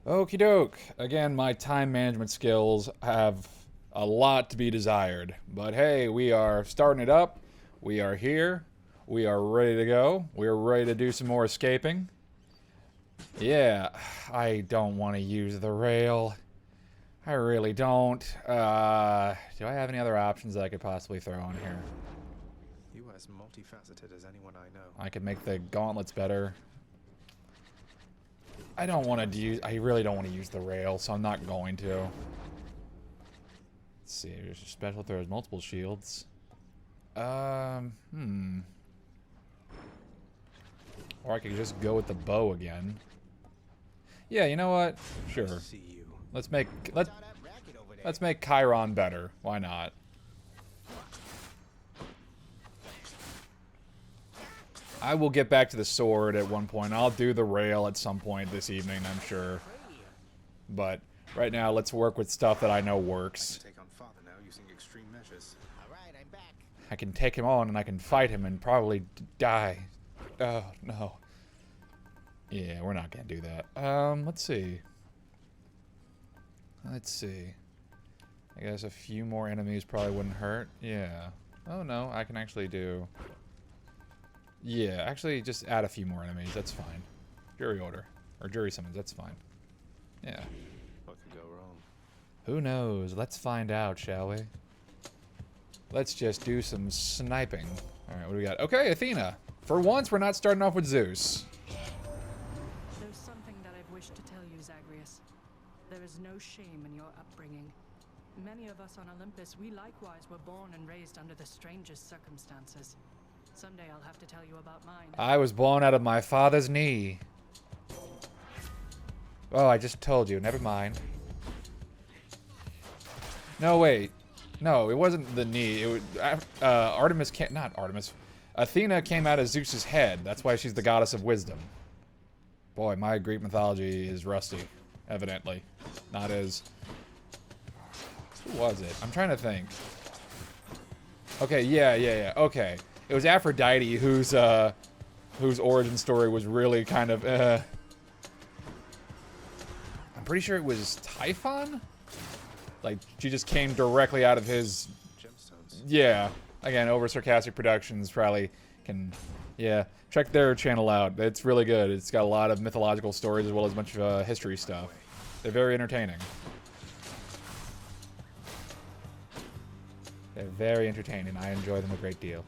Okie doke. Again, my time management skills have a lot to be desired. But hey, we are starting it up. We are here. We are ready to go. We are ready to do some more escaping. Yeah, I don't want to use the rail. I really don't. Do I have any other options that I could possibly throw on here? You are as multifaceted as anyone I know. I could make the gauntlets better. I don't want to use... I really don't want to use the rail, so I'm not going to. Let's see. There's a special throws multiple shields. Or I could just go with the bow again. Yeah, you know what? Sure. Let's make Chiron better. Why not? I will get back to the sword at one point. I'll do the rail at some point this evening, I'm sure. But right now, let's work with stuff that I know works. Take on Father now using extreme measures. All right, I'm back. I can take him on and I can fight him and probably die. Oh, no. Yeah, we're not gonna do that. Let's see. Let's see. I guess a few more enemies probably wouldn't hurt. Yeah. Oh, no, I can actually do... Yeah, actually just add a few more enemies. That's fine. Jury order. Or jury summons. That's fine. Yeah. What could go wrong? Who knows? Let's find out, shall we? Let's just do some sniping. Alright, what do we got? Okay, Athena. For once, we're not starting off with Zeus. There's something that I've wished to tell you, Zagreus. There is no shame in your upbringing. Many of us on Olympus, we likewise were born and raised under the strangest circumstances. Someday I'll have to tell you about mine. I was blown out of my father's knee. Oh, I just told you. Never mind. No, wait. No, it wasn't the knee. It was, Artemis can't... Not Artemis. Athena came out of Zeus's head. That's why she's the goddess of wisdom. Boy, my Greek mythology is rusty. Evidently. Not as... Who was it? I'm trying to think. Okay, yeah. Okay. It was Aphrodite whose origin story was really kind of, I'm pretty sure it was Typhon? Like, she just came directly out of his... Gemstones. Yeah. Again, Over Sarcastic Productions probably can... Yeah. Check their channel out. It's really good. It's got a lot of mythological stories as well as a bunch of history stuff. They're very entertaining. They're very entertaining. I enjoy them a great deal.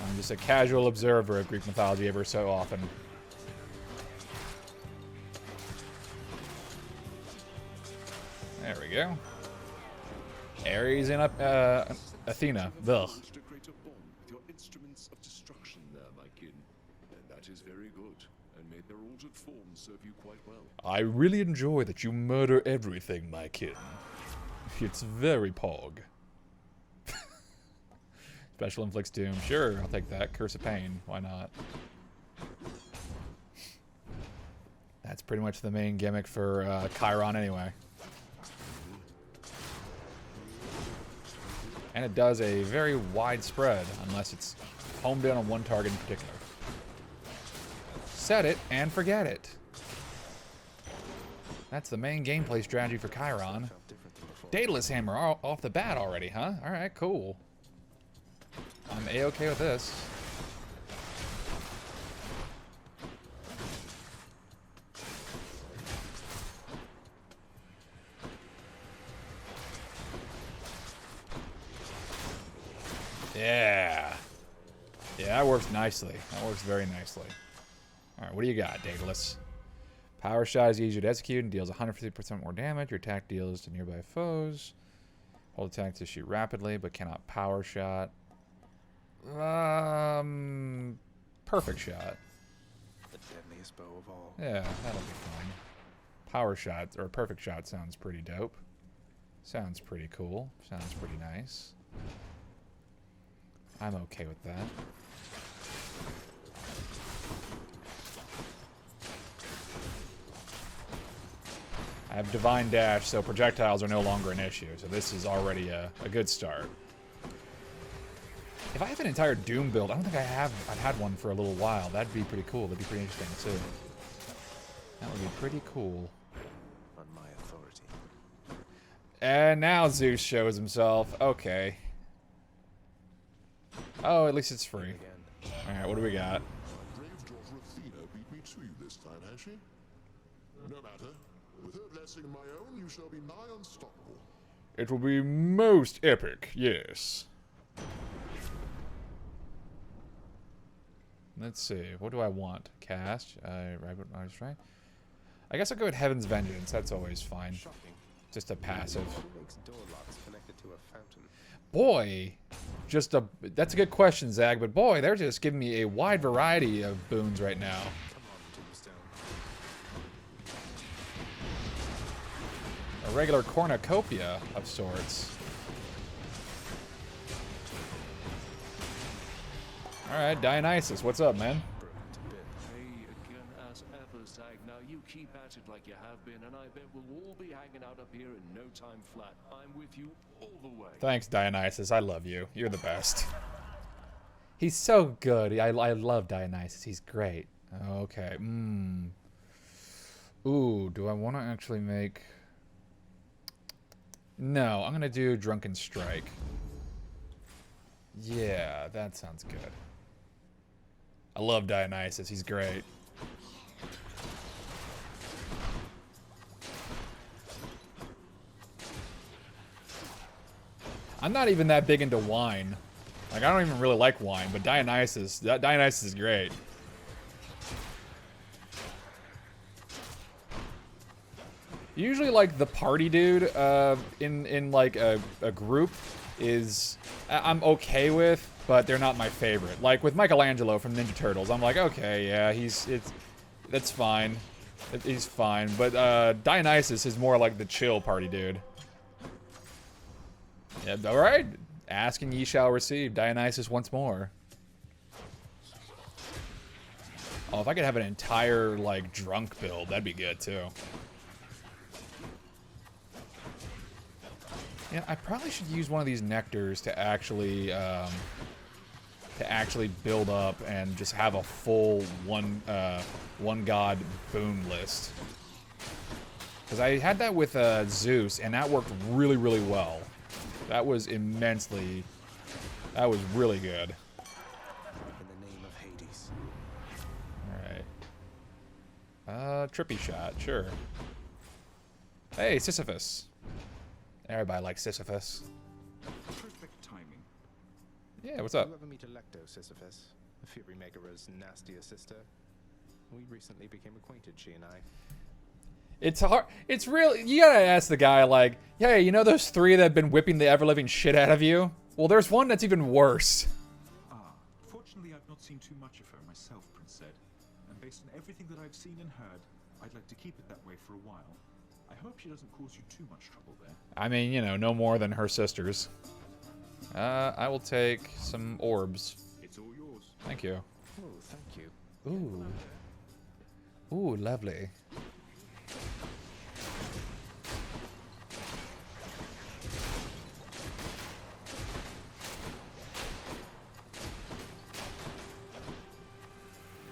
I'm just a casual observer of Greek mythology ever so often. There we go. Ares and Athena. Ugh. To create a bond with your instruments of destruction there, my kin. And that is very good, and may their altered forms serve you quite well. I really enjoy that you murder everything, my kin. It's very pog. Special inflicts doom. Sure, I'll take that. Curse of pain. Why not? That's pretty much the main gimmick for Chiron anyway. And it does a very wide spread, unless it's homed in on one target in particular. Set it and forget it. That's the main gameplay strategy for Chiron. Daedalus Hammer off the bat already, huh? Alright, cool. I'm A-okay with this. Yeah. Yeah, that works nicely. That works very nicely. Alright, what do you got, Daedalus? Power shot is easier to execute and deals 150% more damage. Your attack deals to nearby foes. Hold attack to shoot rapidly, but cannot power shot. Perfect shot. The deadliest bow of all. Yeah, that'll be fun. Power shot, or perfect shot sounds pretty dope. Sounds pretty cool. Sounds pretty nice. I'm okay with that. I have Divine Dash, so projectiles are no longer an issue. So this is already a good start. If I have an entire Doom build, I don't think I have. I've had one for a little while. That'd be pretty cool. That'd be pretty interesting too. That would be pretty cool. On my authority. And now Zeus shows himself. Okay. Oh, at least it's free. Alright, what do we got? My brave daughter Athena beat me to you this time, has she? No matter. With her blessing and my own, you shall be nigh unstoppable. It will be most epic, yes. Let's see. What do I want? Cast. Right. I guess I'll go with Heaven's Vengeance. That's always fine. Shocking. Just a passive. Who makes door locks connected to a fountain? Boy, that's a good question, Zag. But boy, they're just giving me a wide variety of boons right now. Come on, Tombstone. A regular cornucopia of sorts. Alright, Dionysus, what's up, man? Hey, again as ever, Zag. Now you keep at it like you have been, and I bet we'll all be hanging out up here in no time flat. I'm with you all the way. Thanks, Dionysus. I love you. You're the best. He's so good. I love Dionysus. He's great. Okay. Ooh, do I want to actually make... No, I'm going to do Drunken Strike. Yeah, that sounds good. I love Dionysus. He's great. I'm not even that big into wine. Like, I don't even really like wine, but Dionysus is great. Usually, like, the party dude in like a group is I'm okay with, but they're not my favorite. Like with Michelangelo from Ninja Turtles, I'm like, okay, yeah, that's fine. He's fine. But Dionysus is more like the chill party dude. Yeah, all right. Ask and ye shall receive. Dionysus once more. Oh, if I could have an entire like drunk build, that'd be good too. Yeah, I probably should use one of these nectars to actually build up and just have a full one god boon list. Because I had that with Zeus, and that worked really, really well. That was immensely. That was really good. In the name of Hades. All right. Trippy shot, sure. Hey, Sisyphus. Everybody likes Sisyphus. Perfect timing. Yeah, what's up? You ever meet Electo, Sisyphus? The Fury Megara's nastier sister? We recently became acquainted, she and I. It's hard. It's real. You gotta ask the guy, like, hey, you know those three that have been whipping the ever-living shit out of you? Well, there's one that's even worse. Fortunately, I've not seen too much of her myself, Prince Ed. And based on everything that I've seen and heard, I'd like to keep it that way for a while. I hope she doesn't cause you too much trouble there. I mean, you know, no more than her sisters. I will take some orbs. It's all yours. Thank you. Oh, thank you. Ooh. Ooh, lovely.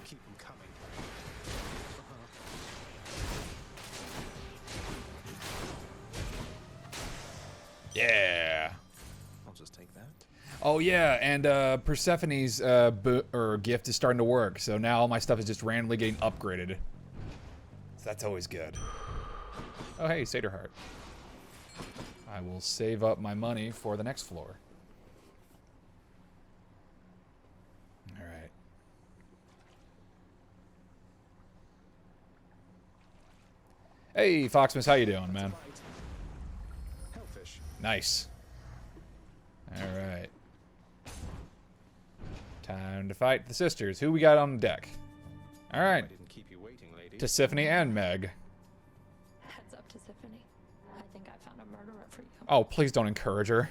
Keep them coming. Yeah. I'll just take that. Oh yeah, and Persephone's gift is starting to work, so now all my stuff is just randomly getting upgraded. So that's always good. Oh hey, Satyr Heart. I will save up my money for the next floor. Alright. Hey, Foxmas, how you doing, man? Hellfish. Nice. Alright. Time to fight the sisters. Who we got on the deck? Alright. I didn't keep you waiting, lady. Tisiphone and Meg. Heads up to Tiffany. I think I found a murderer for you. Oh, please don't encourage her.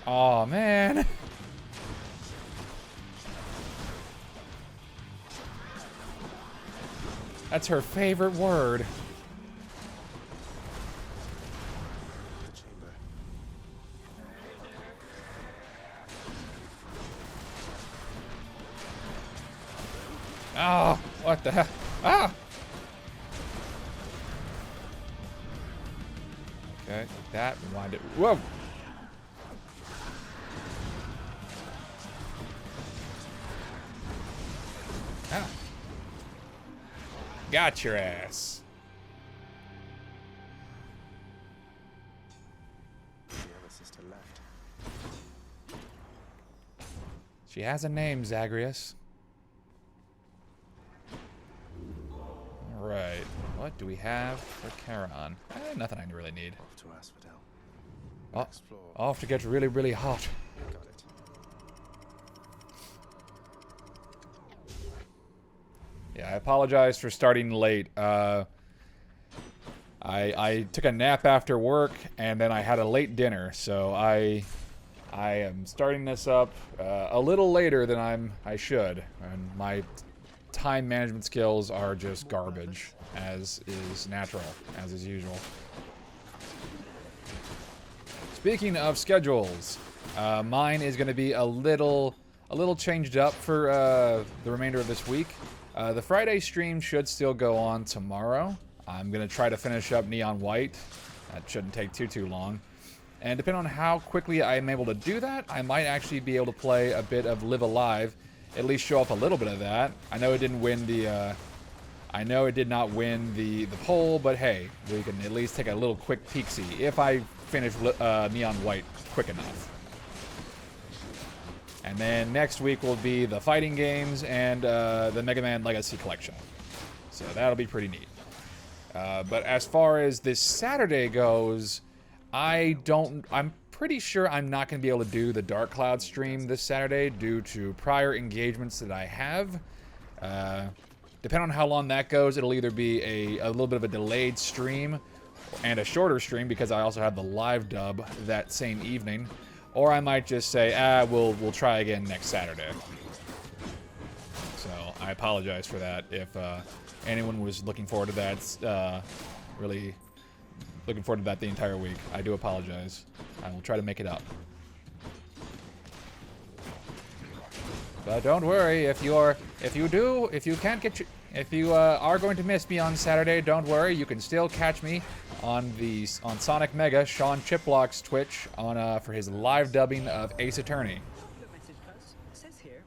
Aw, man. That's her favorite word. The chamber. Oh, what the heck? Ah! Okay, that wind it. Whoa! Ah. Got your ass. The other sister left. She has a name, Zagreus. Alright, what do we have for Charon? Nothing I really need. Off to Asphodel. Oh, Next floor. off to get really, really hot. Got it. Yeah, I apologize for starting late. I took a nap after work, and then I had a late dinner, so I am starting this up a little later than I should, and my time management skills are just garbage, as is natural, as is usual. Speaking of schedules, mine is going to be a little changed up for the remainder of this week. The Friday stream should still go on tomorrow. I'm going to try to finish up Neon White. That shouldn't take too long. And depending on how quickly I'm able to do that, I might actually be able to play a bit of Live Alive, at least show off a little bit of that. I know it didn't win the I know it did not win the poll, but hey, we can at least take a little quick peek-see if I finish Neon White quick enough. And then next week will be the fighting games and the Mega Man Legacy Collection. So that'll be pretty neat. But as far as this Saturday goes, I'm pretty sure I'm not going to be able to do the Dark Cloud stream this Saturday due to prior engagements that I have. Depending on how long that goes, it'll either be a little bit of a delayed stream and a shorter stream because I also have the live dub that same evening. Or I might just say, we'll try again next Saturday. So I apologize for that if anyone was looking forward to that, really looking forward to that the entire week. I do apologize. I will try to make it up. But don't worry, if you are going to miss me on Saturday, don't worry. You can still catch me on Sonic Mega, Sean Chiplock's Twitch, for his live dubbing of Ace Attorney. The message post says here,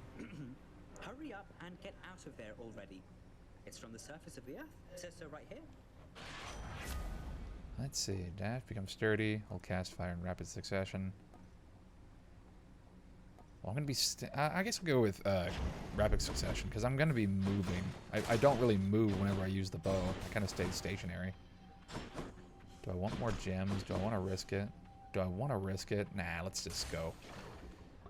hurry up and get out of there already. It's from the surface of the Earth. It says so right here. Let's see. Dash becomes sturdy. Will cast fire in rapid succession. Well, I'm gonna be. I guess we'll go with rapid succession because I'm gonna be moving. I don't really move whenever I use the bow. I kind of stay stationary. Do I want more gems? Do I want to risk it? Do I want to risk it? Nah, let's just go.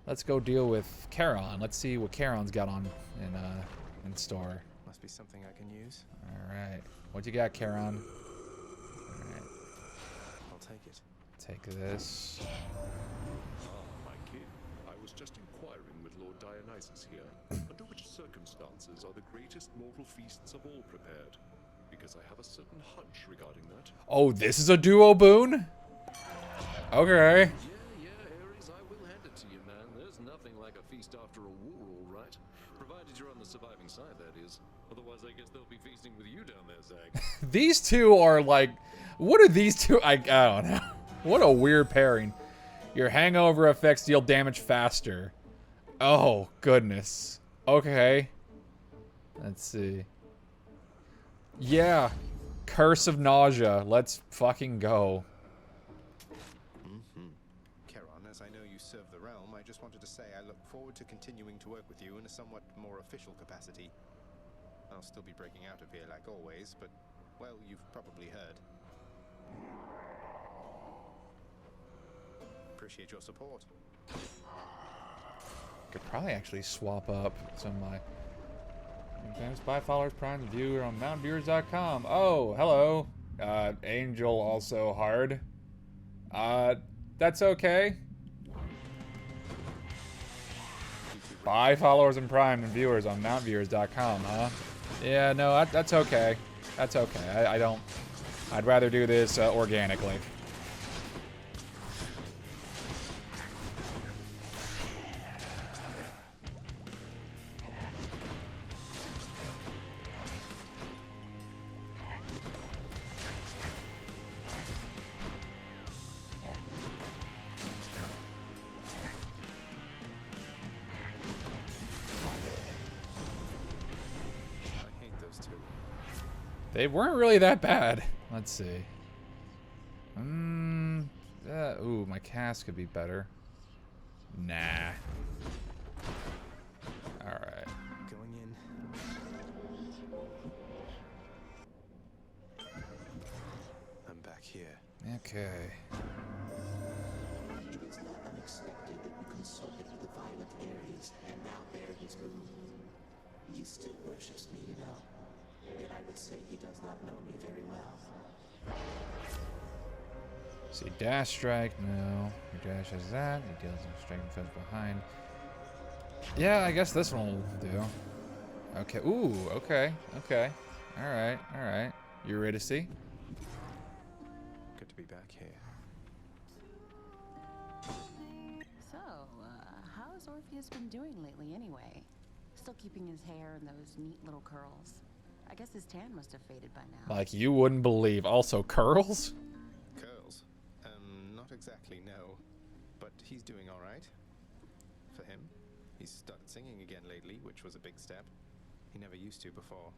Let's go deal with Charon. Let's see what Charon's got on in store. Must be something I can use. All right. What you got, Charon? All right. I'll take it. Take this. My kid, I was just inquiring with Lord Dionysus here. Under which circumstances are the greatest mortal feasts of all prepared? Because I have a certain hunch regarding that. Oh, this is a duo boon? Okay. Yeah, Ares, I will hand it to you, man. There's nothing like a feast after a war, all right. Provided you're on the surviving side, that is. Otherwise, I guess they'll be feasting with you down there, Zag. These two are like... What are these two? I don't know. What a weird pairing. Your hangover effects deal damage faster. Oh, goodness. Okay. Let's see. Yeah. Curse of Nausea. Let's fucking go. Charon, as I know you serve the realm, I just wanted to say I look forward to continuing to work with you in a somewhat more official capacity. I'll still be breaking out of here like always, but, well, you've probably heard. Appreciate your support. Could probably actually swap up some of my... Buy followers, Prime, and viewer on mountviewers.com. Oh, hello. Angel also hard. That's okay. Buy followers and Prime and viewers on mountviewers.com, huh? Yeah, no, that's okay. That's okay. I don't... I'd rather do this organically. They weren't really that bad. Let's see. Ooh, my cast could be better. Nah. Alright. Going in. I'm back here. Okay. It was not unexpected that you consulted with the violent Ares and now bear his boon. He still worships me, you know. Yet I would say he does not know me very well. See, dash strike, no. Your dash has that. He deals a strike and fence behind. Yeah, I guess this one will do. Okay. Ooh, okay. Okay. Alright, alright. You ready to see? Good to be back here. So, how's Orpheus been doing lately anyway? Still keeping his hair in those neat little curls. I guess his tan must have faded by now. Like you wouldn't believe. Also, curls? Curls? Not exactly, no. But he's doing all right. For him. He's started singing again lately, which was a big step. He never used to before.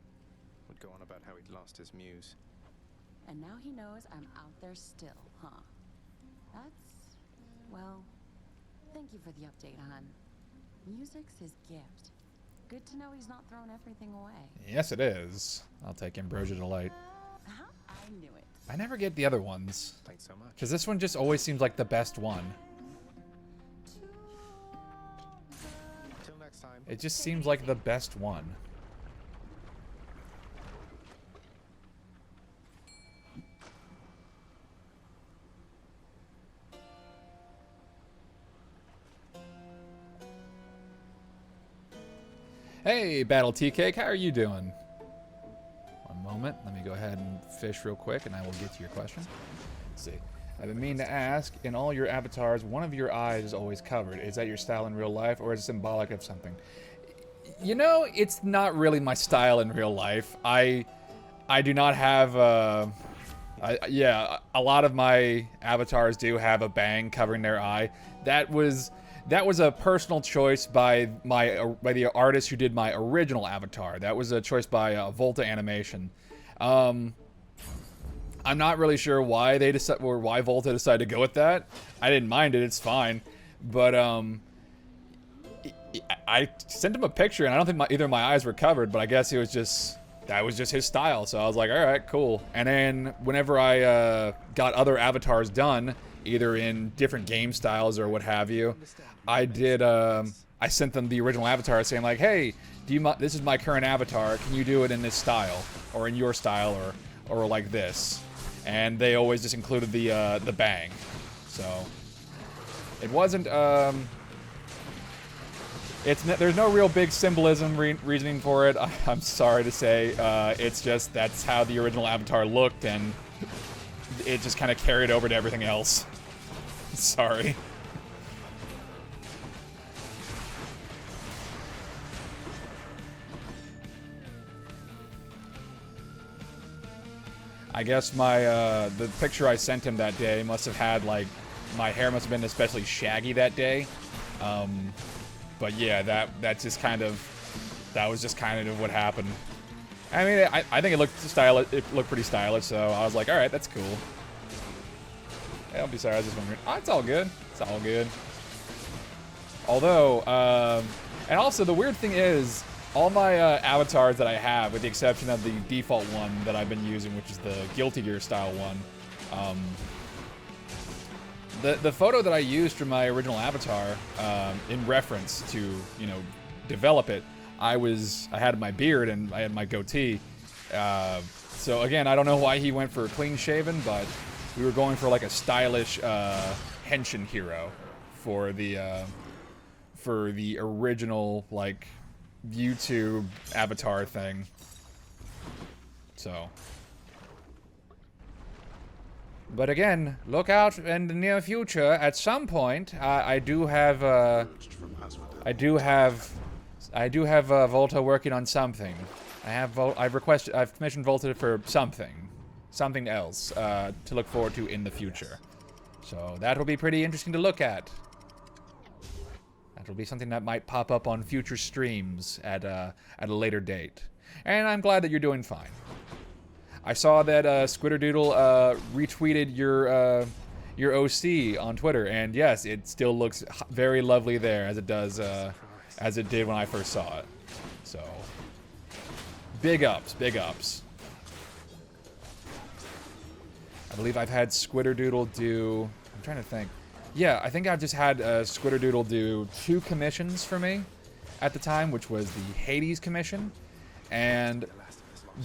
Would go on about how he'd lost his muse. And now he knows I'm out there still, huh? That's... well, thank you for the update, hon. Music's his gift. Good to know he's not thrown everything away. Yes, it is. I'll take Ambrosia Delight. Huh? I knew it. I never get the other ones. Thanks so much. Because this one just always seems like the best one. Till next time. It just seems like the best one. Hey, Battle Tea Cake, how are you doing? One moment, let me go ahead and fish real quick and I will get to your question. Let's see. I've been meaning to ask, in all your avatars, one of your eyes is always covered. Is that your style in real life or is it symbolic of something? You know, it's not really my style in real life. I do not have, yeah, a lot of my avatars do have a bang covering their eye. That was a personal choice by the artist who did my original avatar. That was a choice by Volta Animation. I'm not really sure why they decided, or why Volta decided to go with that. I didn't mind it; it's fine. But I sent him a picture, and I don't think either of my eyes were covered. But I guess that was just his style. So I was like, all right, cool. And then whenever I got other avatars done, either in different game styles or what have you, I did. I sent them the original avatar saying like, "Hey, this is my current avatar. Can you do it in this style, or in your style, or like this?" And they always just included the bang. So it wasn't. There's no real big symbolism reasoning for it. I'm sorry to say. It's just that's how the original avatar looked, and it just kind of carried over to everything else. Sorry. I guess the picture I sent him that day must have had, like, my hair must have been especially shaggy that day. But yeah, that was just kind of what happened. I mean, I think it looked stylish. It looked pretty stylish, so I was like, all right, that's cool. Hey, don't be sorry, I was just wondering. Oh, it's all good. It's all good. Although, and also the weird thing is, all my avatars that I have, with the exception of the default one that I've been using, which is the Guilty Gear style one, the photo that I used for my original avatar, in reference to, you know, develop it, I had my beard and I had my goatee. So again, I don't know why he went for clean shaven, but we were going for like a stylish henshin hero for the original like YouTube avatar thing. So, but again, look out in the near future. At some point, I do have Volta working on something. I've commissioned Volta for something else to look forward to in the future. So that will be pretty interesting to look at. That'll be something that might pop up on future streams at a later date. And I'm glad that you're doing fine. I saw that Squidderdoodle retweeted your OC on Twitter, and yes, it still looks very lovely there as it does as it did when I first saw it. So big ups, big ups. I believe I've had Squidderdoodle do. I'm trying to think. Yeah, I think I've just had Squidderdoodle do 2 commissions for me at the time, which was the Hades commission, and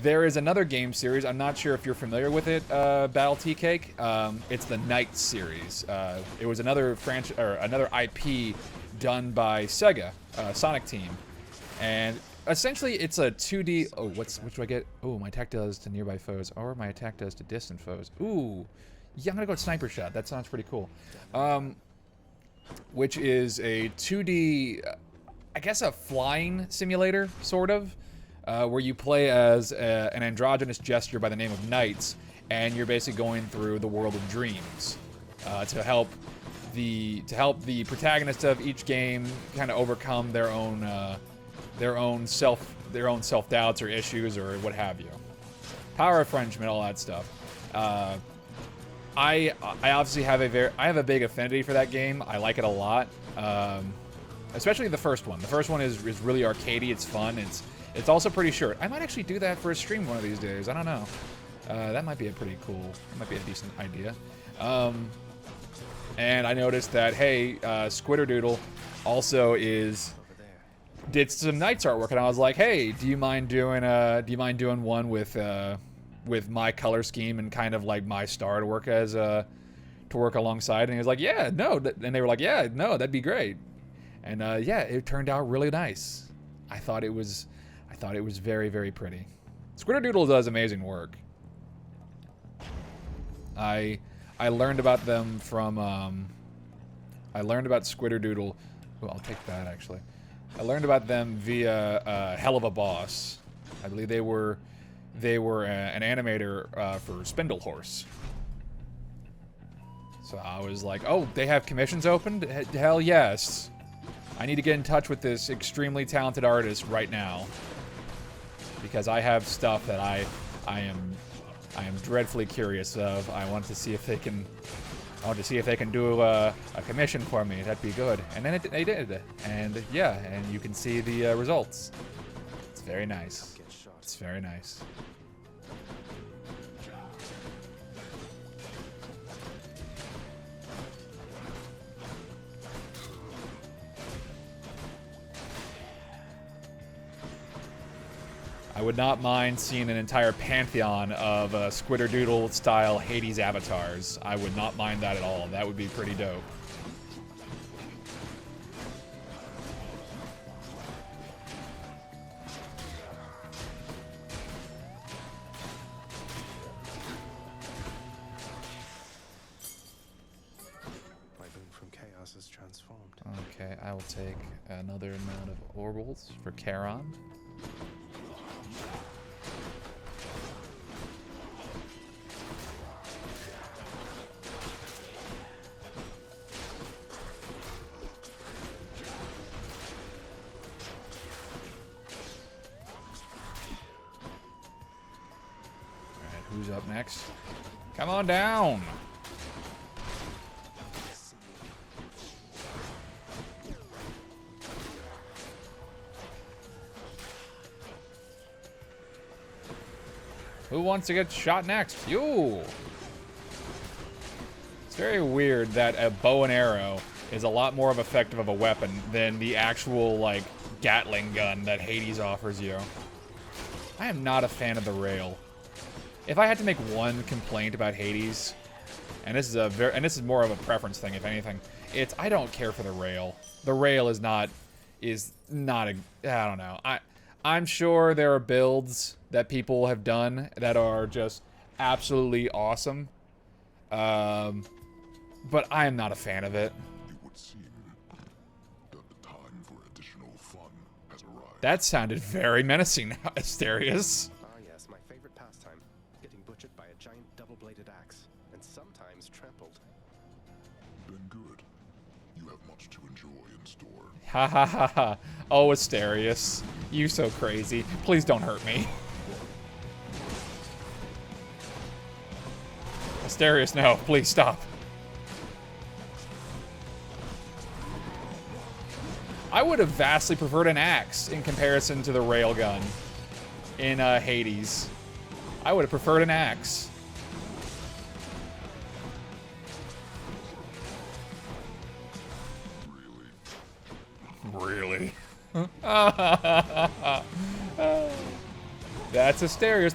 there is another game series. I'm not sure if you're familiar with it, Battle Tea Cake. It's the Knights series. It was another franchise or another IP done by Sega, Sonic Team, and essentially it's a 2D. Oh, which do I get? Oh, my attack does to nearby foes, or my attack does to distant foes. Ooh, yeah, I'm gonna go with Sniper Shot. That sounds pretty cool. Which is a 2D, I guess a flying simulator, sort of. Where you play as an androgynous jester by the name of Knights, and you're basically going through the world of dreams to help the protagonists of each game kind of overcome their own self doubts or issues or what have you. Power of friendship, all that stuff. I obviously have a big affinity for that game. I like it a lot, especially the first one. The first one is really arcadey. It's fun. It's also pretty short. I might actually do that for a stream one of these days. I don't know. That might be a pretty cool. That might be a decent idea. And I noticed that hey, Squidderdoodle also did some Knights artwork, and I was like, hey, do you mind doing one with my color scheme and kind of like my star to work to work alongside? And he was like, yeah, no, and they were like, yeah, no, that'd be great. And yeah, it turned out really nice. I thought it was very, very pretty. Squidderdoodle does amazing work. I learned about them from I learned about Squidderdoodle. Oh, I'll take that actually. I learned about them via Hell of a Boss. I believe they were an animator for Spindle Horse. So I was like, oh, they have commissions opened? Hell yes. I need to get in touch with this extremely talented artist right now, because I have stuff that I am dreadfully curious of. I want to see if they can do a commission for me. That'd be good. And then they did. And yeah, and you can see the results. It's very nice. It's very nice. I would not mind seeing an entire pantheon of Squidderdoodle-style Hades avatars. I would not mind that at all. That would be pretty dope. My boon from chaos is transformed. Okay, I will take another amount of orbals for Charon. Who's up next? Come on down! Who wants to get shot next? You! It's very weird that a bow and arrow is a lot more effective of a weapon than the actual, like, Gatling gun that Hades offers you. I am not a fan of the rail. If I had to make one complaint about Hades, and this is more of a preference thing, if anything, it's I don't care for the rail. The rail is not I don't know. I'm sure there are builds that people have done that are just absolutely awesome, but I am not a fan of it. It would seem that the time for additional fun has arrived. That sounded very menacing now, Asterius. Ah yes, my favorite pastime. Getting butchered by a giant double-bladed axe, and sometimes trampled. Then good. You have much to enjoy in store. Ha ha ha ha. Oh, Asterius. You so crazy. Please don't hurt me. Asterius, no. Please stop. I would have vastly preferred an axe in comparison to the railgun in Hades. I would have preferred an axe. Really? That's Asterius.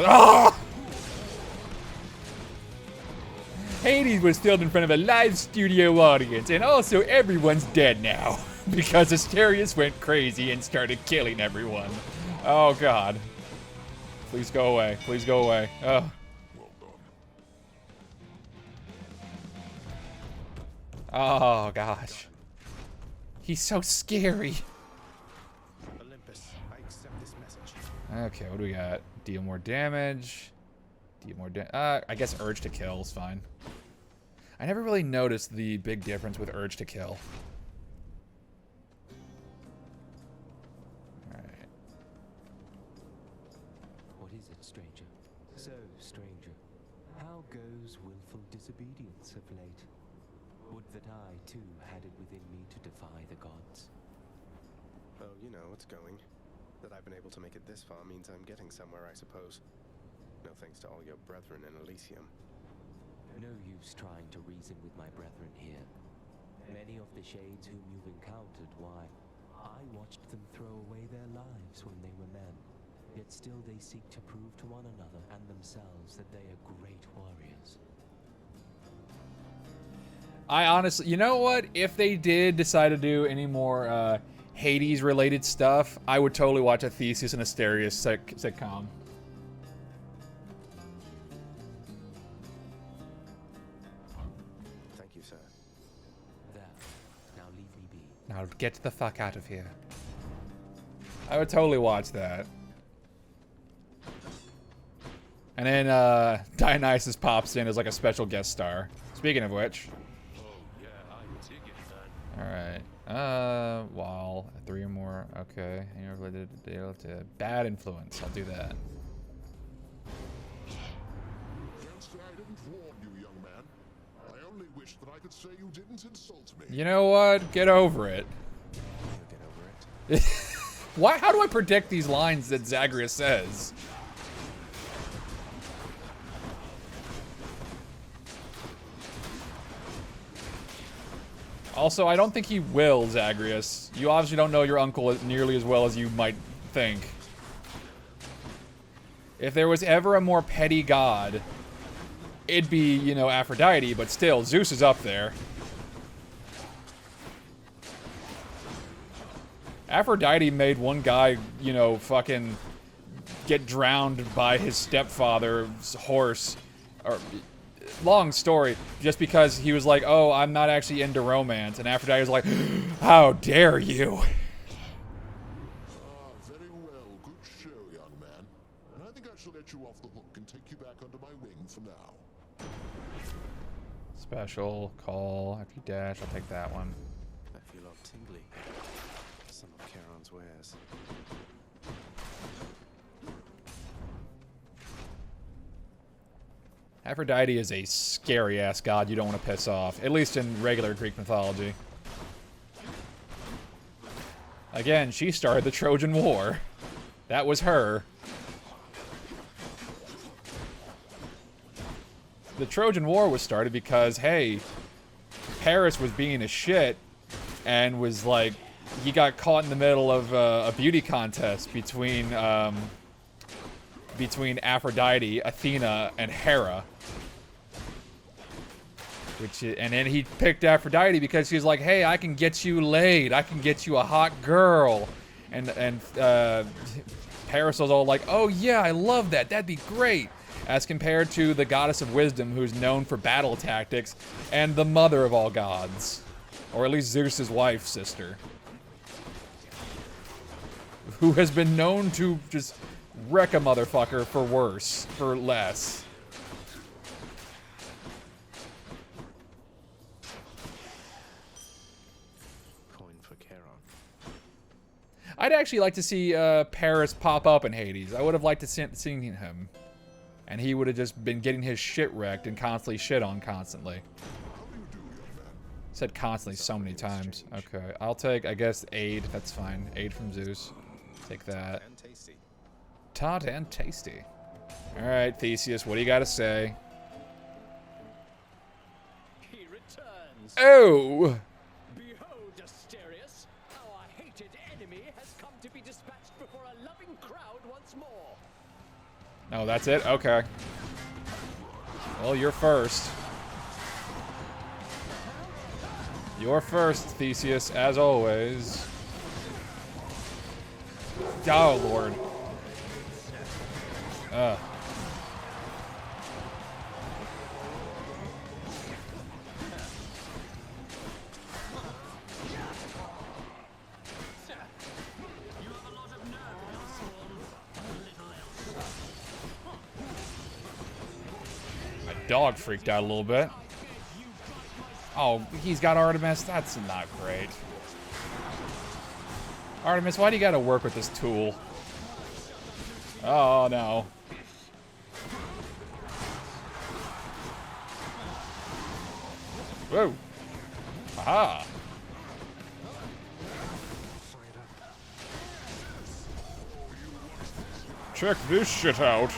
Ah! Hades was filmed in front of a live studio audience, and also everyone's dead now because Asterius went crazy and started killing everyone. Oh God! Please go away. Please go away. Oh. Oh gosh. He's so scary. Olympus, I accept this message. Okay, what do we got? Deal more damage. Deal more I guess urge to kill is fine. I never really noticed the big difference with urge to kill. Alright. What is it, stranger? So, stranger, how goes willful disobedience of late? Would that I, too, had it within me to defy the gods. Oh, you know what's going. That I've been able to make it this far means I'm getting somewhere, I suppose. No thanks to all your brethren in Elysium. No use trying to reason with my brethren here. Many of the shades whom you've encountered, why, I watched them throw away their lives when they were men. Yet still they seek to prove to one another and themselves that they are great warriors. I honestly, you know what? If they did decide to do any more Hades-related stuff, I would totally watch a Theseus and Asterius sitcom. Thank you, sir. There. Now leave me be. Now get the fuck out of here. I would totally watch that. And then Dionysus pops in as like a special guest star. Speaking of which. Alright. Wall. 3 or more. Okay. And you're related to deal to bad influence. I'll do that. I didn't warn you, young man. I only wish that I could say you didn't insult me. You know what? Get over it. Get over it. Why? How do I predict these lines that Zagreus says? Also, I don't think he will, Zagreus. You obviously don't know your uncle nearly as well as you might think. If there was ever a more petty god, it'd be, you know, Aphrodite, but still, Zeus is up there. Aphrodite made one guy, you know, fucking get drowned by his stepfather's horse. Or, long story, just because he was like, oh, I'm not actually into romance. And Aphrodite was like, how dare you? Very well. Good show, young man. And I think I shall let you off the hook and take you back under my wing for now. Special, call, after you dash, I'll take that one. I feel all tingly. Some of Charon's wares. Aphrodite is a scary-ass god you don't want to piss off, at least in regular Greek mythology. Again, she started the Trojan War. That was her. The Trojan War was started because, hey, Paris was being a shit and was like, he got caught in the middle of a beauty contest between Aphrodite, Athena, and Hera. And then he picked Aphrodite because he was like, hey, I can get you laid. I can get you a hot girl. And Paris was all like, oh yeah, I love that. That'd be great. As compared to the goddess of wisdom, who's known for battle tactics, and the mother of all gods. Or at least Zeus's wife's sister. Who has been known to just wreck a motherfucker for worse, for less. Coin for Charon. I'd actually like to see Paris pop up in Hades. I would have liked to seen him. And he would have just been getting his shit wrecked and constantly shit on constantly. Said constantly so many times. Okay, I'll take, I guess, aid. That's fine. Aid from Zeus. Take that. And tasty. Taut and tasty. Alright, Theseus, what do you gotta say? He returns. Oh! Behold, Asterius. Our hated enemy has come to be dispatched before a loving crowd once more. No, that's it? Okay. Well, you're first. You're first, Theseus, as always. Oh, Lord. My dog freaked out a little bit. Oh, he's got Artemis? That's not great. Artemis, why do you gotta work with this tool? Oh, no. Whoa. Aha. Check this shit out.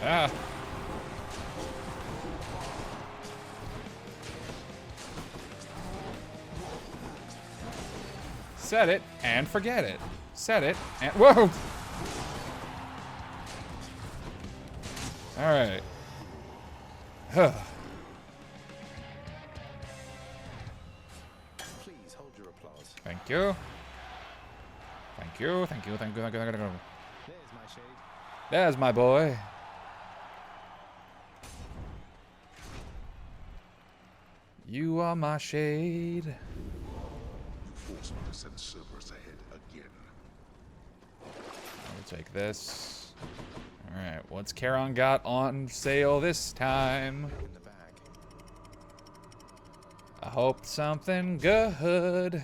Ah. Set it and forget it. Set it and whoa. All right. Please hold your applause. Thank you. Thank you. Thank you. Thank you. Thank you. Thank you. There's my shade. There's my boy. You are my shade. You forced me to send Cerberus ahead again. I'll take this. Alright, what's Charon got on sale this time? In the bag. I hope something good.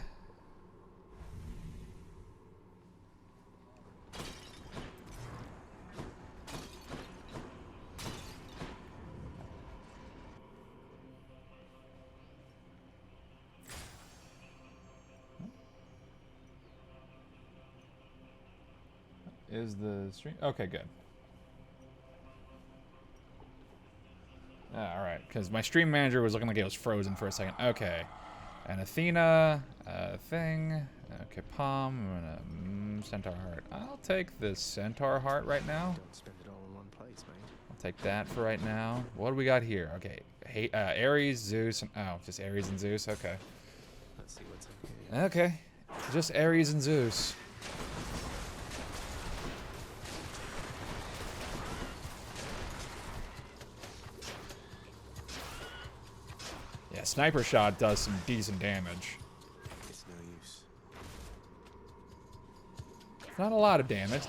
Is the stream? Okay, good. All right, because my stream manager was looking like it was frozen for a second. Okay, and Athena, thing. Okay, Palm, Centaur Heart. I'll take the Centaur Heart right now. Don't spend it all in one place, mate. I'll take that for right now. What do we got here? Okay, hey, Ares, Zeus. Oh, just Ares and Zeus. Okay. Let's see what's in here. Okay, just Ares and Zeus. Yeah, sniper shot does some decent damage. It's no use. Not a lot of damage.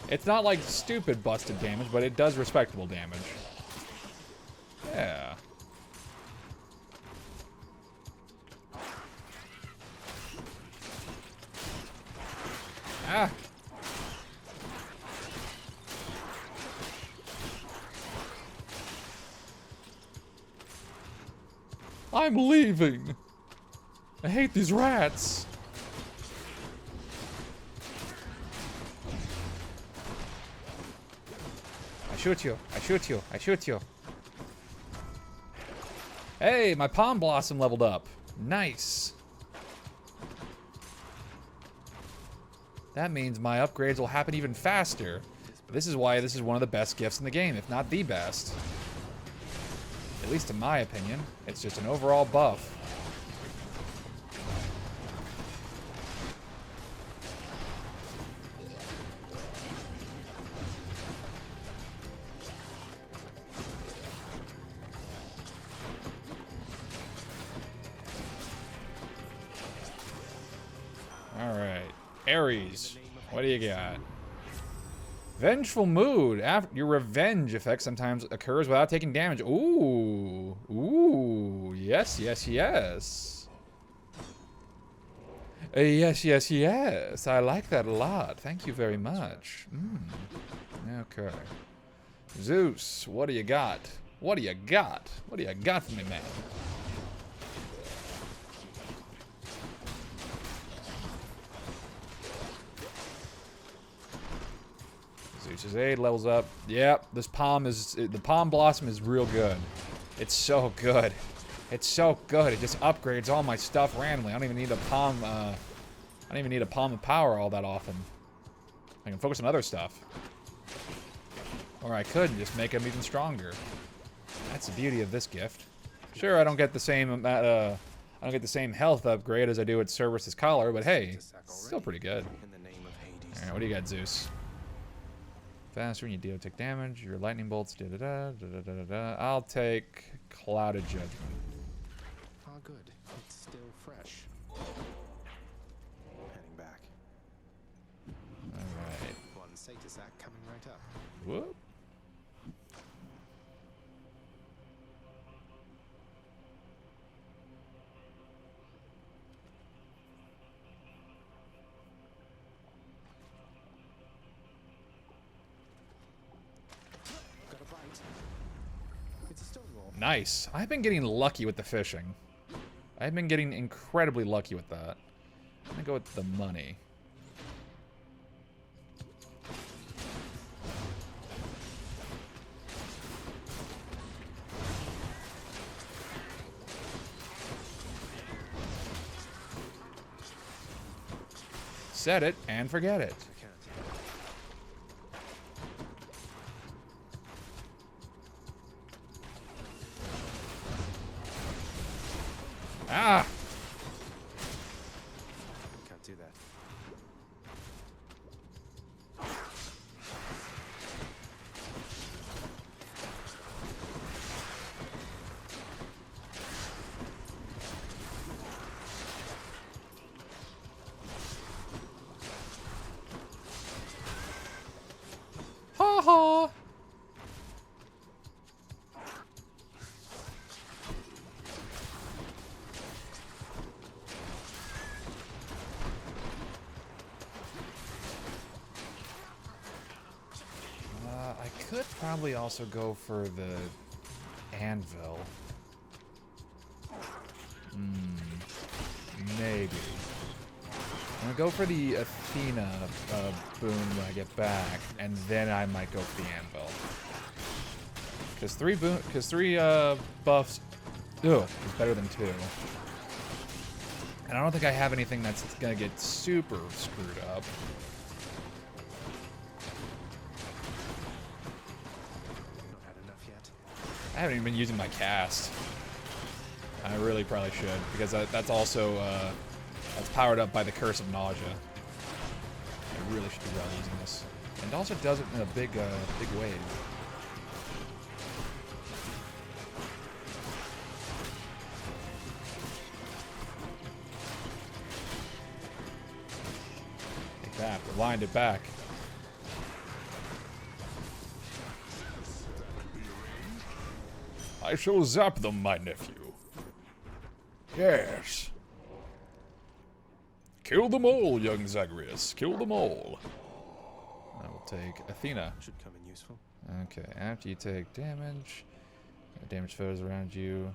It's not like stupid busted damage, but it does respectable damage. Yeah. Ah. I'm leaving. I hate these rats. I shoot you. I shoot you. I shoot you. Hey, my Palm Blossom leveled up. Nice. That means my upgrades will happen even faster. This is why this is one of the best gifts in the game, if not the best. At least in my opinion. It's just an overall buff. Alright. Ares. What do you got? Vengeful mood. After your revenge effect sometimes occurs without taking damage. Ooh. Ooh. Yes, yes, yes. Yes, yes, yes. I like that a lot. Thank you very much. Okay. Zeus, what do you got? What do you got? What do you got for me, man? Zeus's aid levels up. Yep, this the palm blossom is real good. It's so good. It's so good. It just upgrades all my stuff randomly. I don't even need a palm. I don't even need a palm of power all that often. I can focus on other stuff. Or I could and just make them even stronger. That's the beauty of this gift. Sure, I don't get the same I don't get the same health upgrade as I do at Cerberus' collar, but hey, still pretty good. Alright, what do you got, Zeus? Faster when you deal take damage, your lightning bolts, da-da-da. I'll take Clouded Judgment. Ah, good. It's still fresh. Heading back. Alright. One Satasak coming right up. Whoop. Got a bite. It's a stonewall. Nice. I've been getting lucky with the fishing. I've been getting incredibly lucky with that. I'm gonna go with the money. Set it and forget it. Ah! Can't do that. Ha ha! I could probably also go for the anvil. Maybe. I'm gonna go for the Athena boon when I get back, and then I might go for the anvil. Because three buffs, is better than 2. And I don't think I have anything that's gonna get super screwed up. I haven't even been using my cast. I really probably should, because that's also that's powered up by the Curse of Nausea. I really should be really using this, and it also does it in a big wave. Take that, rewind it back. I shall zap them, my nephew. Yes. Kill them all, young Zagreus. Kill them all. I will take Athena. Should come in useful. Okay, after you take damage, damage foes around you,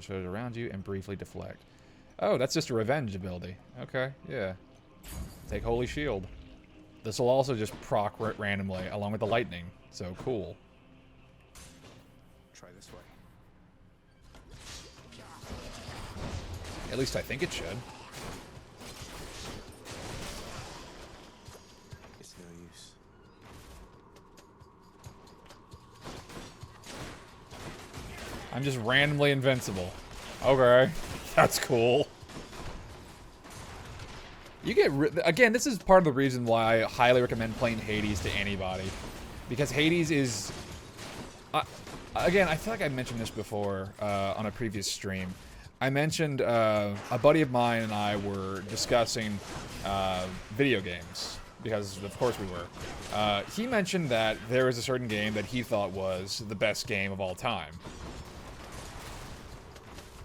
and briefly deflect. Oh, that's just a revenge ability. Okay, yeah. Take Holy Shield. This will also just proc randomly, along with the lightning. So cool. Try this way. At least I think it should. It's no use. I'm just randomly invincible. Okay, that's cool. You get again. This is part of the reason why I highly recommend playing Hades to anybody, because Hades is. Again, I feel like I mentioned this before on a previous stream. I mentioned a buddy of mine and I were discussing video games, because of course we were. He mentioned that there was a certain game that he thought was the best game of all time.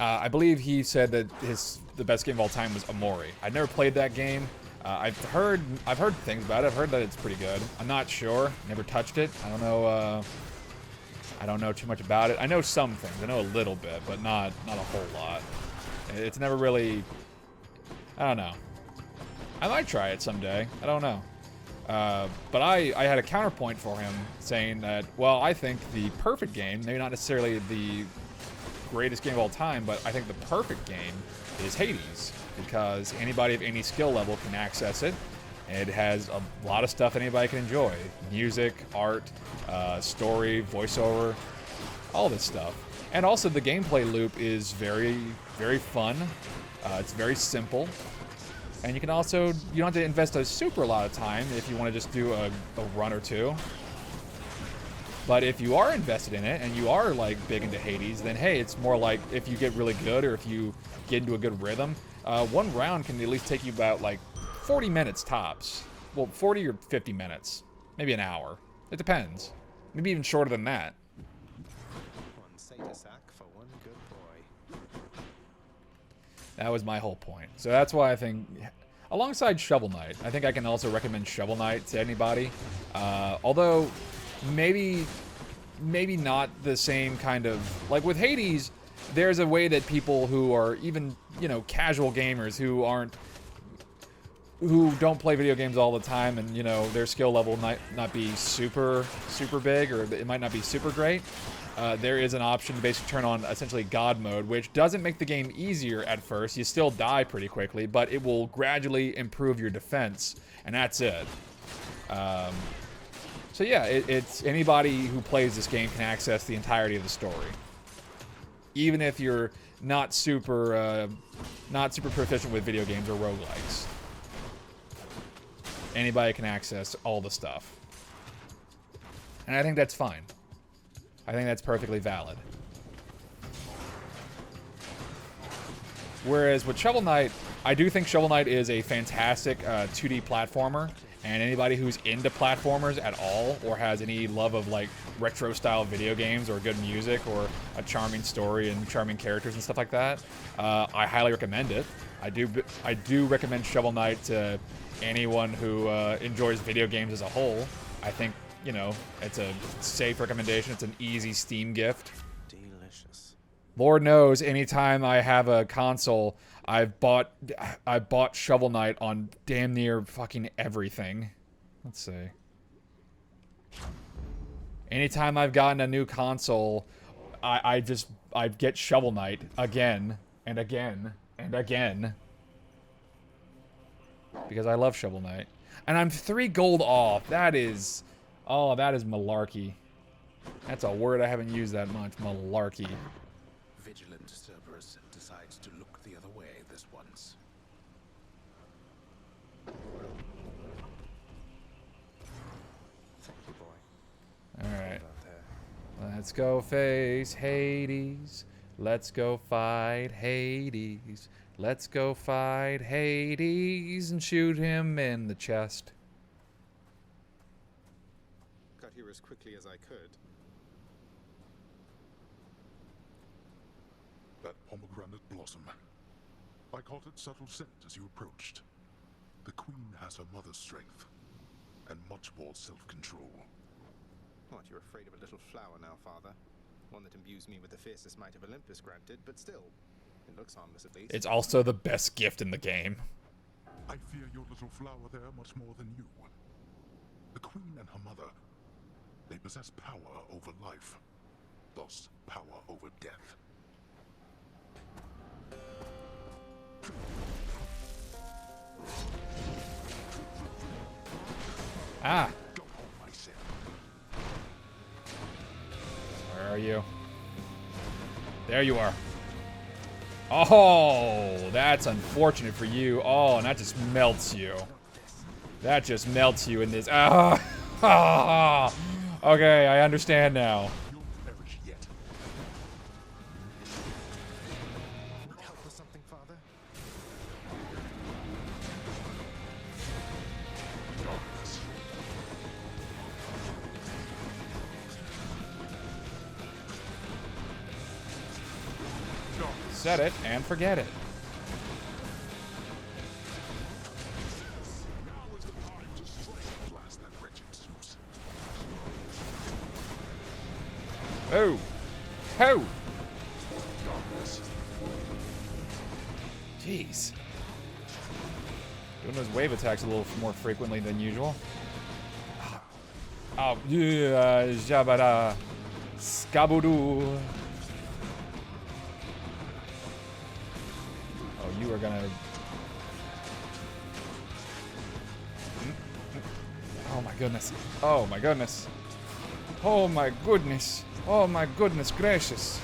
I believe he said that his the best game of all time was Amori. I'd never played that game. I've heard things about it. I've heard that it's pretty good. I'm not sure. Never touched it. I don't know. I don't know too much about it. I know some things. I know a little bit, but not a whole lot. It's never really. I don't know. I might try it someday. I don't know. But I had a counterpoint for him saying that, well, I think the perfect game, maybe not necessarily the greatest game of all time, but I think the perfect game is Hades, because anybody of any skill level can access it. It has a lot of stuff anybody can enjoy. Music, art, story, voiceover, all this stuff. And also the gameplay loop is very, very fun. It's very simple. And you can also, you don't have to invest a super lot of time if you want to just do a run or two. But if you are invested in it and you are like big into Hades, then hey, it's more like if you get really good or if you get into a good rhythm, one round can at least take you about like 40 minutes tops. Well, 40 or 50 minutes. Maybe an hour. It depends. Maybe even shorter than that. One Sata sack for one good boy. That was my whole point. So that's why I think, alongside Shovel Knight, I think I can also recommend Shovel Knight to anybody. Although, maybe not the same kind of, like with Hades, there's a way that people who are even, you know, casual gamers who don't play video games all the time and, you know, their skill level might not be super big, or it might not be super great. There is an option to basically turn on essentially God mode, which doesn't make the game easier at first. You still die pretty quickly, but it will gradually improve your defense, and that's it. So yeah, it's anybody who plays this game can access the entirety of the story. Even if you're not super proficient with video games or roguelikes. Anybody can access all the stuff. And I think that's fine. I think that's perfectly valid. Whereas with Shovel Knight, I do think Shovel Knight is a fantastic 2D platformer, and anybody who's into platformers at all, or has any love of like retro-style video games or good music or a charming story and charming characters and stuff like that, I highly recommend it. I do recommend Shovel Knight to anyone who enjoys video games as a whole. I think, you know, it's a safe recommendation. It's an easy Steam gift. Delicious. Lord knows, anytime I have a console, I bought Shovel Knight on damn near fucking everything. Let's see. Anytime I've gotten a new console, I get Shovel Knight again and again and again. Because I love Shovel Knight. And I'm 3 gold off. That is... Oh, that is malarkey. That's a word I haven't used that much. Malarkey. Vigilant Cerberus decides to look the other way this once. Thank you, boy. Alright. Let's go face Hades. Let's go fight Hades. Let's go fight Hades and shoot him in the chest. Got here as quickly as I could. That pomegranate blossom. I caught its subtle scent as you approached. The queen has her mother's strength, and much more self-control. What, you're afraid of a little flower now, Father? One that imbues me with the fiercest might of Olympus, granted, but still. It looks harmless, at least. It's also the best gift in the game. I fear your little flower there much more than you. The queen and her mother, they possess power over life, thus power over death. Ah. Go home, I said. Where are you? There you are. Oh, that's unfortunate for you. Oh, and that just melts you. That just melts you in this. Ah. Okay, I understand now. You'll perish yet. Help with something, Father? Set it and forget it. Oh! Oh! Jeez. Doing those wave attacks a little more frequently than usual. Oh, yeah, Jabada. Skabudu. Oh, you are gonna... Oh my goodness. Oh my goodness. Oh my goodness. Oh my goodness gracious.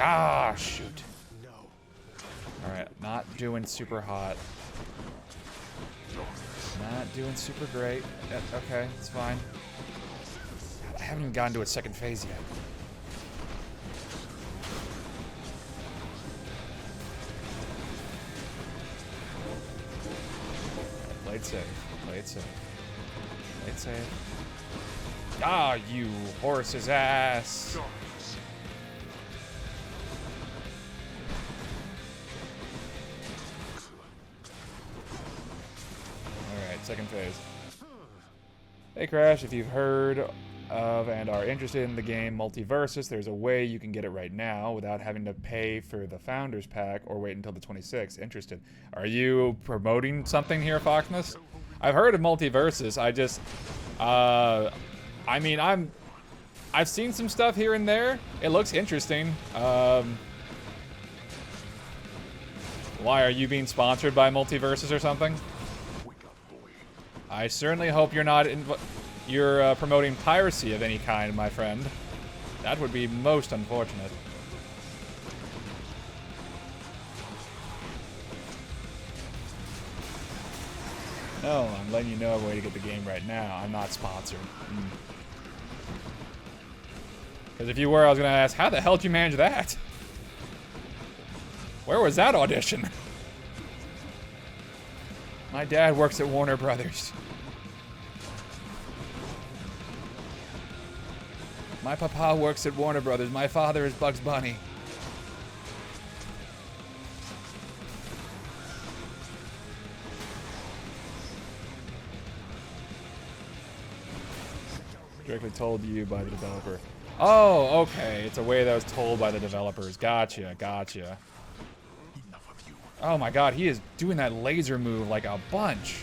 Ah, shoot. No. Alright, not doing super hot. Not doing super great. Okay, it's fine. I haven't even gotten to a second phase yet. Play it safe. Play it safe. Play it safe. Ah, you horse's ass! Alright, second phase. Hey Crash, if you've heard of and are interested in the game Multiversus, there's a way you can get it right now without having to pay for the Founders Pack or wait until the 26th. Interested. Are you promoting something here, Foxness? I've heard of Multiversus. I just, I mean, I've seen some stuff here and there. It looks interesting. Why, are you being sponsored by Multiversus or something? I certainly hope you're not promoting piracy of any kind, my friend. That would be most unfortunate. No, I'm letting you know a way to get the game right now. I'm not sponsored. Because if you were, I was going to ask, how the hell did you manage that? Where was that audition? My dad works at Warner Brothers. My papa works at Warner Brothers. My father is Bugs Bunny. Directly told to you by the developer. Oh, okay. It's a way that was told by the developers. Gotcha, gotcha. Oh my god, he is doing that laser move like a bunch.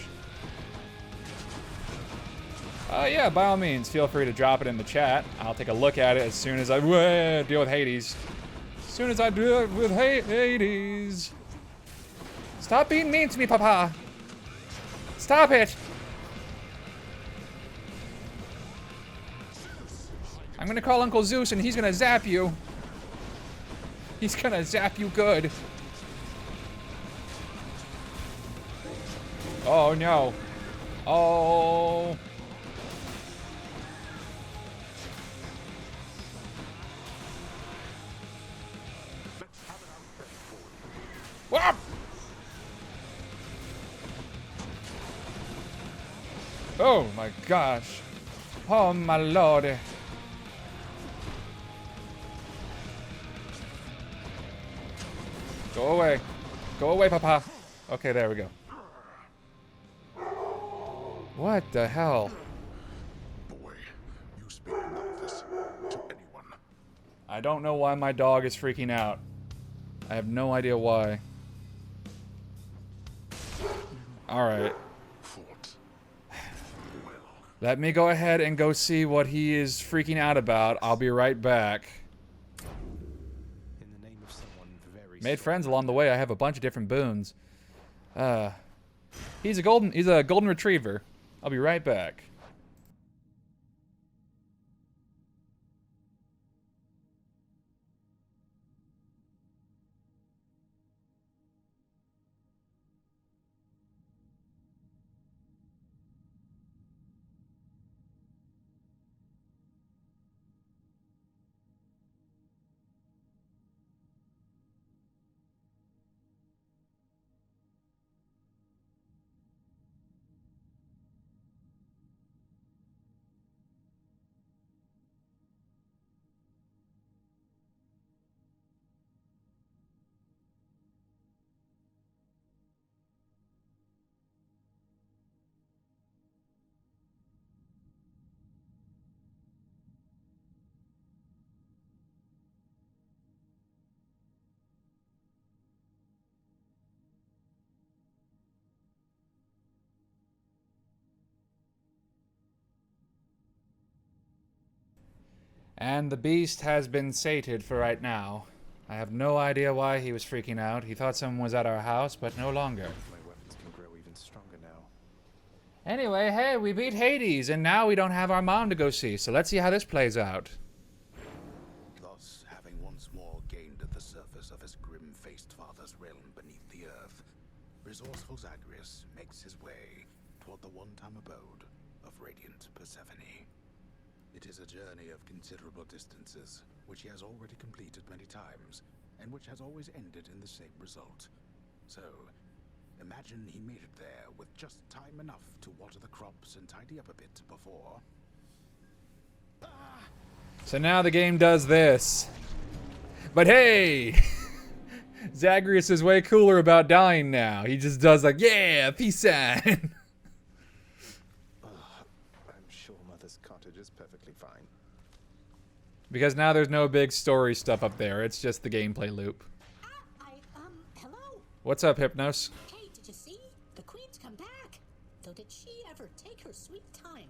Yeah, by all means, feel free to drop it in the chat. I'll take a look at it as soon as I deal with Hades. As soon as I deal with Hades. Stop being mean to me, Papa. Stop it. I'm gonna call Uncle Zeus and he's gonna zap you. He's gonna zap you good. Oh no. Oh. Whoop! Oh my gosh. Oh my lord. Go away. Go away, Papa. Okay, there we go. What the hell? Boy, you speak none of this to anyone. I don't know why my dog is freaking out. I have no idea why. Alright. Let me go ahead and go see what he is freaking out about. I'll be right back. In the name of someone very Made friends along the way. I have a bunch of different boons. He's a golden retriever. I'll be right back. And the beast has been sated for right now. I have no idea why he was freaking out. He thought someone was at our house, but no longer. My weapons can grow even stronger now. Anyway, hey, we beat Hades, and now we don't have our mom to go see, so let's see how this plays out. Thus, having once more gained at the surface of his grim-faced father's realm beneath the earth, resourceful Zagreus makes his way toward the one-time abode of radiant Persephone. It is a journey of considerable distances, which he has already completed many times, and which has always ended in the same result. So, imagine he made it there with just time enough to water the crops and tidy up a bit before... So now the game does this. But hey! Zagreus is way cooler about dying now. He just does like, yeah, peace sign. I'm sure Mother's cottage is perfectly fine. Because now there's no big story stuff up there. It's just the gameplay loop. Hello? What's up, Hypnos? Hey, did you see? The Queen's come back. Though did she ever take her sweet time?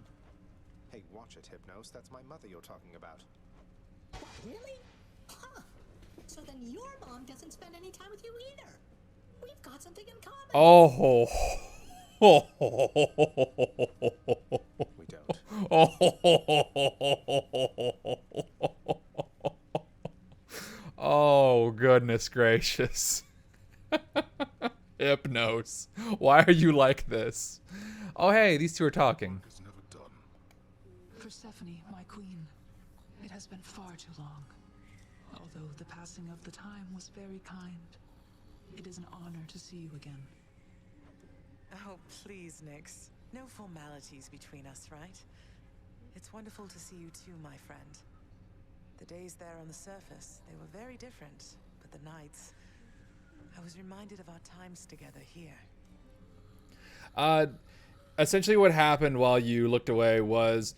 Hey, watch it, Hypnos. That's my mother you're talking about. What, really? Huh. So then your mom doesn't spend any time with you either. We've got something in common. Oh. We don't. Oh, goodness gracious. Hypnos. Why are you like this? Oh, hey, these two are talking. Persephone, my queen, it has been far too long. Although the passing of the time was very kind, it is an honor to see you again. Oh, please, Nyx. No formalities between us, right? It's wonderful to see you too, my friend. The days there on the surface, they were very different, but the nights... I was reminded of our times together here. Essentially what happened while you looked away was,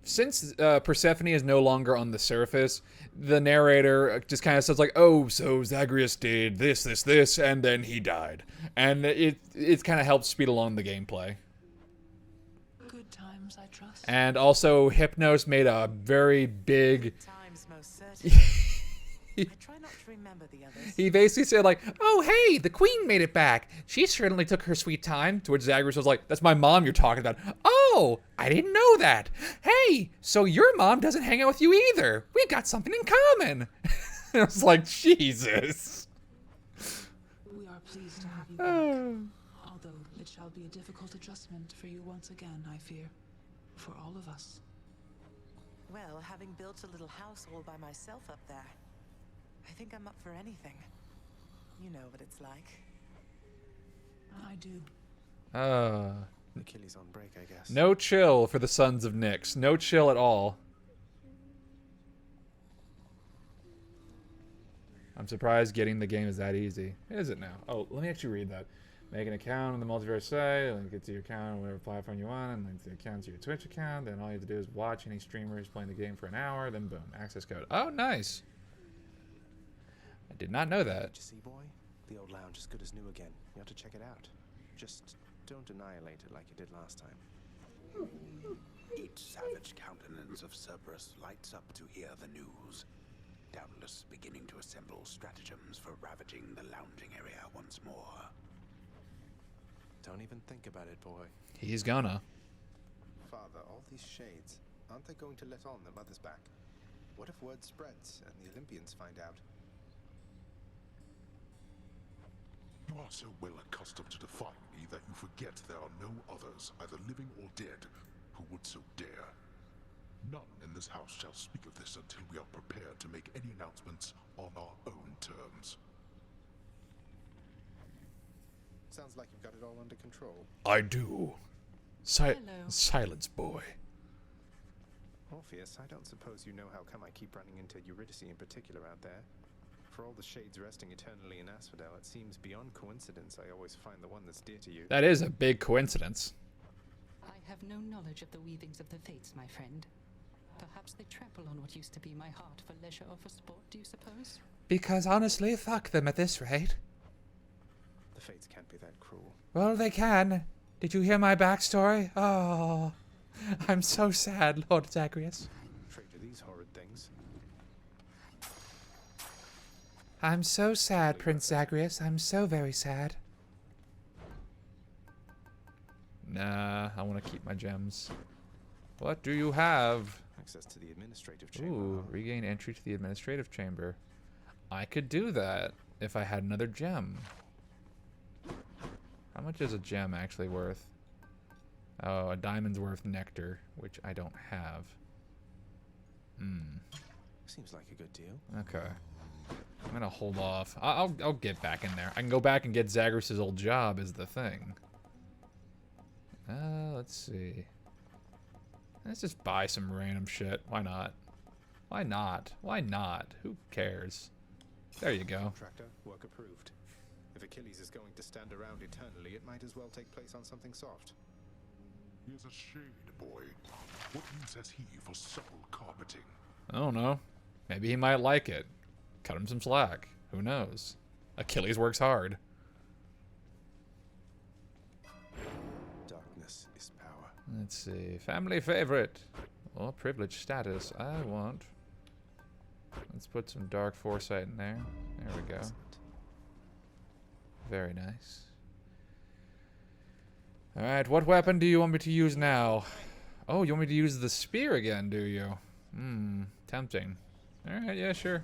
since Persephone is no longer on the surface, the narrator just kind of says like, oh, so Zagreus did this, and then he died. And it kind of helps speed along the gameplay. Good times, I trust. And also, Hypnos made a very big... Times, most certainly. I try not to remember the others. He basically said like, oh, hey, the queen made it back. She certainly took her sweet time. To which Zagreus was like, that's my mom you're talking about. Oh, I didn't know that. Hey, so your mom doesn't hang out with you either. We've got something in common. I was like, Jesus. We are pleased to have you back. Although it shall be a difficult adjustment for you once again, I fear. For all of us. Well, having built a little house all by myself up there, I think I'm up for anything. You know what it's like. I do. Achilles on break, I guess. No chill for the sons of Nyx. No chill at all. I'm surprised getting the game is that easy. Is it now? Oh, let me actually read that. Make an account on the multiverse site, link it to your account on whatever platform you want, and link the account to your Twitch account. Then all you have to do is watch any streamer who's playing the game for an hour, then boom, access code. Oh, nice. I did not know that. Did you see, boy? The old lounge is good as new again. You have to check it out. Just don't annihilate it like you did last time. Each savage countenance of Cerberus lights up to hear the news, doubtless beginning to assemble stratagems for ravaging the lounging area once more. Don't even think about it, boy. He's gonna. Father, all these shades, aren't they going to let on the mother's back? What if word spreads and the Olympians find out? You are so well accustomed to defying me that you forget there are no others, either living or dead, who would so dare. None in this house shall speak of this until we are prepared to make any announcements on our own terms. Sounds like you've got it all under control. I do. Silence, boy. Orpheus, I don't suppose you know how come I keep running into Eurydice in particular out there. For all the shades resting eternally in Asphodel, it seems beyond coincidence I always find the one that's dear to you. That is a big coincidence. I have no knowledge of the weavings of the fates, my friend. Perhaps they trample on what used to be my heart for leisure or for sport, do you suppose? Because honestly, fuck them at this rate. The fates can't be that cruel. Well, they can. Did you hear my backstory? Oh, I'm so sad, Lord Zagreus. Afraid of these horrid I'm so sad, Prince Zagreus. I'm so very sad. Nah, I want to keep my gems. What do you have? Access to the administrative chamber. Ooh, regain entry to the administrative chamber. I could do that if I had another gem. How much is a gem actually worth? Oh, a diamond's worth nectar, which I don't have. Seems like a good deal. Okay. I'm gonna hold off. I'll get back in there. I can go back and get Zagreus' old job is the thing. Let's see. Let's just buy some random shit. Why not? Why not? Why not? Who cares? There you go. Contractor, work approved. If Achilles is going to stand around eternally, it might as well take place on something soft. He is a shade boy. What use has he for supple carpeting? I don't know. Maybe he might like it. Cut him some slack. Who knows? Achilles works hard. Darkness is power. Let's see. Family favorite. Or privileged status. I want. Let's put some dark foresight in there. There we go. Very nice. Alright, what weapon do you want me to use now? Oh, you want me to use the spear again, do you? Tempting. Alright, yeah, sure.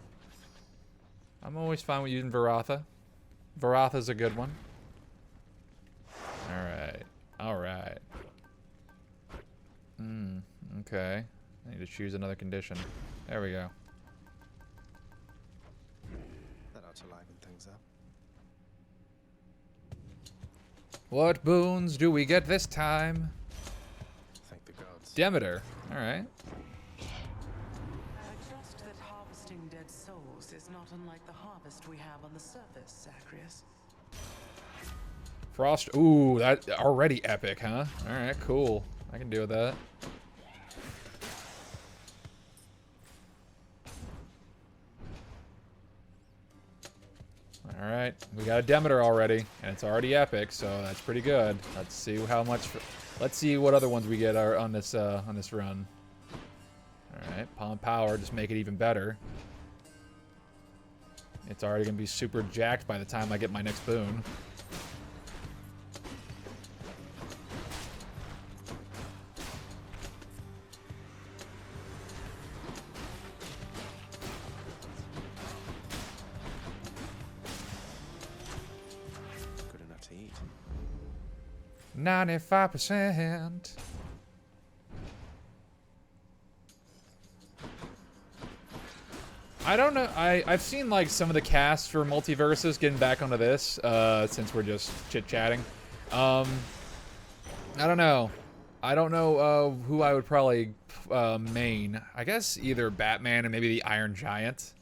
I'm always fine with using Varatha. Varatha's a good one. Alright. Alright. Okay. I need to choose another condition. There we go. That ought to liven things up. What boons do we get this time? Thank the gods. Demeter. Alright. I trust that harvesting dead souls is not unlike the harvest we have on the surface, Zagreus. Frost. Ooh, that already epic, huh? Alright, cool. I can deal with that. Alright, we got a Demeter already, and it's already epic, so that's pretty good. Let's see how much. Let's see what other ones we get are on this run. Alright, Palm Power, just make it even better. It's already gonna be super jacked by the time I get my next boon. Good enough to eat. 95%. I don't know. I've seen like some of the casts for Multiverses getting back onto this since we're just chit-chatting. I don't know. I don't know who I would probably main. I guess either Batman and maybe the Iron Giant.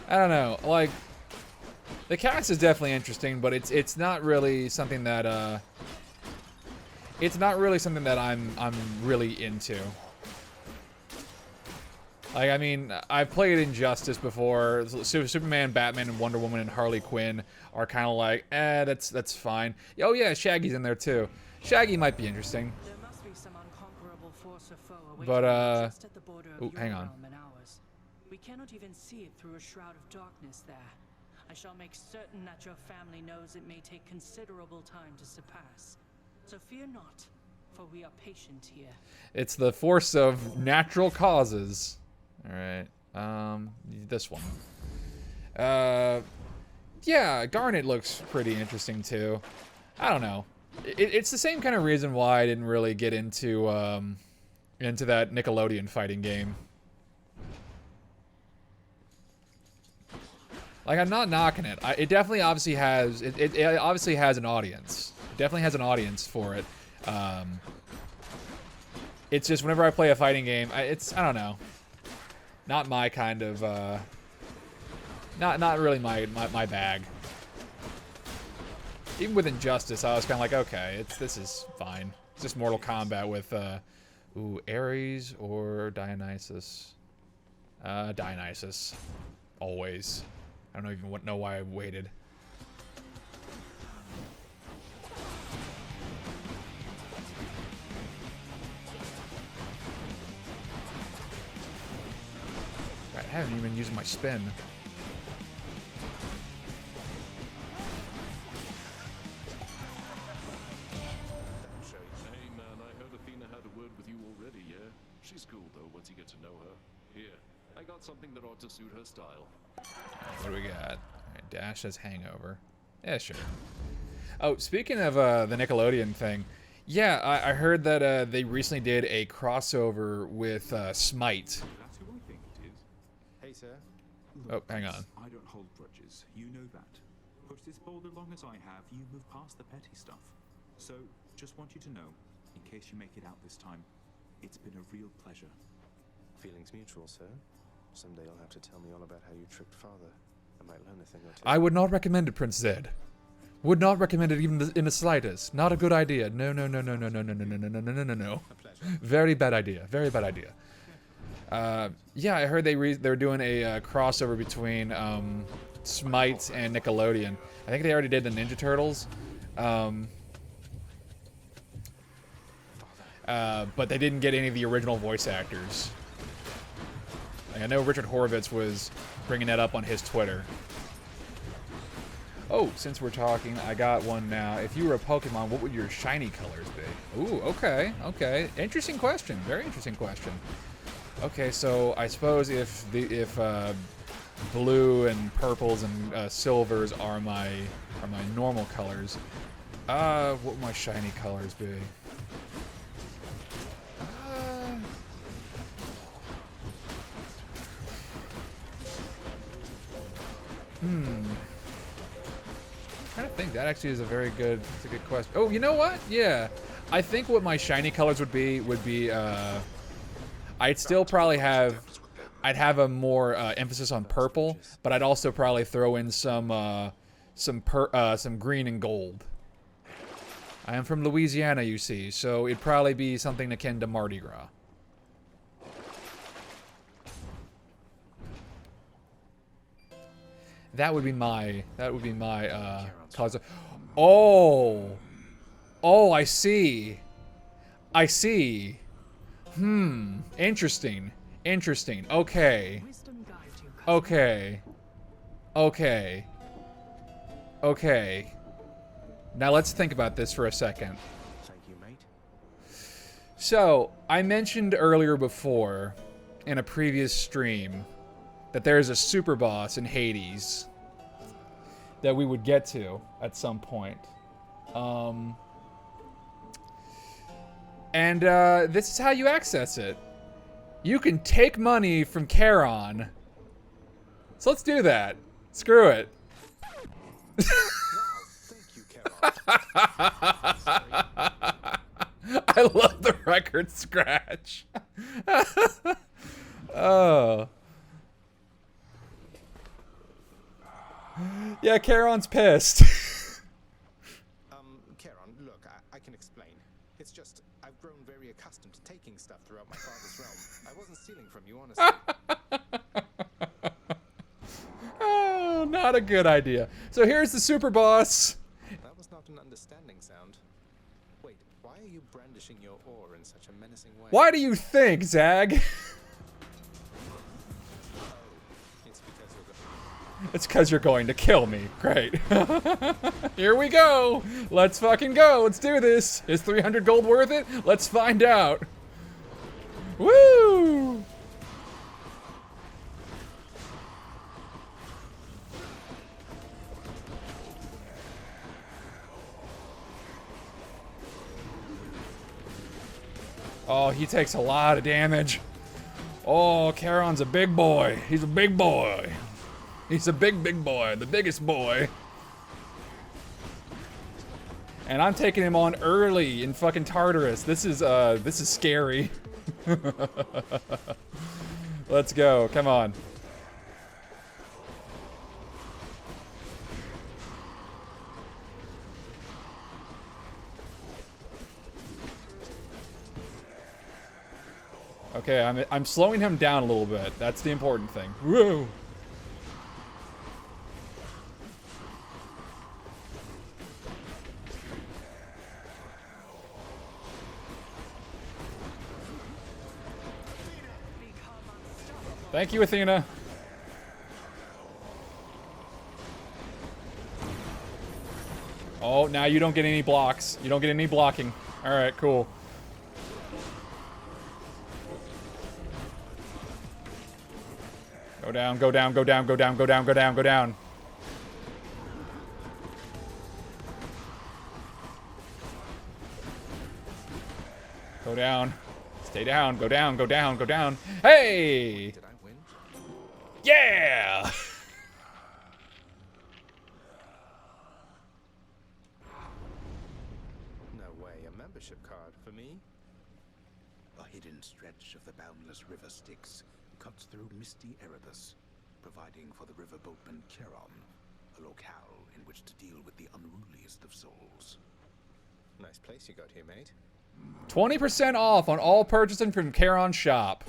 I don't know. Like, the cast is definitely interesting, but it's not really something that it's not really something that I'm really into. Like, I mean, I've played Injustice before. Superman, Batman, and Wonder Woman and Harley Quinn are kind of like, that's fine. Oh yeah, Shaggy's in there too. Shaggy might be interesting. There must be some unconquerable force or foe awaiting But just at the border of ooh, your hang on. realm and ours. We cannot even see it through a shroud of darkness there. I shall make certain that your family knows it may take considerable time to surpass. So fear not, for we are patient here. It's the force of natural causes. All right. This one. Yeah, Garnet looks pretty interesting too. I don't know. It's the same kind of reason why I didn't really get into that Nickelodeon fighting game. Like, I'm not knocking it. It definitely obviously has. It obviously has an audience. It definitely has an audience for it. It's just whenever I play a fighting game, I don't know. Not my kind of. Not really my bag. Even with Injustice, I was kind of like, okay, this is fine. It's just Mortal Kombat with, Ares or Dionysus. Dionysus, always. I don't even know why I waited. haven't even used my spin. Hey man, I heard Athena had a word with you already, yeah? She's cool though once you get to know her. Here, I got something that ought to suit her style. What do we got? Alright, Dash says hangover. Yeah, sure. Oh, speaking of the Nickelodeon thing, yeah, I heard that they recently did a crossover with Smite. That's who I think it is. Hey, sir. Oh, hang on. I don't hold grudges. You know that. Push this boulder long as I have, you move past the petty stuff. So, just want you to know, in case you make it out this time, it's been a real pleasure. Feelings mutual, sir. Someday you'll have to tell me all about how you tricked father. I might learn a thing or two. I would not recommend it, Prince Zed. Would not recommend it even in the slightest. Not a good idea. No, no, no, no, no, no, no, no, no, no, no, no, no, no. Very bad idea. Very bad idea. Yeah, I heard they're doing a crossover between Smite and Nickelodeon. I think they already did the Ninja Turtles. But they didn't get any of the original voice actors. Like, I know Richard Horvitz was bringing that up on his Twitter. Oh, since we're talking, I got one now. If you were a Pokemon, what would your shiny colors be? Ooh, okay, okay. Interesting question. Very interesting question. Okay, so I suppose if blue and purples and silvers are my normal colors, what would my shiny colors be? I think that actually is a very good, it's a good question. Oh, you know what? Yeah, I think what my shiny colors would be I'd still probably have, I'd have a more emphasis on purple, but I'd also probably throw in some green and gold. I am from Louisiana, you see, so it'd probably be something akin to Mardi Gras. That would be my cause. Oh, I see. I see. Interesting. Interesting. Okay. Okay. Okay. Okay. Now let's think about this for a second. Thank you, mate. So, I mentioned earlier before, in a previous stream, that there's a super boss in Hades that we would get to at some point. This is how you access it. You can take money from Charon. So let's do that. Screw it. I love the record scratch. Oh. Yeah, Charon's pissed. Charon, look, I can explain. It's just, I've grown very accustomed to taking stuff throughout my father's realm. I wasn't stealing from you, honestly. Oh, not a good idea. So here's the super boss. That was not an understanding sound. Wait, why are you brandishing your oar in such a menacing way? Why do you think, Zag? It's because you're going to kill me. Great. Here we go. Let's fucking go. Let's do this. Is 300 gold worth it? Let's find out. Woo! Oh, he takes a lot of damage. Oh, Charon's a big boy. He's a big boy. He's a big boy, the biggest boy. And I'm taking him on early in fucking Tartarus. This is scary. Let's go, come on. Okay, I'm slowing him down a little bit. That's the important thing. Woo! Thank you, Athena. Oh, now you don't get any blocks. You don't get any blocking. Alright, cool. Go down, go down, go down, go down, go down, go down, go down. Go down. Stay down, go down, go down, go down. Hey! Did I win? Yeah! No way, a membership card for me? A hidden stretch of the boundless river Styx cuts through misty Erebus, providing for the riverboatman Charon a locale in which to deal with the unruliest of souls. Nice place you got here, mate. 20% off on all purchasing from Charon's shop.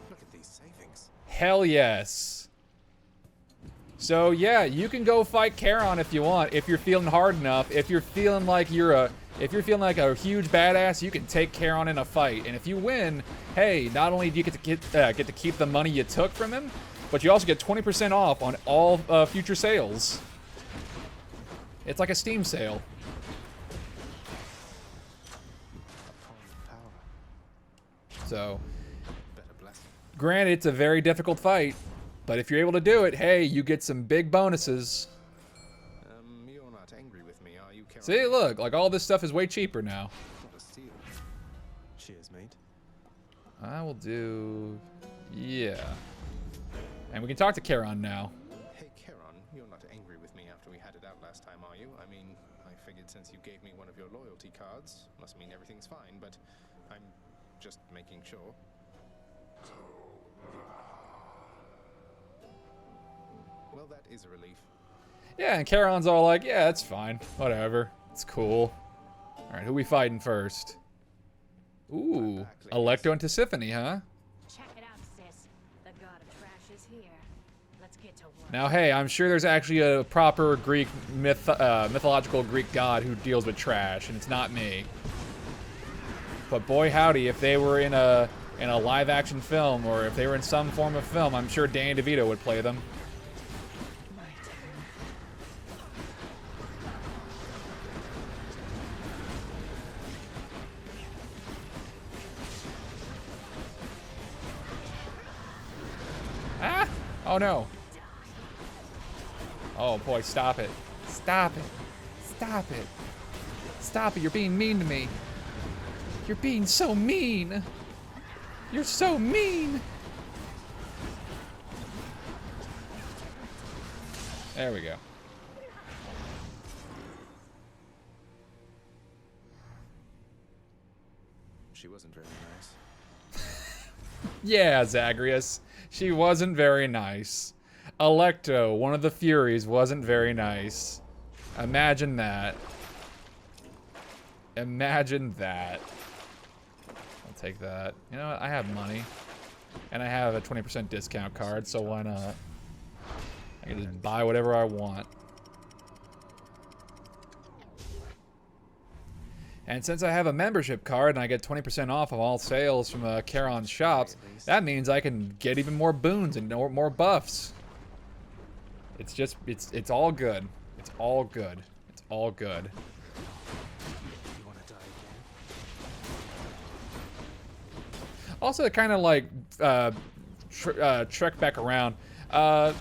Look at these savings. Hell yes. So yeah, you can go fight Charon if you want. If you're feeling hard enough, if you're feeling like if you're feeling like a huge badass, you can take Charon in a fight. And if you win, hey, not only do you get to keep the money you took from him, but you also get 20% off on all future sales. It's like a Steam sale. So, granted, it's a very difficult fight, but if you're able to do it, hey, you get some big bonuses. You're not angry with me, are you, Charon? See, look, like all this stuff is way cheaper now. What a steal. Cheers, mate. I will do, yeah. And we can talk to Charon now. Hey, Charon, you're not angry with me after we had it out last time, are you? I mean, I figured since you gave me one of your loyalty cards, must mean everything's fine, but I'm just making sure. Well, that is a relief. Yeah, and Charon's all like, yeah, it's fine. Whatever. It's cool. Alright, who we fighting first? Ooh, Alecto and Tisiphone, huh? Check it out, sis. The god of trash is here. Let's get to work. Now, hey, I'm sure there's actually a proper Greek mythological Greek god who deals with trash, and it's not me. But boy howdy, if they were in a live-action film, or if they were in some form of film, I'm sure Danny DeVito would play them. Ah! Oh no. Oh boy, stop it. Stop it. Stop it. Stop it, you're being mean to me. You're being so mean. You're so mean. There we go. She wasn't very nice. Yeah, Zagreus. She wasn't very nice. Alecto, one of the Furies, wasn't very nice. Imagine that. Imagine that. I'll take that. You know what? I have money. And I have a 20% discount card, so why not? I can just buy whatever I want. And since I have a membership card and I get 20% off of all sales from Charon's shops, that means I can get even more boons and more buffs. It's just, it's all good. It's all good. It's all good. You want to die again? Also, to kind of like trek back around. I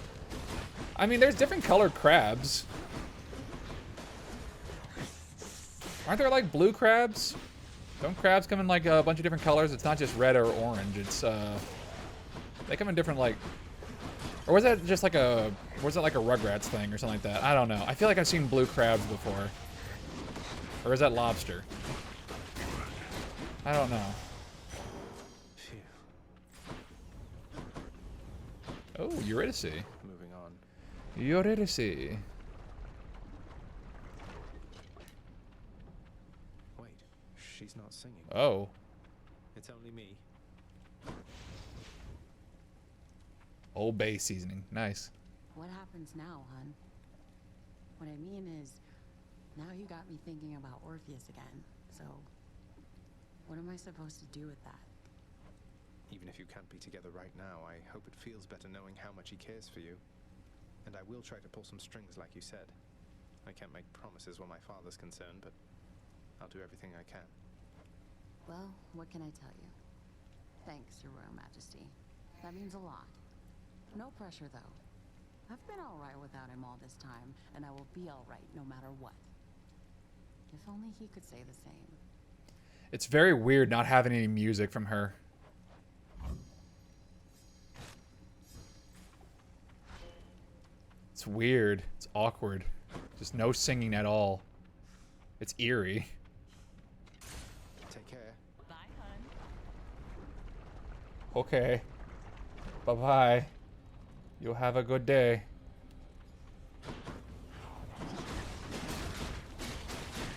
mean, there's different colored crabs. Aren't there like blue crabs? Don't crabs come in like a bunch of different colors? It's not just red or orange. It's they come in different like, or was that just like a, was it like a Rugrats thing or something like that? I don't know. I feel like I've seen blue crabs before. Or is that lobster? I don't know. Oh, Eurydice. Moving on. Eurydice. Wait, she's not singing. Oh. It's only me. Old Bay seasoning. Nice. What happens now, hun? What I mean is, now you got me thinking about Orpheus again. So, what am I supposed to do with that? Even if you can't be together right now, I hope it feels better knowing how much he cares for you. And I will try to pull some strings like you said. I can't make promises where my father's concerned, but I'll do everything I can. Well, what can I tell you? Thanks, Your Royal Majesty. That means a lot. No pressure, though. I've been alright without him all this time, and I will be alright no matter what. If only he could say the same. It's very weird not having any music from her. It's weird. It's awkward. Just no singing at all. It's eerie. Take care. Bye, hun. Okay. Bye-bye. You'll have a good day.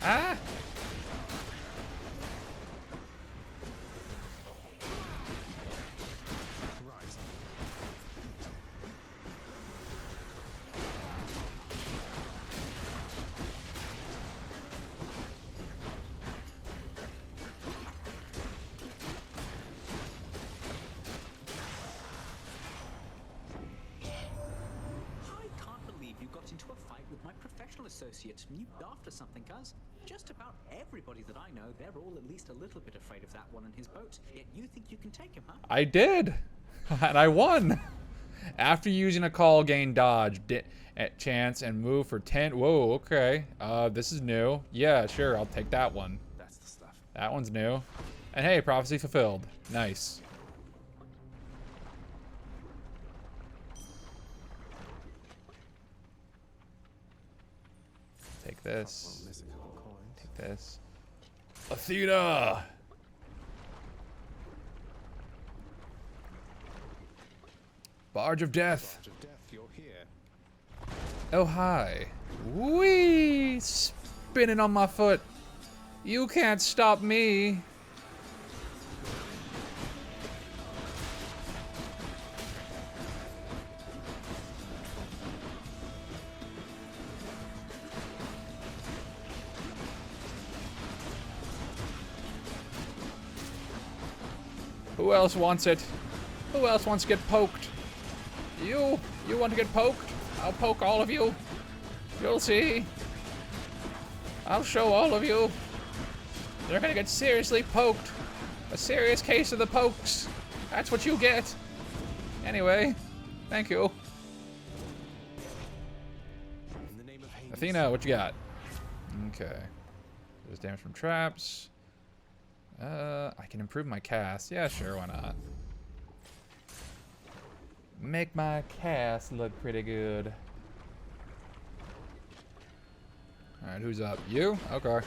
Ah! Into a fight with my professional associate, and you laughed at something, cuz. Just about everybody that I know, they're all at least a little bit afraid of that one and his boat. Yet you think you can take him, huh? I did! And I won! After using a call, gain dodge at chance and move for 10. Whoa, okay. This is new. Yeah, sure, I'll take that one. That's the stuff. That one's new. And hey, prophecy fulfilled. Nice. Take this. Take this. Athena! Barge of Death. Barge of Death, you're here. Oh, hi. Whee! Spinning on my foot. You can't stop me. Who else wants it? Who else wants to get poked? You want to get poked? I'll poke all of you. You'll see. I'll show all of you. They're gonna get seriously poked. A serious case of the pokes. That's what you get. Anyway, thank you. In the name of Hades. Athena, what you got? Okay. There's damage from traps. I can improve my cast. Yeah, sure, why not? Make my cast look pretty good. Alright, who's up? You? Okay.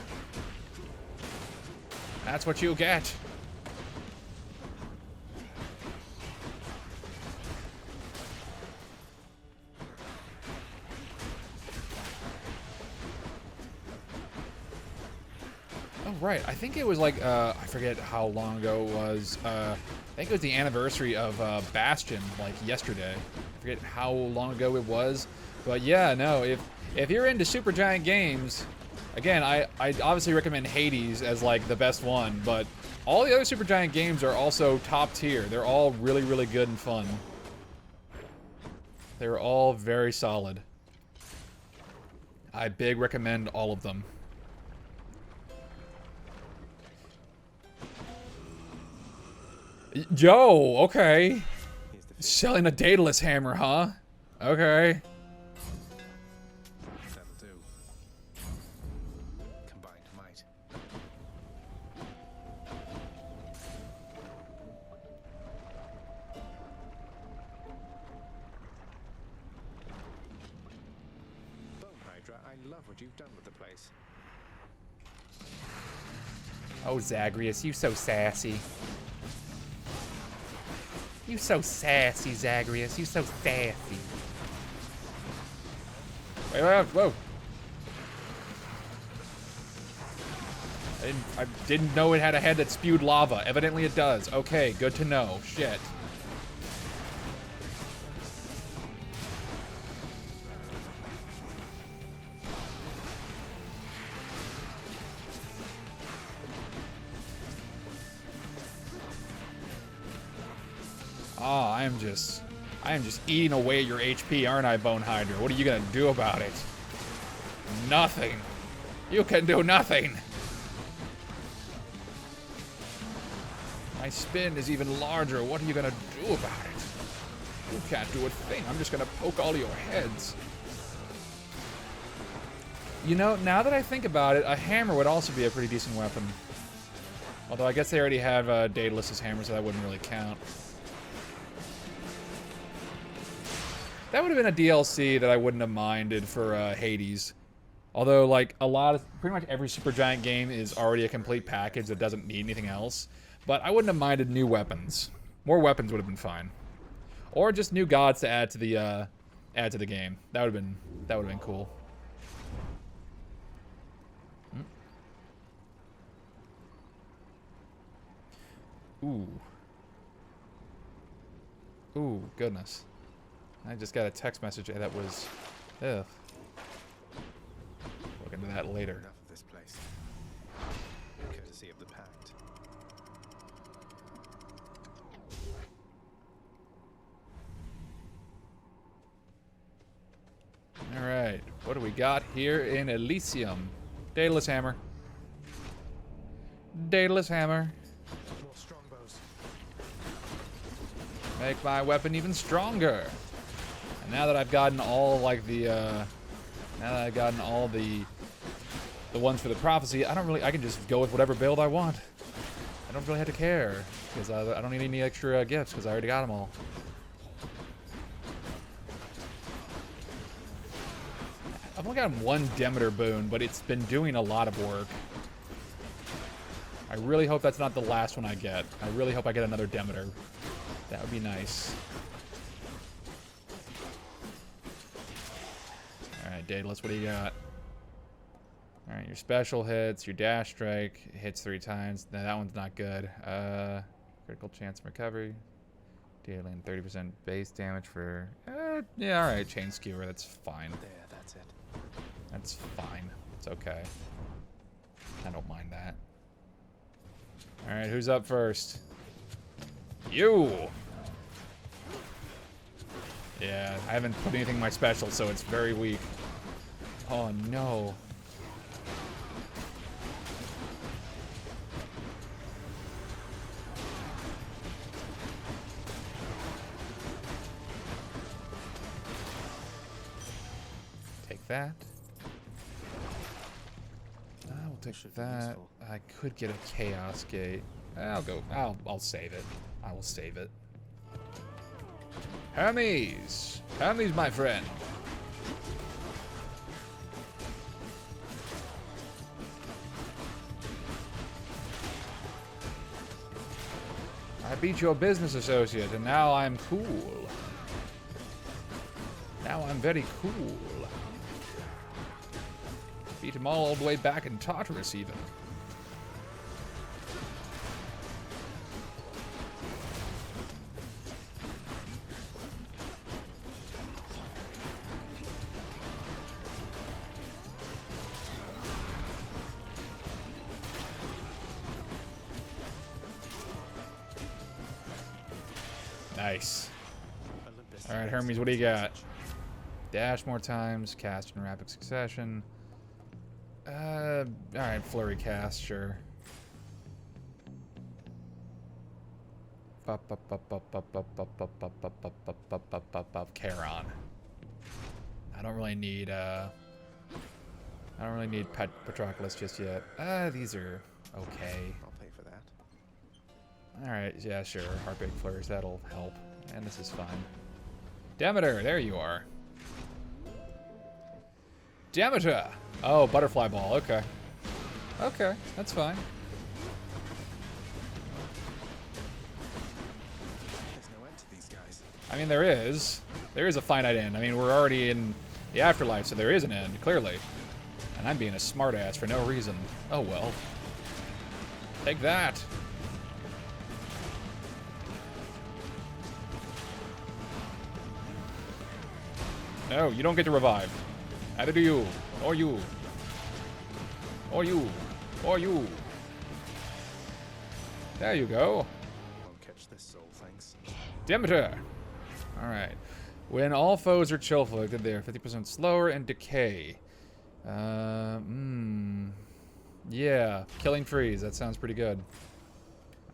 That's what you get. Oh, right. I think it was like, I forget how long ago it was. I think it was the anniversary of Bastion, like yesterday. I forget how long ago it was. But yeah, no, if you're into Supergiant games, again, I obviously recommend Hades as like the best one, but all the other Supergiant games are also top tier. They're all really, really good and fun. They're all very solid. I big recommend all of them. Joe, okay. Selling a Daedalus hammer, huh? Okay. That'll do. Combined might. Bone Hydra, I love what you've done with the place. Oh, Zagreus, you so sassy. You so sassy, Zagreus. You so sassy. Wait, whoa. I didn't know it had a head that spewed lava. Evidently it does. Okay, good to know. Shit. Oh, I am just eating away at your HP, aren't I, Bone Hydra? What are you gonna do about it? Nothing. You can do nothing. My spin is even larger. What are you gonna do about it? You can't do a thing. I'm just gonna poke all your heads. You know, now that I think about it, a hammer would also be a pretty decent weapon. Although I guess they already have Daedalus's hammer, so that wouldn't really count. That would have been a DLC that I wouldn't have minded for Hades. Although, like, pretty much every Supergiant game is already a complete package that doesn't need anything else. But I wouldn't have minded new weapons. More weapons would have been fine. Or just new gods to add to the game. That would have been cool. Ooh. Ooh, goodness. I just got a text message that was... Ugh. Look into that later. Enough of this place. Courtesy of the pact. Alright, what do we got here in Elysium? Daedalus hammer. Daedalus hammer. More strongbows. Make my weapon even stronger. And now that I've gotten all, like, the ones for the prophecy, I can just go with whatever build I want. I don't really have to care, because I don't need any extra gifts, because I already got them all. I've only gotten one Demeter boon, but it's been doing a lot of work. I really hope that's not the last one I get. I really hope I get another Demeter. That would be nice. Alright, Daedalus, what do you got? Alright, your special hits, your dash strike hits 3 times. No, that one's not good. Critical chance of recovery. Dealing 30% base damage for... yeah, alright, chain skewer, that's fine. There, that's it. That's fine. It's okay. I don't mind that. Alright, who's up first? You! Yeah, I haven't put anything in my special, so it's very weak. Oh no. Take that. I will take that. I could get a Chaos Gate. I'll save it. I will save it. Hermes! Hermes, my friend! I beat your business associate, and now I'm cool. Now I'm very cool. Beat him all the way back in Tartarus, even. Nice. Alright, Hermes, what do you got? Dash more times, cast in rapid succession. Alright, flurry cast, sure. Charon. I don't really need Patroclus just yet. These are okay. I'll pay for that. Alright, yeah, sure. Heartbreak Flourish, that'll help. And this is fine. Demeter, there you are. Demeter! Oh, butterfly ball, okay. Okay, that's fine. There's no end to these guys. I mean, there is. There is a finite end. I mean, we're already in the afterlife, so there is an end, clearly. And I'm being a smartass for no reason. Oh well. Take that. No, you don't get to revive. Neither do you. Or you. Or you. Or you. There you go. Won't catch this soul, thanks. Demeter. Alright. When all foes are chill afflicted, they are 50% slower and decay. Yeah, killing freeze. That sounds pretty good.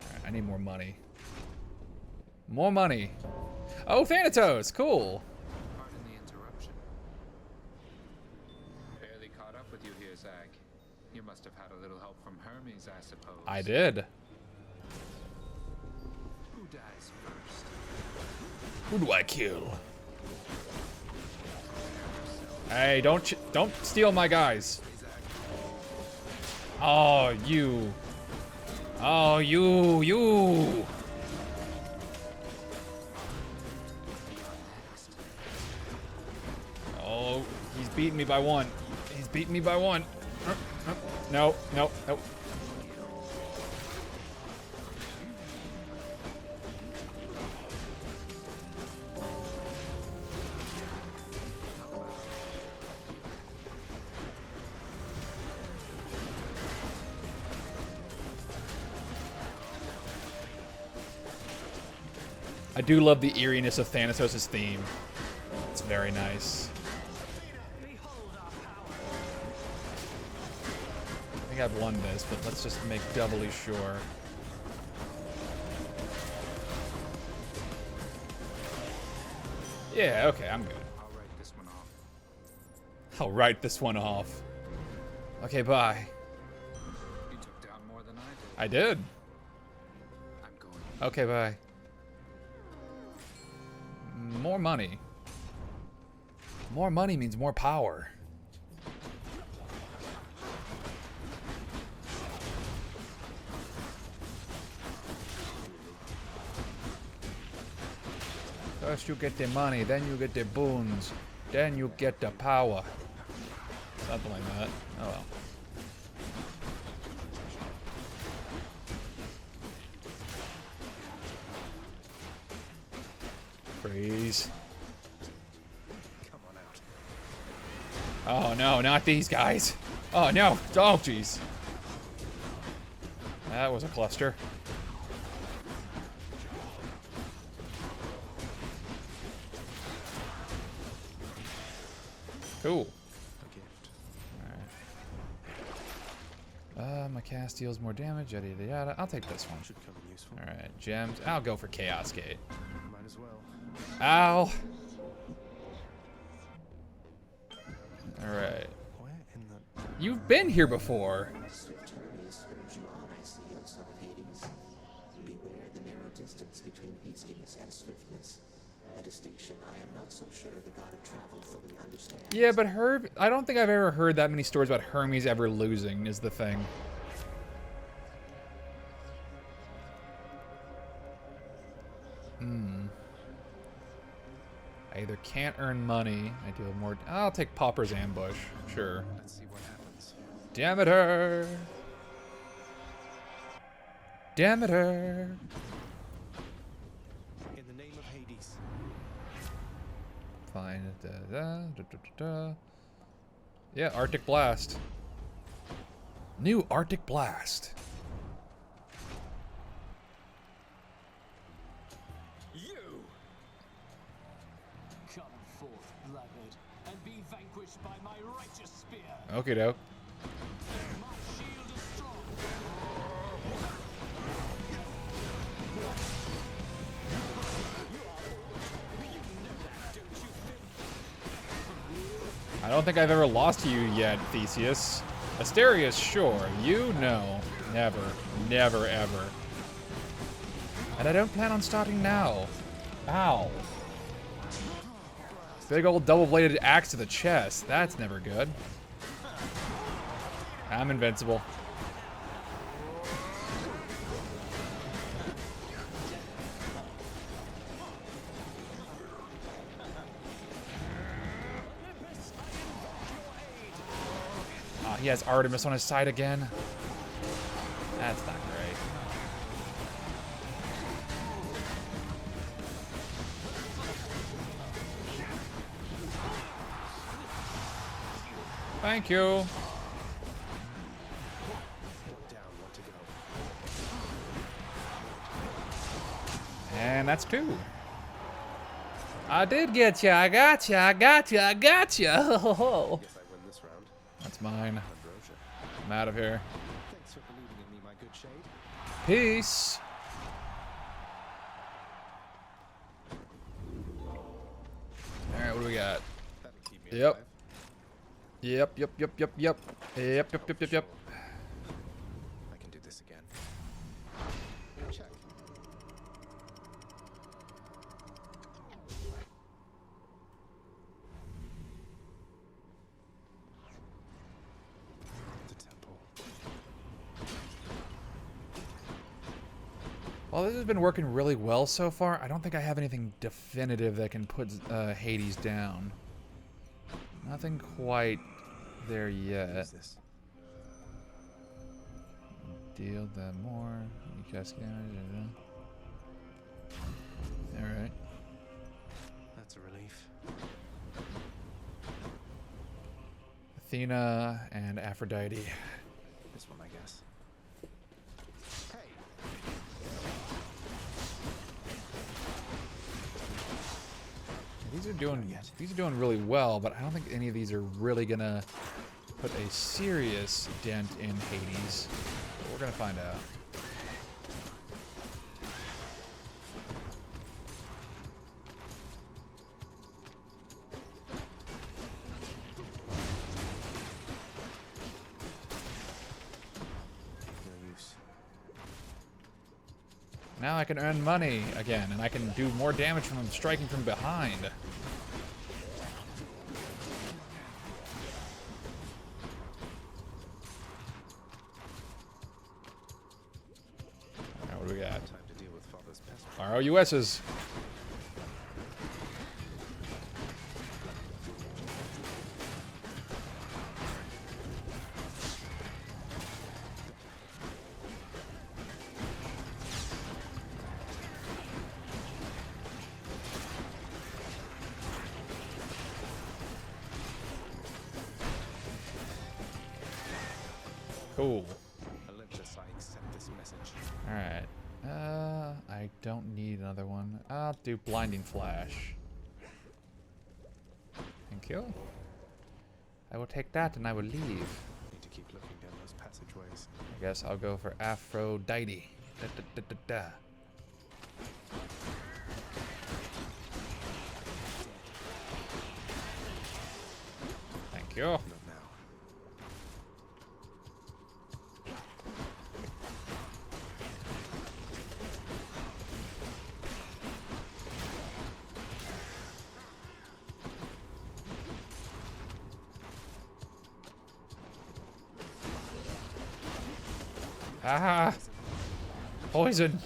Alright, I need more money. More money. Oh, Thanatos! Cool. Pardon the interruption. Barely caught up with you here, Zag. You must have had a little help from Hermes, I suppose. I did. Who dies first? Who do I kill? Hey, don't steal my guys. Oh, you. Oh, you. Oh, he's beating me by one. He's beating me by one. No. I do love the eeriness of Thanatos' theme. It's very nice. I think I've won this, but let's just make doubly sure. Yeah, okay, I'm good. I'll write this one off. I'll write this one off. Okay, bye. You took down more than I did. I did. I'm going. Okay, bye. More money. More money means more power. First you get the money, then you get the boons, then you get the power. Something like that. Oh well. Freeze. Come on out. Oh no, not these guys. Oh no. Oh jeez. That was a cluster. Cool. Alright. My cast deals more damage, yada yada yada. I'll take this one. Should come in useful. Alright, gems. I'll go for Chaos Gate. Might as well. Ow! Alright. Where in the... You've been here before. Swift Hermes urge you on, I see, O son of Hades. Beware the narrow distance between hastiness and swiftness. A distinction I am not so sure the god of travel fully understands. Yeah, but I don't think I've ever heard that many stories about Hermes ever losing, is the thing. I either can't earn money, I deal more... I'll take Pauper's Ambush, sure. Let's see what happens. Demeter! Demeter! In the name of Hades. Fine. Yeah, Arctic Blast. New Arctic Blast. You! Come forth, blackguard, and be vanquished by my righteous spear. Okay, doke. My shield is strong. I don't think I've ever lost to you yet, Theseus. Asterius, sure. You, no. Never. Never, ever. And I don't plan on starting now. Ow. Big old double-bladed axe to the chest. That's never good. I'm invincible. Oh, he has Artemis on his side again. That's not great. Thank you. And that's two. I did get you. I got you. I got you. I got you. Guess I win this round. It's mine. I'm out of here. Thanks for believing in me, my good shade. Peace. All right, what do we got? That'll keep me Yep. alive. Yep. Yep. I can do this again. Check. The temple. Well, this has been working really well so far. I don't think I have anything definitive that can put Hades down. Nothing quite there yet. Deal that more. You cast damage. Alright. That's a relief. Athena and Aphrodite. This one, I guess. These are doing really well, but I don't think any of these are really gonna put a serious dent in Hades. But we're gonna find out. No use. Now I can earn money again, and I can do more damage from him striking from behind. Alright, what do we got? Time to deal with Father's pest. ROUS's. Cool. Olympus, I accept this message. Alright. I don't need another one. I'll do Blinding Flash. Thank you. I will take that and I will leave. Need to keep looking down those passageways. I guess I'll go for Aphrodite. Da, da, da, da, da. Thank you. Not now. Ah! Poison!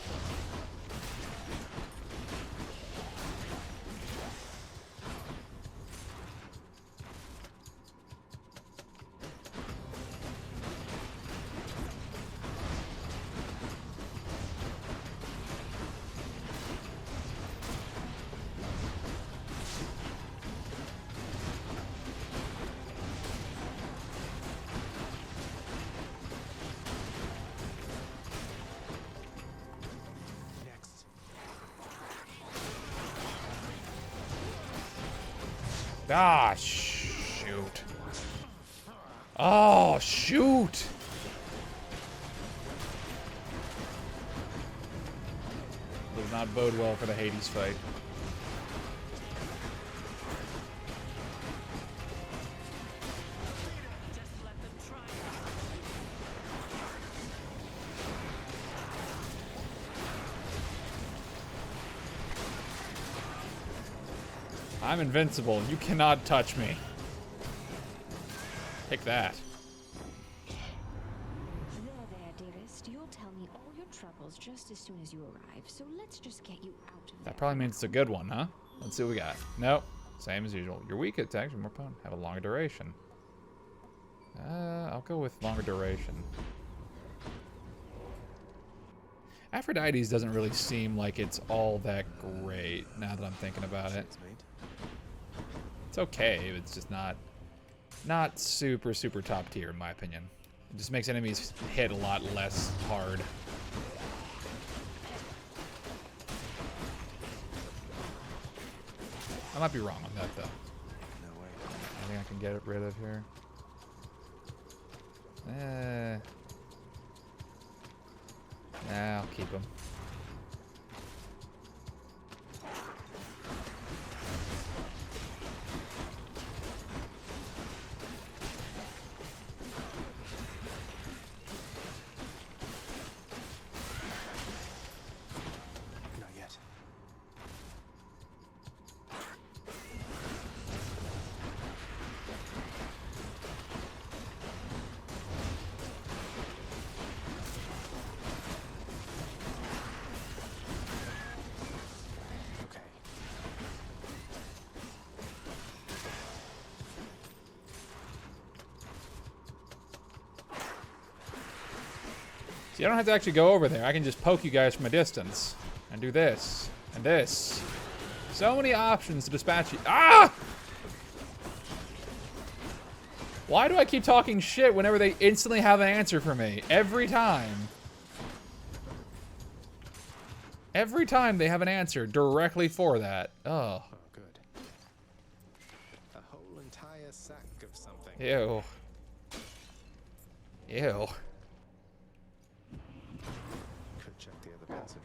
Ah, shoot. Oh, shoot! Does not bode well for the Hades fight. I'm invincible. You cannot touch me. Take that. There, dearest. You'll tell me all your troubles just as soon as you arrive, so let's just get you out of there. That probably means it's a good one, huh? Let's see what we got. Nope. Same as usual. You're weak at attacks, more potent. Have a longer duration. I'll go with longer duration. Aphrodite's doesn't really seem like it's all that great now that I'm thinking about it. It's okay, it's just not super top tier in my opinion. It just makes enemies hit a lot less hard. I might be wrong on that though. No way. I think I can get it rid of here. Nah, I'll keep him. Not yet. Okay. See, I don't have to actually go over there. I can just poke you guys from a distance. And do this. And this. So many options to dispatch you. Ah! Why do I keep talking shit whenever they instantly have an answer for me? Every time. Every time they have an answer directly for that. Oh. Oh, good. A whole entire sack of something. Ew. Ew. Could check the other passage.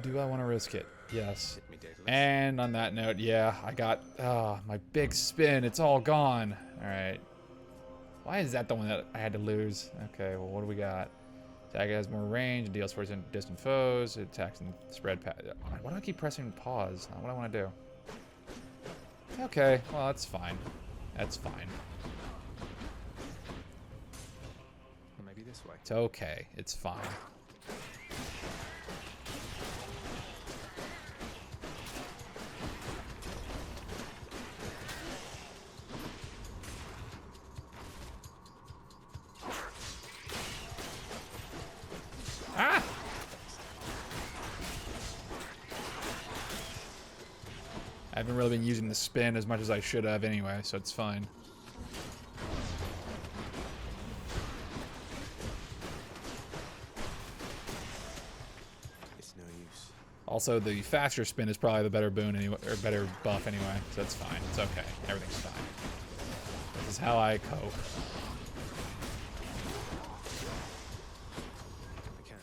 Do I want to risk it? Yes. Hit me, Daedalus. And on that note, yeah, I got my big spin. It's all gone. All right. Why is that the one that I had to lose? Okay, well, what do we got? Attack has more range, deals force in distant foes, it attacks and spread path. Why do I keep pressing pause? Not what I want to do. Okay, well, that's fine. That's fine. Or maybe this way. It's okay. It's fine. Ah! I haven't really been using the spin as much as I should have anyway, so it's fine. It's no use. Also, the faster spin is probably the better boon anyway, or better buff anyway, so it's fine. It's okay. Everything's fine. This is how I cope. I can't.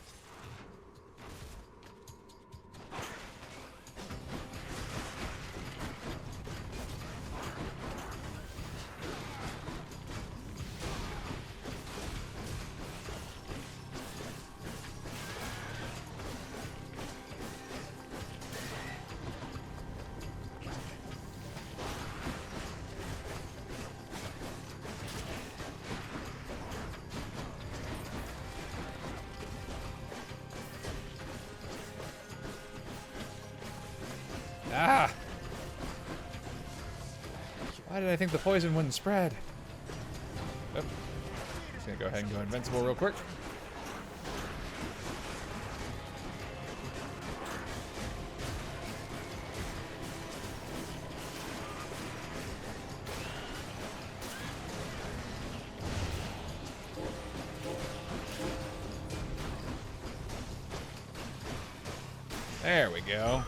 Ah! Why did I think the poison wouldn't spread? Oh. Just gonna go ahead and go invincible real quick. There we go.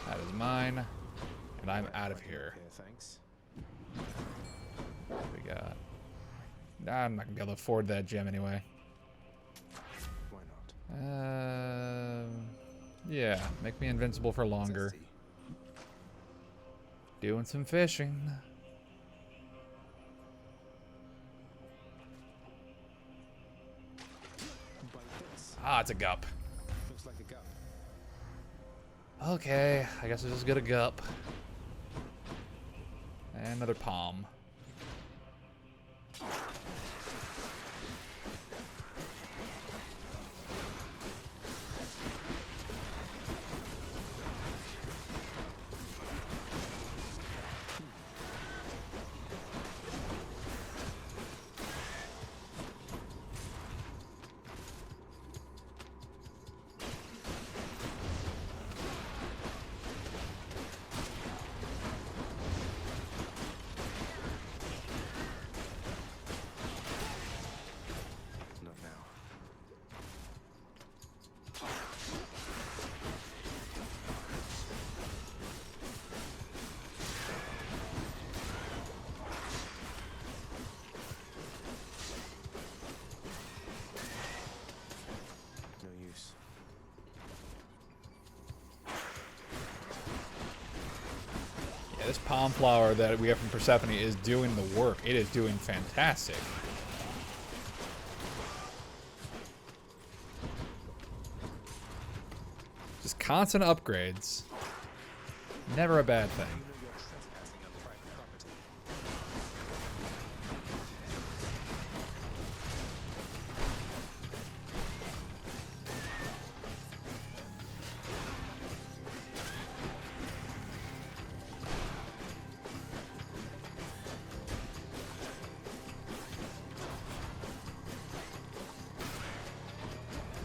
That is mine. And I'm out of here. Okay, thanks. What do we got? Nah, I'm not gonna be able to afford that gem anyway. Why not? Yeah, make me invincible for longer. Doing some fishing. Bite this. Ah, it's a gup. Looks like a gup. Okay, I guess I'll just get a gup. And another palm. This palm flower that we have from Persephone is doing the work. It is doing fantastic. Just constant upgrades. Never a bad thing.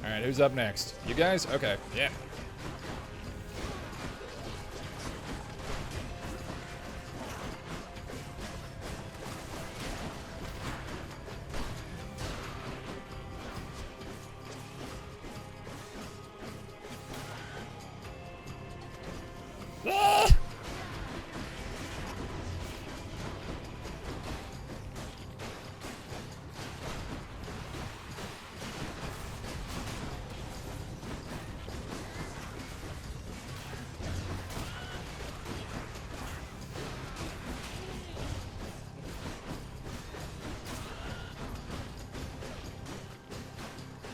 Alright, who's up next? You guys? Okay, yeah. Ah!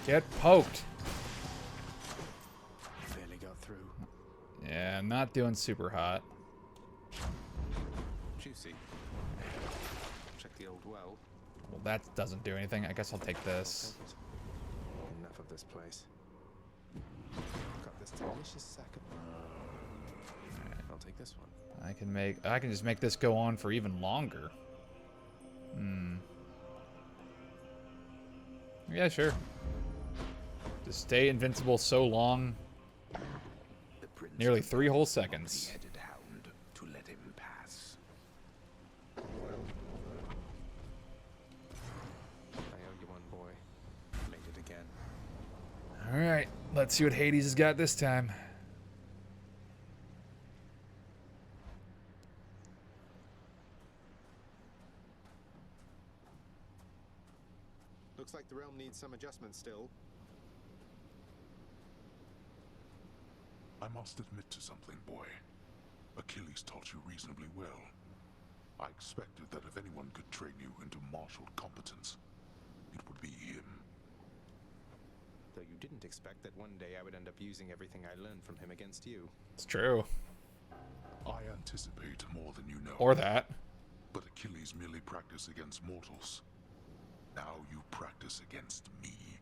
Get poked. Barely got through. Yeah, not doing super hot. Juicy. Check the old well. Well, that doesn't do anything. I guess I'll take this. Enough of this place. Got this delicious sack of. I'll take this one. I can just make this go on for even longer. Yeah, sure. To stay invincible so long. Nearly 3 whole seconds. Hound to let him pass. I owe you one, boy. Made it again. Alright, let's see what Hades has got this time. Looks like the realm needs some adjustment still. I must admit to something, boy. Achilles taught you reasonably well. I expected that if anyone could train you into martial competence, it would be him. Though you didn't expect that one day I would end up using everything I learned from him against you. It's true. I anticipate more than you know. Or that. But Achilles merely practiced against mortals. Now you practice against me.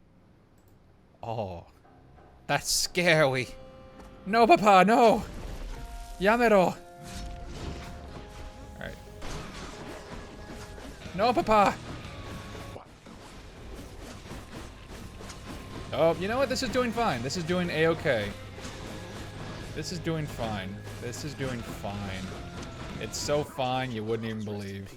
Oh. That's scary. No, Papa, no! Yamero! Alright. No, Papa! Oh, you know what? This is doing fine. This is doing A-okay. This is doing fine. This is doing fine. It's so fine you wouldn't even believe.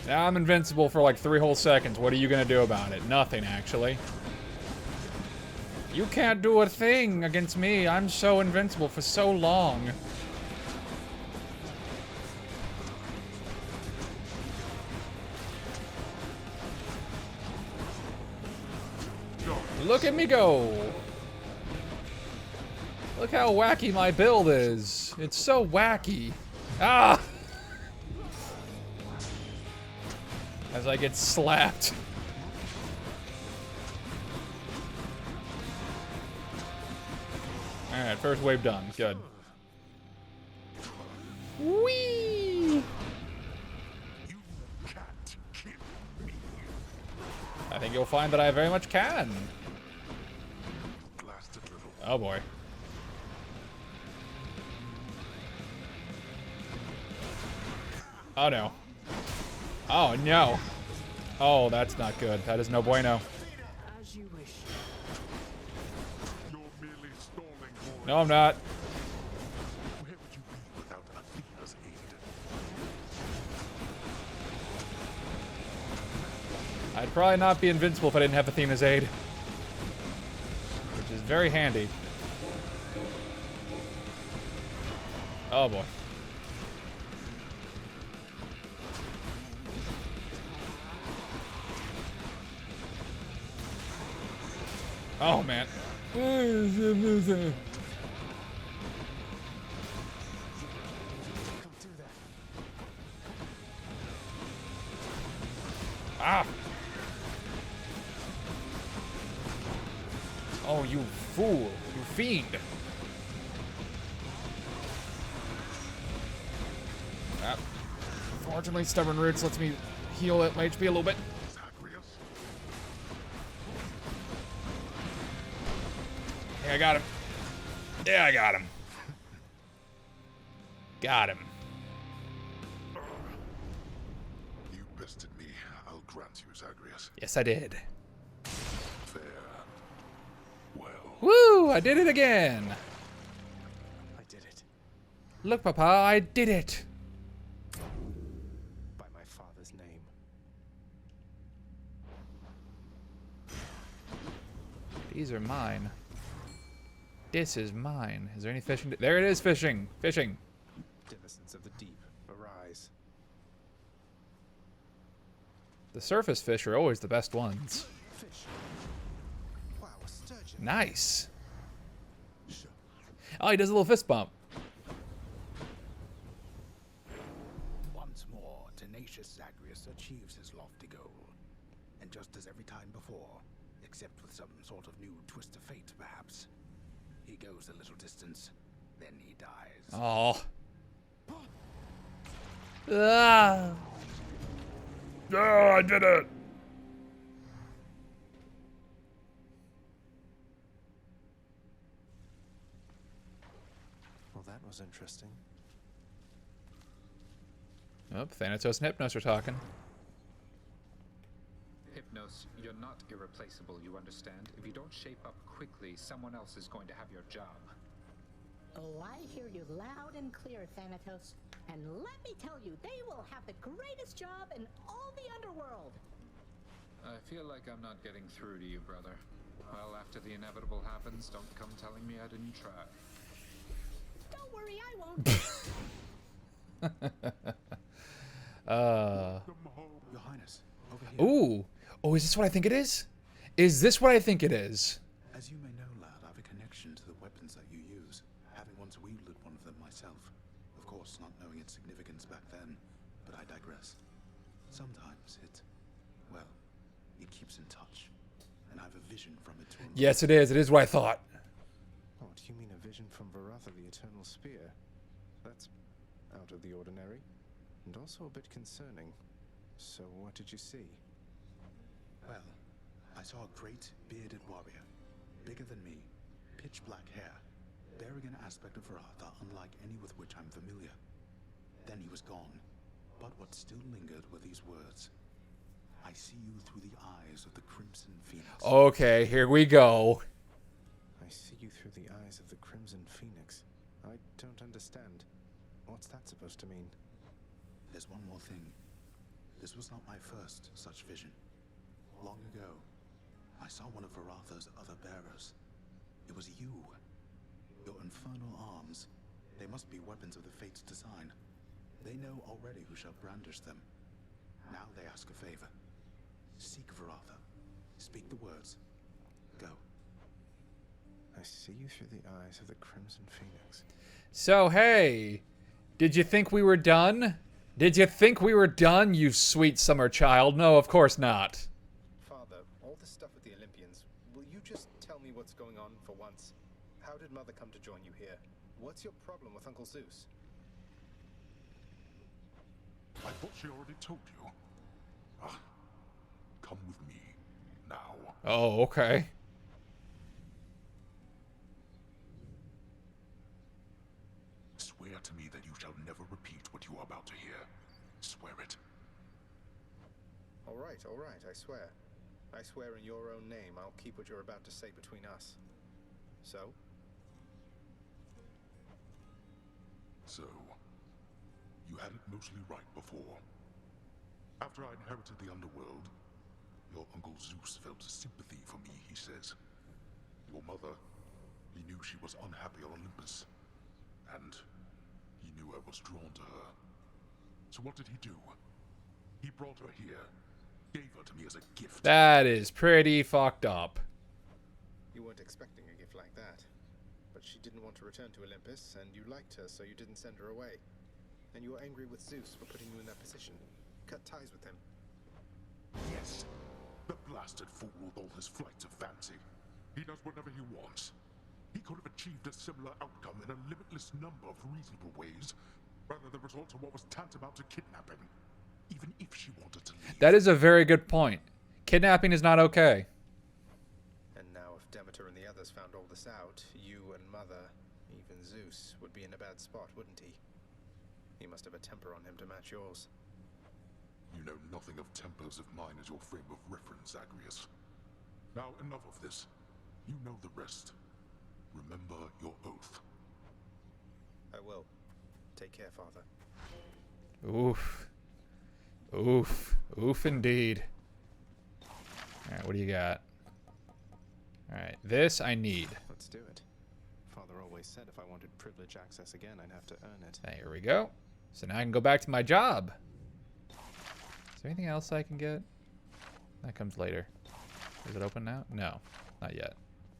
Now I'm invincible for like 3 whole seconds. What are you gonna do about it? Nothing, actually. You can't do a thing against me. I'm so invincible for so long. Look at me go. Look how wacky my build is. It's so wacky. Ah! As I get slapped. Alright, first wave done. Good. Whee! I think you'll find that I very much can. Oh boy. Oh no. Oh no. Oh, that's not good. That is no bueno. As you wish. No, I'm not. Where would you be without Athena's aid? I'd probably not be invincible if I didn't have Athena's aid. Which is very handy. Oh boy. Oh man. Ah! Oh, you fool. You fiend. Ah. Fortunately, Stubborn Roots lets me heal at my HP a little bit. Yeah, I got him. Yeah, I got him. Got him. You bested me. I'll grant you, Zagreus. Yes, I did. Fair. Well. Woo! I did it again. I did it. Look, Papa, I did it. By my father's name. These are mine. This is mine. Is there any fishing? There it is, fishing. Fishing. Denizens of the deep, arise. The surface fish are always the best ones. Fish. Wow, a sturgeon. Nice. Oh, he does a little fist bump. Once more, tenacious Zagreus achieves his lofty goal. And just as every time before, except with some sort of new twist of fate, perhaps, he goes a little distance, then he dies. Oh. Ah. Oh, I did it. Well, that was interesting. Oh, Thanatos and Hypnos are talking. Hypnos, you're not irreplaceable, you understand? If you don't shape up quickly, someone else is going to have your job. Oh, I hear you loud and clear, Thanatos. And let me tell you, they will have the greatest job in all the underworld. I feel like I'm not getting through to you, brother. Well, after the inevitable happens, don't come telling me I didn't try. Don't worry, I won't. Your Highness, over here. Ooh. Oh, is this what I think it is? Is this what I think it is? As you may know, lad, I have a connection to the weapons that you use, having once wielded one of them myself. Of course, not knowing its significance back then, but I digress. Sometimes it keeps in touch, and I have a vision from it to unlock. Yes, it is. It is what I thought. Oh, do you mean a vision from Varatha, the Eternal Spear? That's out of the ordinary, and also a bit concerning. So, what did you see? Well, I saw a great, bearded warrior, bigger than me, pitch black hair, bearing an aspect of Varatha unlike any with which I'm familiar. Then he was gone, but what still lingered were these words. I see you through the eyes of the Crimson Phoenix. Okay, here we go. I see you through the eyes of the Crimson Phoenix. I don't understand. What's that supposed to mean? There's one more thing. This was not my first such vision. Long ago, I saw one of Varatha's other bearers. It was you. Your infernal arms. They must be weapons of the Fates' design. They know already who shall brandish them. Now they ask a favor. Seek Varatha. Speak the words. Go. I see you through the eyes of the Crimson Phoenix. So, hey, did you think we were done? Did you think we were done, you sweet summer child? No, of course not. Father, all this stuff with the Olympians, will you just tell me what's going on for once? How did Mother come to join you here? What's your problem with Uncle Zeus? I thought she already told you. Come with me, now. Oh, okay. Swear to me that you shall never repeat what you are about to hear. Swear it. All right, I swear. I swear in your own name I'll keep what you're about to say between us. So? So, you had it mostly right before. After I inherited the underworld, your Uncle Zeus felt sympathy for me, he says. Your mother, he knew she was unhappy on Olympus. And He knew I was drawn to her. So what did he do? He brought her here, gave her to me as a gift. That is pretty fucked up. You weren't expecting a gift like that. But she didn't want to return to Olympus, and you liked her, so you didn't send her away. And you were angry with Zeus for putting you in that position. Cut ties with him. Yes. The blasted fool with all his flights of fancy. He does whatever he wants. He could have achieved a similar outcome in a limitless number of reasonable ways, rather than resort to what was tantamount to kidnapping, even if she wanted to leave. That is a very good point. Kidnapping is not okay. And now if Demeter and the others found all this out, you and Mother, even Zeus, would be in a bad spot, wouldn't he? He must have a temper on him to match yours. You know nothing of tempers if mine is your frame of reference, Zagreus. Now enough of this. You know the rest. Remember your oath. I will. Take care, Father. Oof. Oof. Oof indeed. Alright, what do you got? Alright, this I need. Let's do it. Father always said if I wanted privilege access again, I'd have to earn it. There we go. So now I can go back to my job. Is there anything else I can get? That comes later. Is it open now? No, not yet.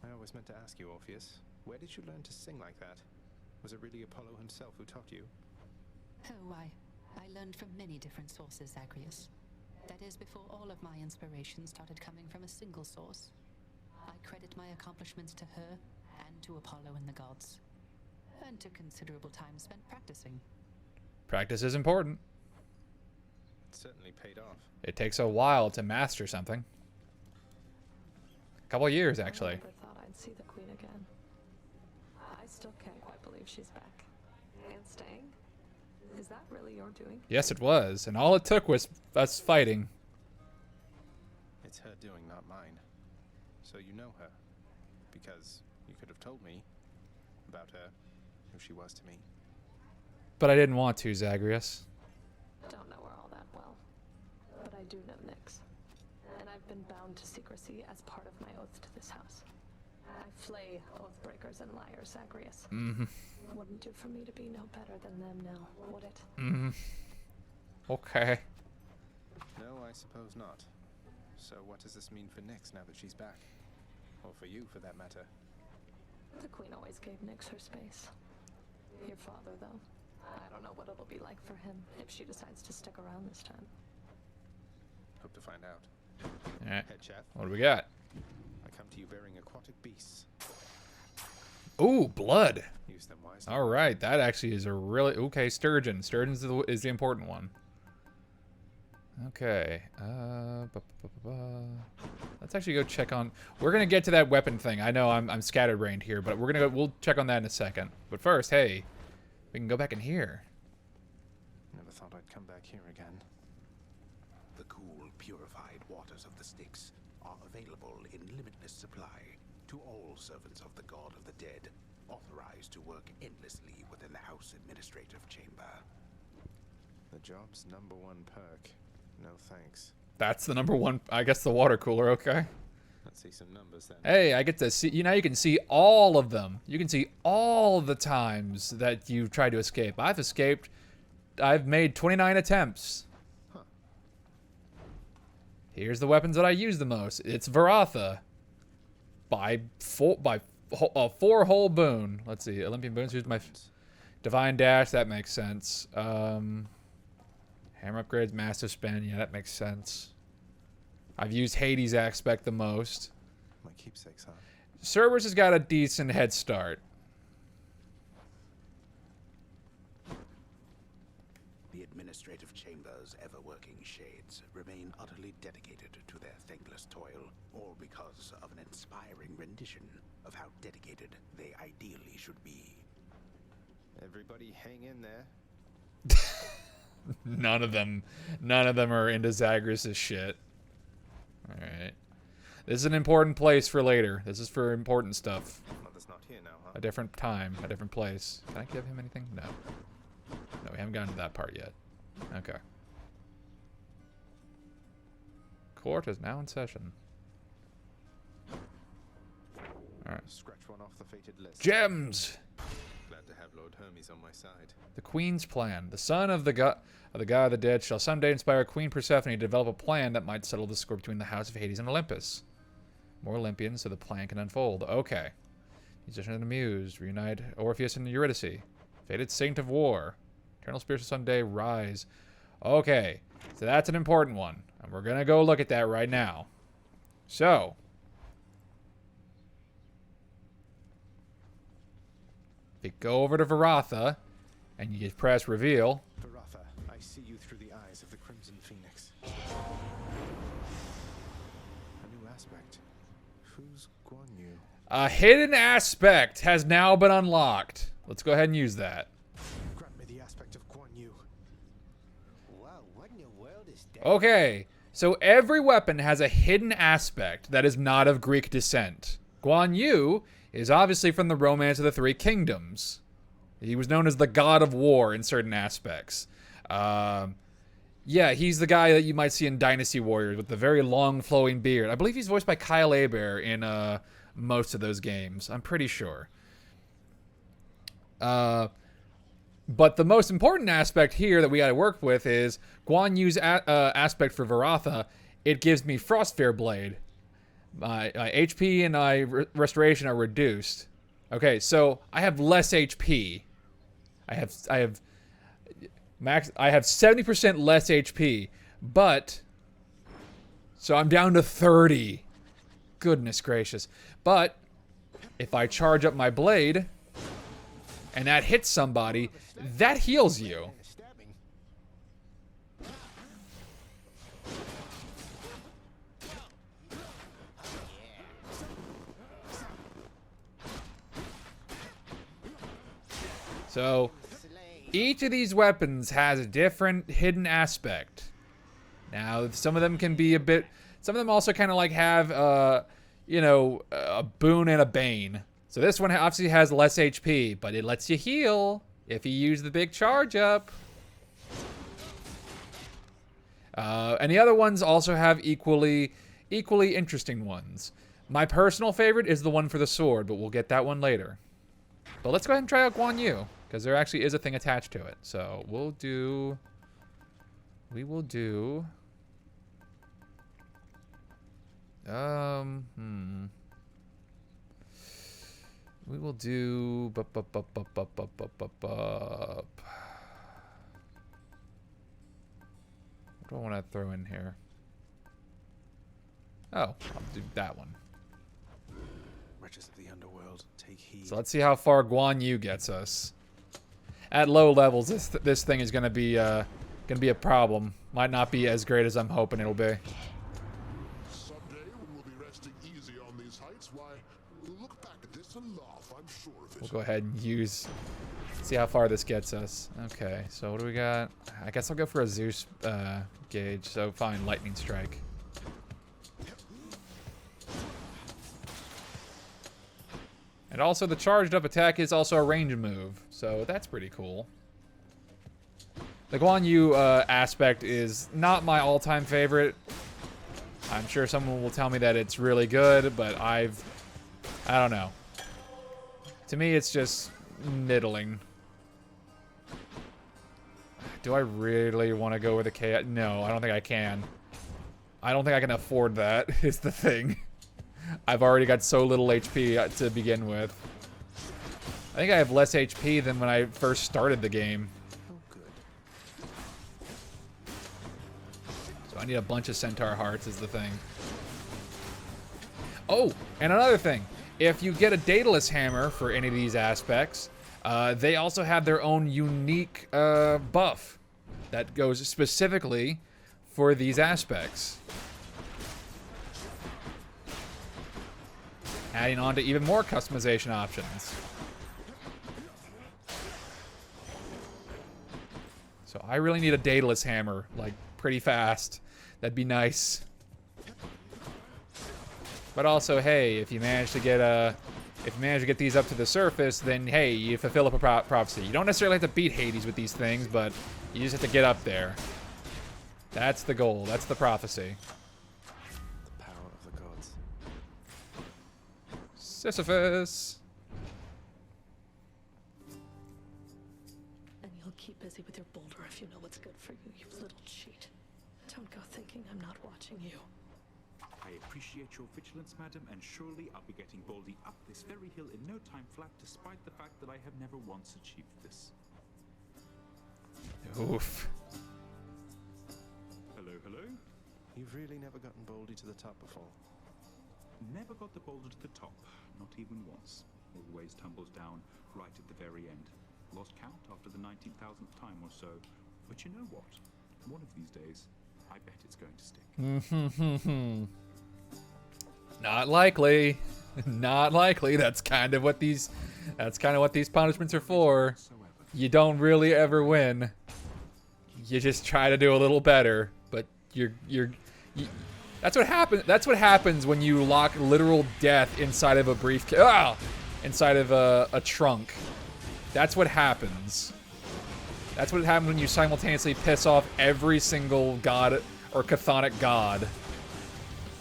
I always meant to ask you, Orpheus, where did you learn to sing like that? Was it really Apollo himself who taught you? Oh, I learned from many different sources, Zagreus. That is, before all of my inspiration started coming from a single source. I credit my accomplishments to her, and to Apollo and the gods. And to considerable time spent practicing. Practice is important. It certainly paid off. It takes a while to master something. A couple of years, actually. I never thought I'd see the Queen again. I still can't quite believe she's back. And staying? Is that really your doing? Yes, it was. And all it took was us fighting. It's her doing, not mine. So you know her. Because you could have told me about her, who she was to me. But I didn't want to, Zagreus. Don't know her all that well. But I do know Nyx. And I've been bound to secrecy as part of my oath to this house. I flay oath breakers and liars, Zagreus. Mm-hmm. Wouldn't do for me to be no better than them now, would it? Mm-hmm. Okay. No, I suppose not. So what does this mean for Nyx now that she's back? Or for you, for that matter? The Queen always gave Nyx her space. Your father, though. I don't know what it'll be like for him if she decides to stick around this time. Hope to find out. Alright. Head chef. What do we got? I come to you bearing aquatic beasts. Ooh, blood. Use them wisely. All right, that actually is a really okay. Sturgeon. Sturgeon is the important one. Okay. Let's actually go check on. We're gonna get to that weapon thing. I know I'm scatterbrained here, but we're gonna go. We'll check on that in a second. But first, hey, we can go back in here. Never thought I'd come back here again. The cool, purified waters of the Styx are available in limitless supply to all servants of the God of the Dead, authorized to work endlessly within the House Administrative Chamber. The job's #1 perk. No thanks. That's the #1. I guess the water cooler. Okay. Let's see some numbers then. Hey, I get to see. You know, you can see all of them. You can see all the times that you've tried to escape. I've escaped. I've made 29 attempts. Huh. Here's the weapons that I use the most. It's Varatha. By a 4-hole boon. Let's see. Olympian boons. Here's my divine dash. That makes sense. Hammer upgrades, massive spin. Yeah, that makes sense. I've used Hades' aspect the most. My keepsakes, huh? Cerberus has got a decent head start. The Administrative Chamber's ever-working shades remain utterly dedicated to their thankless toil, all because of an inspiring rendition of how dedicated they ideally should be. Everybody hang in there. None of them are into Zagreus' shit. Alright. This is an important place for later. This is for important stuff. Mother's not here now, huh? A different time, a different place. Can I give him anything? No. No, we haven't gotten to that part yet. Okay. Court is now in session. Alright. Scratch one off the fated list. Gems! Glad to have Lord Hermes on my side. The Queen's plan. The son of the god of the dead shall someday inspire Queen Persephone to develop a plan that might settle the score between the House of Hades and Olympus. More Olympians so the plan can unfold. Okay. Musician and the Muse. Reunite Orpheus and Eurydice. Fated Saint of War. Eternal spirits will someday rise. Okay. So that's an important one. And we're going to go look at that right now. So. If you go over to Varatha, and you just press reveal. Varatha, I see you through the eyes of the Crimson Phoenix. A new aspect. Who's Guan Yu? A hidden aspect has now been unlocked. Let's go ahead and use that. Grant me the aspect of Guan Yu. Wow, what in the world is that? Okay, so every weapon has a hidden aspect that is not of Greek descent. Guan Yu is obviously from the Romance of the Three Kingdoms. He was known as the God of War in certain aspects. Yeah, he's the guy that you might see in Dynasty Warriors with the very long flowing beard. I believe he's voiced by Kyle Aber in most of those games. I'm pretty sure. But the most important aspect here that we got to work with is Guan Yu's aspect for Varatha. It gives me Frostsphere Blade. My HP and my restoration are reduced. Okay, so I have less HP. I have 70% less HP, but so I'm down to 30. Goodness gracious. But if I charge up my blade and that hits somebody, that heals you. So, each of these weapons has a different hidden aspect. Now, some of them can be a bit... Some of them also kind of like have, you know, a boon and a bane. So this one obviously has less HP, but it lets you heal if you use the big charge up. And the other ones also have equally interesting ones. My personal favorite is the one for the sword, but we'll get that one later. But let's go ahead and try out Guan Yu, because there actually is a thing attached to it. So we will do... We will do... What do I want to throw in here? Oh, I'll do that one. Wretches of the underworld, take heed. So let's see how far Guan Yu gets us. At low levels, this thing is gonna be a problem. Might not be as great as I'm hoping it'll be. Someday when we'll be resting easy on these heights, why, we'll look back at this and laugh, I'm sure of it. We'll go ahead and see how far this gets us. Okay, so what do we got? I guess I'll go for a Zeus gauge. So fine, lightning strike. And also the charged up attack is also a range move, so that's pretty cool. The Guan Yu aspect is not my all-time favorite. I'm sure someone will tell me that it's really good, but I don't know. To me, it's just middling. Do I really want to go with a K? No, I don't think I can. I don't think I can afford that, is the thing. I've already got so little HP to begin with. I think I have less HP than when I first started the game. So I need a bunch of Centaur Hearts is the thing. Oh, and another thing. If you get a Daedalus Hammer for any of these aspects, they also have their own unique buff that goes specifically for these aspects. Adding on to even more customization options. So I really need a Daedalus Hammer, like, pretty fast. That'd be nice. But also, hey, if you manage to get these up to the surface, then hey, you fulfill a prophecy. You don't necessarily have to beat Hades with these things, but you just have to get up there. That's the goal. That's the prophecy. The power of the gods. Sisyphus. appreciate your vigilance, madam, and surely I'll be getting Baldy up this very hill in no time flat, despite the fact that I have never once achieved this. Oof. Hello, hello? You've really never gotten Baldy to the top before. Never got the boulder to the top, not even once. Always tumbles down right at the very end. Lost count after the 19,000th time or so. But you know what? One of these days, I bet it's going to stick. Not likely. Not likely. That's kind of what these punishments are for. You don't really ever win. You just try to do a little better, but that's what happens. That's what happens when you lock literal death inside of a briefcase. Inside of a trunk. That's what happens. That's what happens when you simultaneously piss off every single god or chthonic god.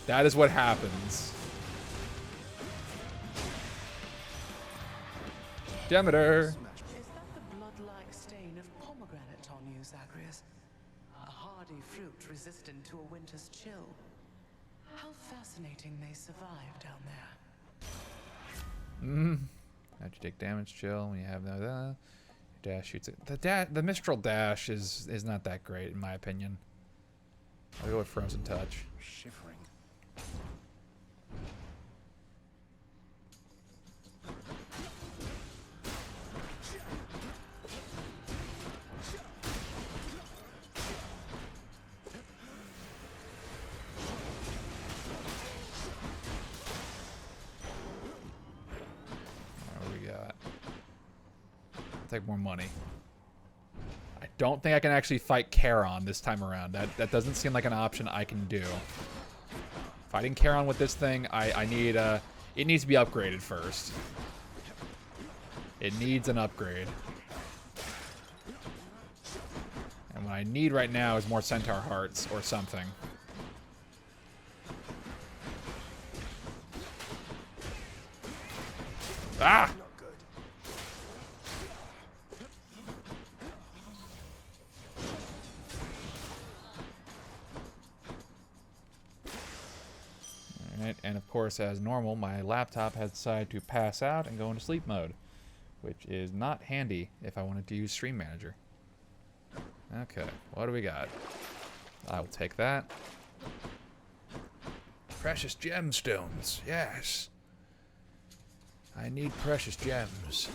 That is what happens. Demeter. Is that the blood-like stain of pomegranate on you, Zagreus? A hardy fruit resistant to a winter's chill. How fascinating they survive down there. How'd you take damage, chill, when you have no dash shoots it. The Mistral dash is not that great in my opinion. I'll go with Frozen Touch. Shivering. Take more money. I don't think I can actually fight Charon this time around. That doesn't seem like an option I can do. Fighting Charon with this thing, I need it needs to be upgraded first. It needs an upgrade. And what I need right now is more Centaur Hearts or something. Ah! And of course, as normal, my laptop has decided to pass out and go into sleep mode, which is not handy if I wanted to use Stream Manager. Okay, what do we got? I will take that. Precious gemstones, yes. I need precious gems.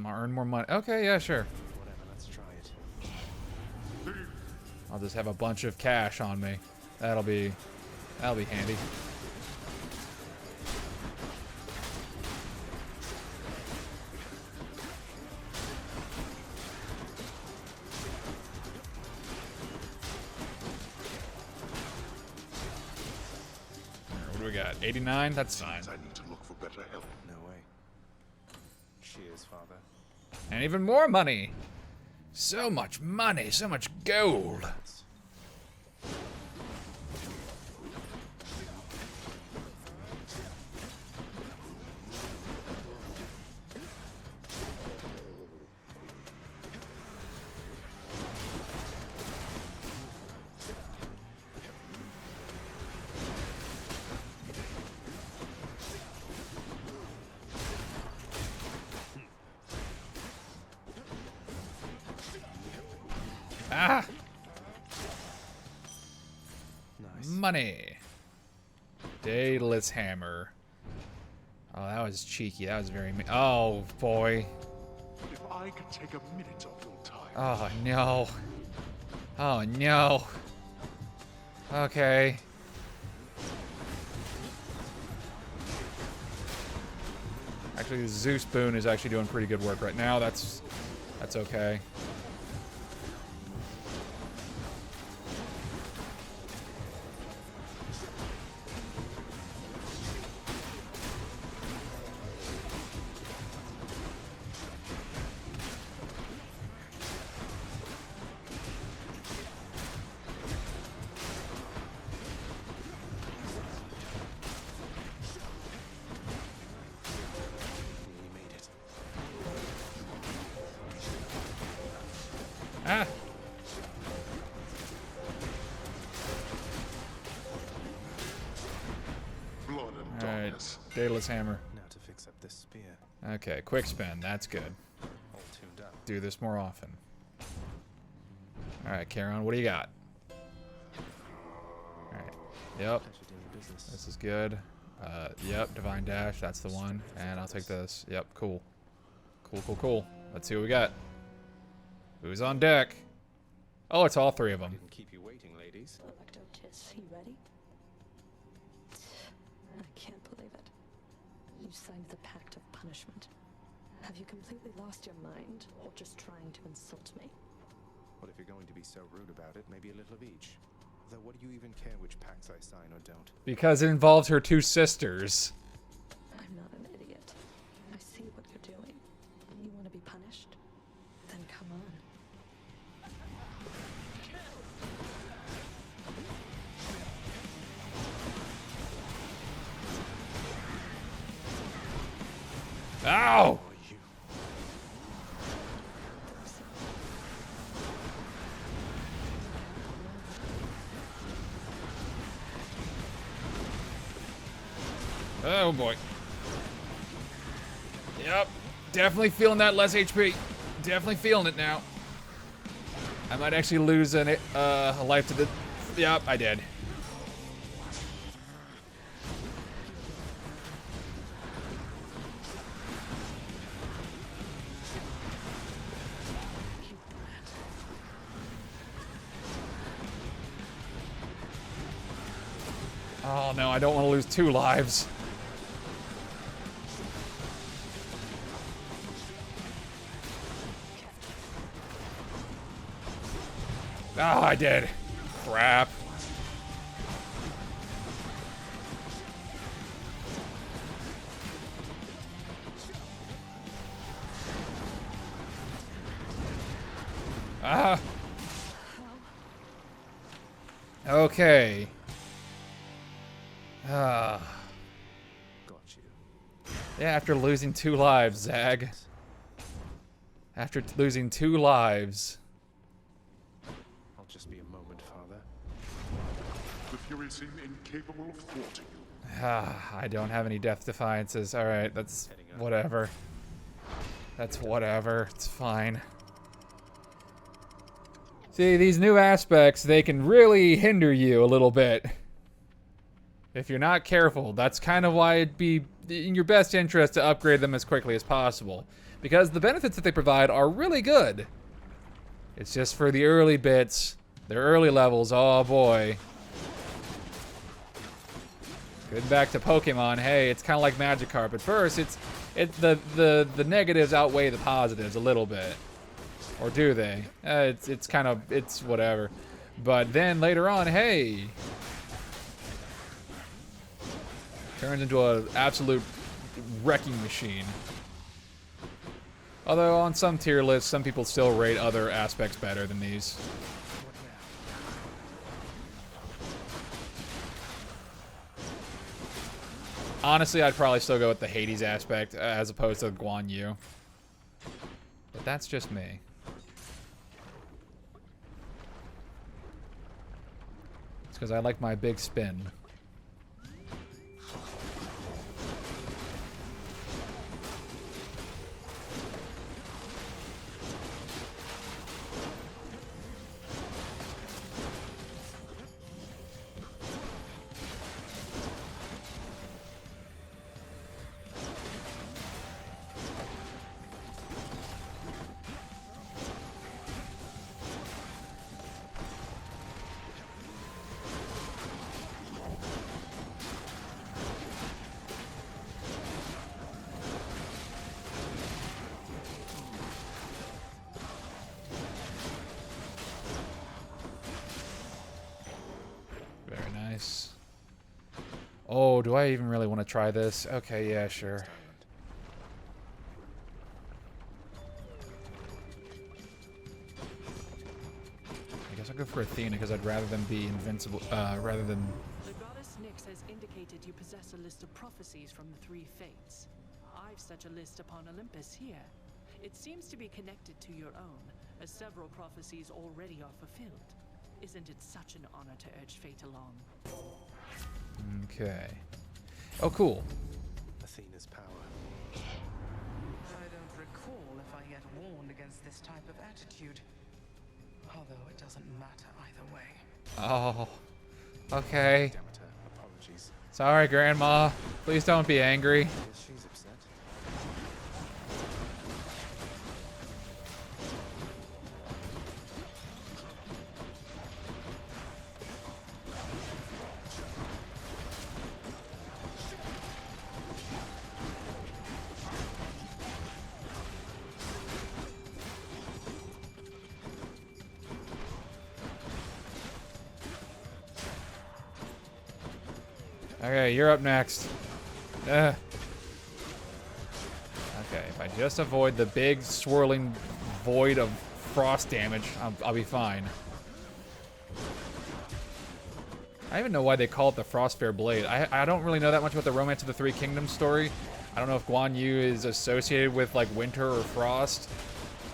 Earn more money. Okay, yeah, sure. Whatever, let's try it. I'll just have a bunch of cash on me. That'll be handy. What do we got? 89? That's fine. I need to look for better help. No way. Cheers, Father. And even more money. So much money, so much gold. Ah! Nice. Money. Daedalus Hammer. Oh, that was cheeky. That was very... Oh, boy. If I could take a minute of your time. Oh, no. Oh, no. Okay. Actually, the Zeus Boon is actually doing pretty good work right now. That's okay. Daedalus hammer. Now to fix up this spear. Okay, quick spin. That's good. All tuned up. Do this more often. All right, Charon, what do you got? All right. Yep. This is good. Yep, Divine Dash. That's the one. And I'll take this. Yep, cool. Cool. Let's see what we got. Who's on deck? Oh, it's all three of them. Didn't keep you waiting, ladies. Electrotis, you ready? I can't believe it. You signed the Pact of Punishment. Have you completely lost your mind, or just trying to insult me? Well, if you're going to be so rude about it, maybe a little of each. Though what do you even care which pacts I sign or don't? Because it involves her two sisters. I'm not an idiot. I see what you're doing. You want to be punished? Then come on. Ow! Oh boy. Yep. Definitely feeling that less HP. Definitely feeling it now. I might actually lose a life to the... Yep, I did. Oh no, I don't want to lose 2 lives. Oh, I did. Crap. Ah. Okay. Ah. Got you. Yeah, after losing 2 lives, Zag. After losing 2 lives. I'll just be a moment, Father. The Furies seem incapable of thwarting you. Ah, I don't have any death defiances. Alright, that's whatever. That's whatever. It's fine. See, these new aspects, they can really hinder you a little bit. If you're not careful, that's kind of why it'd be in your best interest to upgrade them as quickly as possible. Because the benefits that they provide are really good. It's just for the early bits, their early levels, oh boy. Getting back to Pokemon, hey, it's kind of like Magikarp. At first, the negatives outweigh the positives a little bit. Or do they? It's whatever. But then later on, hey, turns into an absolute wrecking machine. Although on some tier lists, some people still rate other aspects better than these. Honestly, I'd probably still go with the Hades aspect as opposed to Guan Yu. But that's just me. It's because I like my big spin. Oh, do I even really want to try this? Okay, yeah, sure. I guess I'll go for Athena because I'd rather than be invincible, rather than... The goddess Nyx has indicated you possess a list of prophecies from the 3 fates. I've such a list upon Olympus here. It seems to be connected to your own, as several prophecies already are fulfilled. Isn't it such an honor to urge fate along? Okay. Oh, cool. Athena's power. I don't recall if I yet warned against this type of attitude. Although it doesn't matter either way. Oh. Okay. Demeter, apologies. Sorry, Grandma. Please don't be angry. Yes, she's upset. Okay, you're up next. Okay, if I just avoid the big swirling void of frost damage, I'll be fine. I don't even know why they call it the Frostfair Blade. I don't really know that much about the Romance of the Three Kingdoms story. I don't know if Guan Yu is associated with like winter or frost,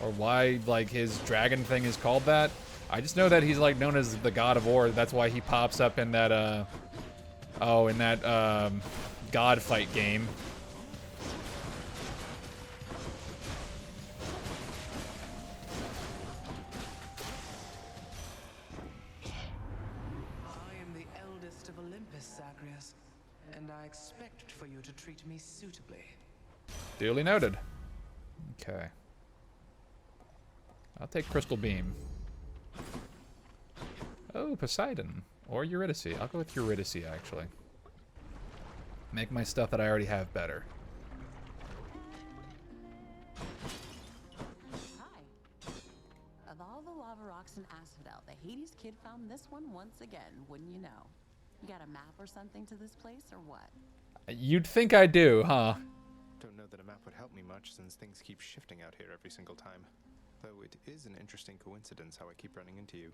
or why like his dragon thing is called that. I just know that he's like known as the God of War. That's why he pops up in that in that God fight game. I am the eldest of Olympus, Zagreus, and I expect for you to treat me suitably. Duly noted. Okay. I'll take Crystal Beam. Oh, Poseidon. Or Eurydice. I'll go with Eurydice, actually. Make my stuff that I already have better. Hi. Of all the lava rocks in Asphodel, the Hades kid found this one once again, wouldn't you know? You got a map or something to this place, or what? You'd think I do, huh? Don't know that a map would help me much since things keep shifting out here every single time. Though it is an interesting coincidence how I keep running into you.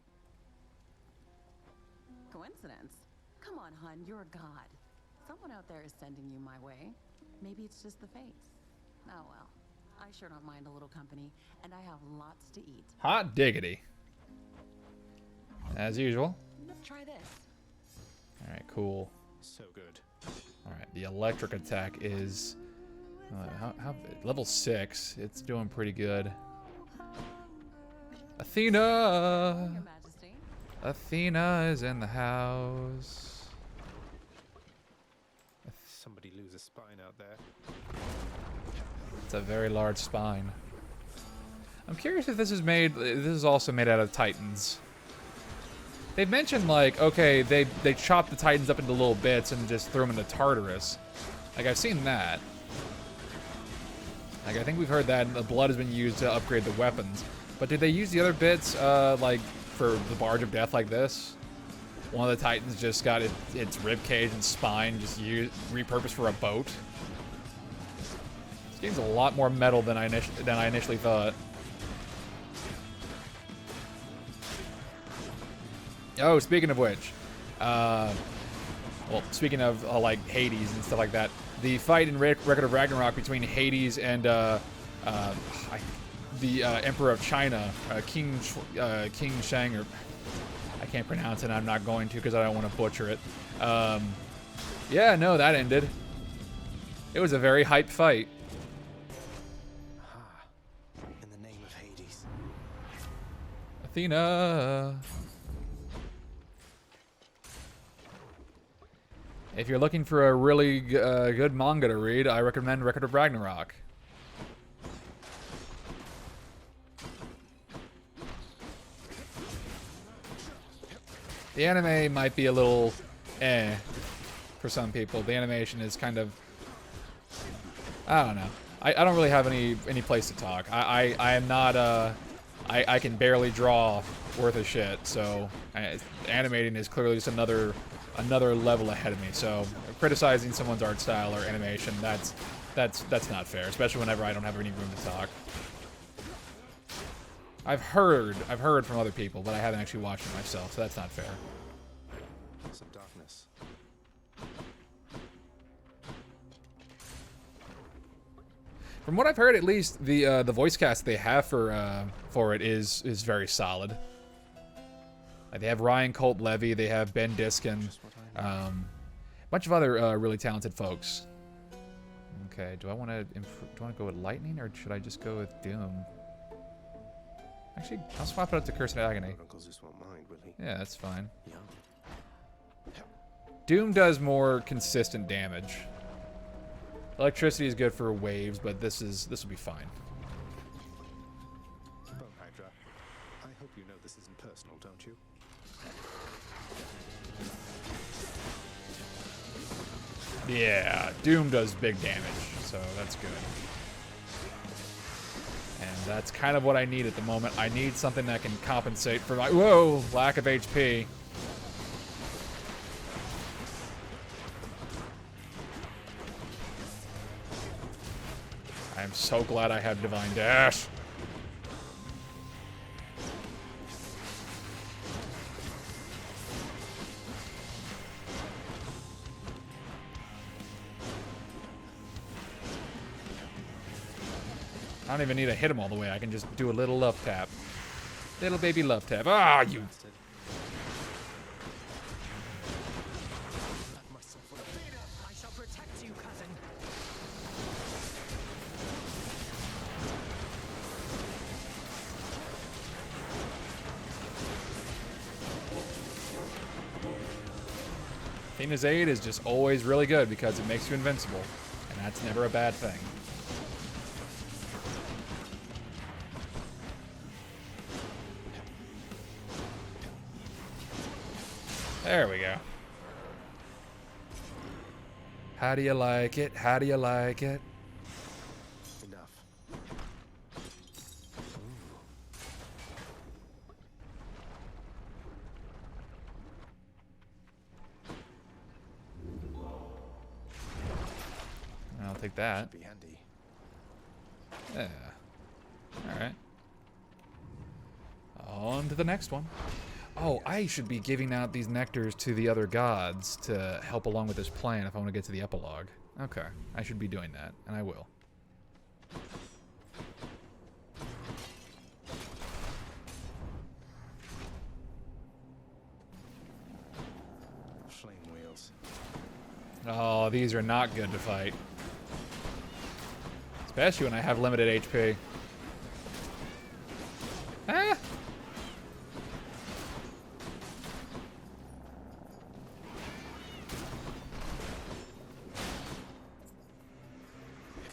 Coincidence? Come on, hun, you're a god. Someone out there is sending you my way. Maybe it's just the fates. Oh well. I sure don't mind a little company, and I have lots to eat. Hot diggity. As usual. Try this. Alright, cool. So good. Alright, the electric attack is... level 6. It's doing pretty good. Athena! Your Majesty. Athena is in the house. Somebody lose a spine out there. It's a very large spine. I'm curious if this is made... This is also made out of titans. They've mentioned, like, okay, they chop the titans up into little bits and just throw them into Tartarus. Like, I've seen that. Like, I think we've heard that the blood has been used to upgrade the weapons. But did they use the other bits, like, for the Barge of Death like this? One of the titans just got its rib cage and spine just repurposed for a boat. This game's a lot more metal than I initially thought. Oh, speaking of which, well, speaking of like Hades and stuff like that, the fight in Record of Ragnarok between Hades and the Emperor of China, King Shang, or I can't pronounce it. I'm not going to because I don't want to butcher it. Yeah, no, that ended. It was a very hype fight. In the name of Hades. Athena. If you're looking for a really good manga to read, I recommend Record of Ragnarok. The anime might be a little for some people. The animation is kind of, I don't know. I don't really have any place to talk. I am not I can barely draw worth a shit. So animating is clearly just another level ahead of me. So criticizing someone's art style or animation, that's not fair, especially whenever I don't have any room to talk. I've heard from other people, but I haven't actually watched it myself, so that's not fair. Some darkness. From what I've heard, at least the voice cast they have for it is very solid. Like they have Ryan Colt Levy, they have Ben Diskin, a bunch of other really talented folks. Okay, do I want to go with lightning or should I just go with doom? Actually, I'll swap it up to curse and agony. Uncles just won't mind, will he? Yeah, that's fine. Yeah. Doom does more consistent damage. Electricity is good for waves, but this will be fine. Bone Hydra, I hope you know this isn't personal, don't you? Yeah, Doom does big damage, so that's good. And that's kind of what I need at the moment. I need something that can compensate for my lack of HP. I'm so glad I have Divine Dash. I don't even need to hit him all the way. I can just do a little love tap. Little baby love tap. Ah, you... I shall protect you, cousin. Athena's Aid is just always really good because it makes you invincible. And that's never a bad thing. There we go. How do you like it? How do you like it? Enough. I'll take that. Should be handy. Yeah. Alright. On to the next one. Oh, I should be giving out these nectars to the other gods to help along with this plan if I want to get to the epilogue. Okay, I should be doing that, and I will. Flame wheels. Oh, these are not good to fight. Especially when I have limited HP. Ah!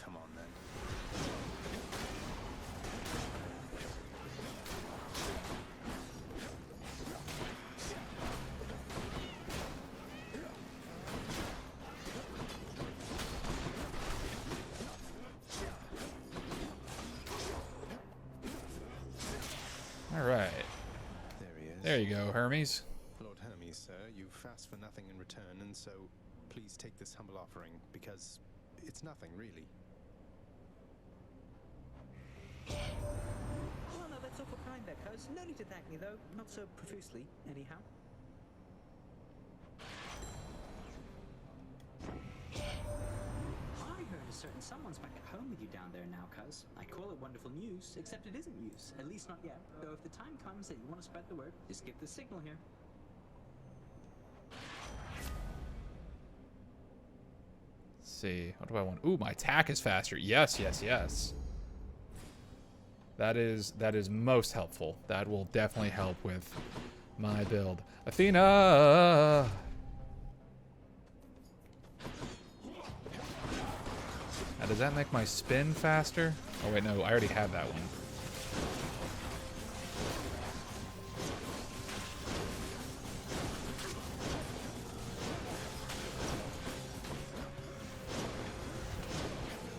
Come on then. All right. There he is. There you go, Hermes. Lord Hermes, sir, you've asked for nothing in return, and so please take this humble offering, because it's nothing, really. Oh, no, that's awful kind there, cuz. No need to thank me, though. Not so profusely, anyhow. I heard a certain someone's back at home with you down there now, cuz. I call it wonderful news, except it isn't news. At least not yet. Though if the time comes that you want to spread the word, just give the signal here. Let's see. What do I want? Ooh, my attack is faster. Yes, yes, yes. That is most helpful. That will definitely help with my build. Athena! Now, does that make my spin faster? Oh, wait, no. I already have that one.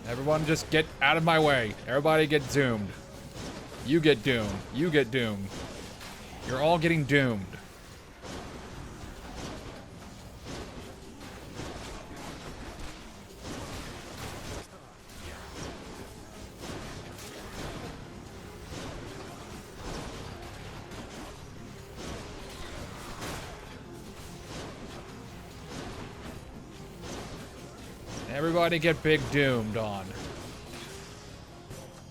Everyone just get out of my way. Everybody get zoomed. You get doomed. You get doomed. You're all getting doomed. Everybody get big doomed on.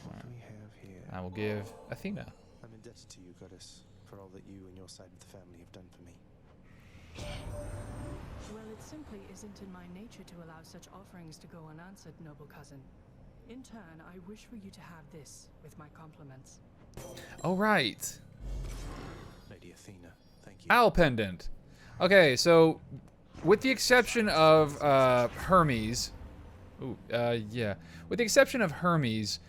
What do we have here? I will give Athena. I'm indebted to you, goddess, for all that you and your side of the family have done for me. Well, it simply isn't in my nature to allow such offerings to go unanswered, noble cousin. In turn, I wish for you to have this with my compliments. Oh, right. Lady Athena, thank you. Owl pendant. Okay, so with the exception of Hermes, yeah, with the exception of Hermes,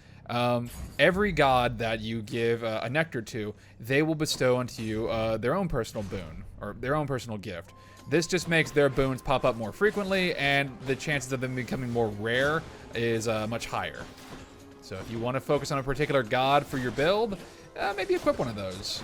every god that you give a nectar to, they will bestow onto you their own personal boon or their own personal gift. This just makes their boons pop up more frequently, and the chances of them becoming more rare is much higher. So if you want to focus on a particular god for your build, maybe equip one of those.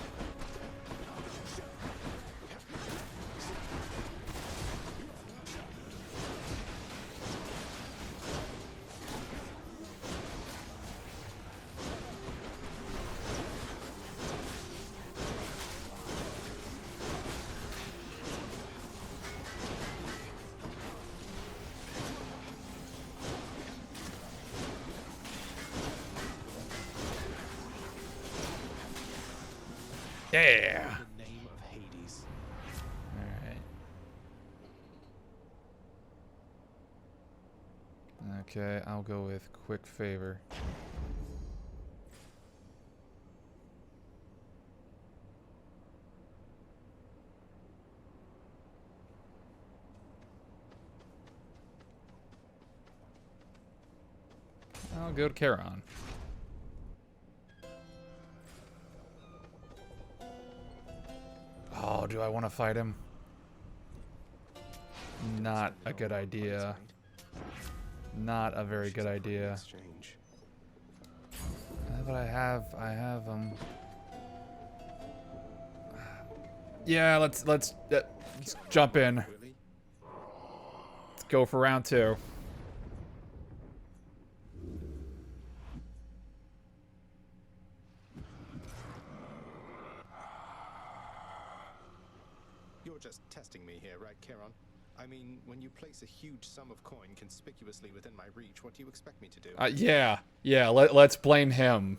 Yeah. The name of Hades. Alright. Okay, I'll go with quick favor. I'll go to Charon. Oh, do I want to fight him? Not a good idea. Not a very good idea. But I have yeah, let's jump in. Let's go for round 2. You're just testing me here, right, Charon? I mean, when you place a huge sum of coin conspicuously within my reach, what do you expect me to do? Yeah, let's blame him.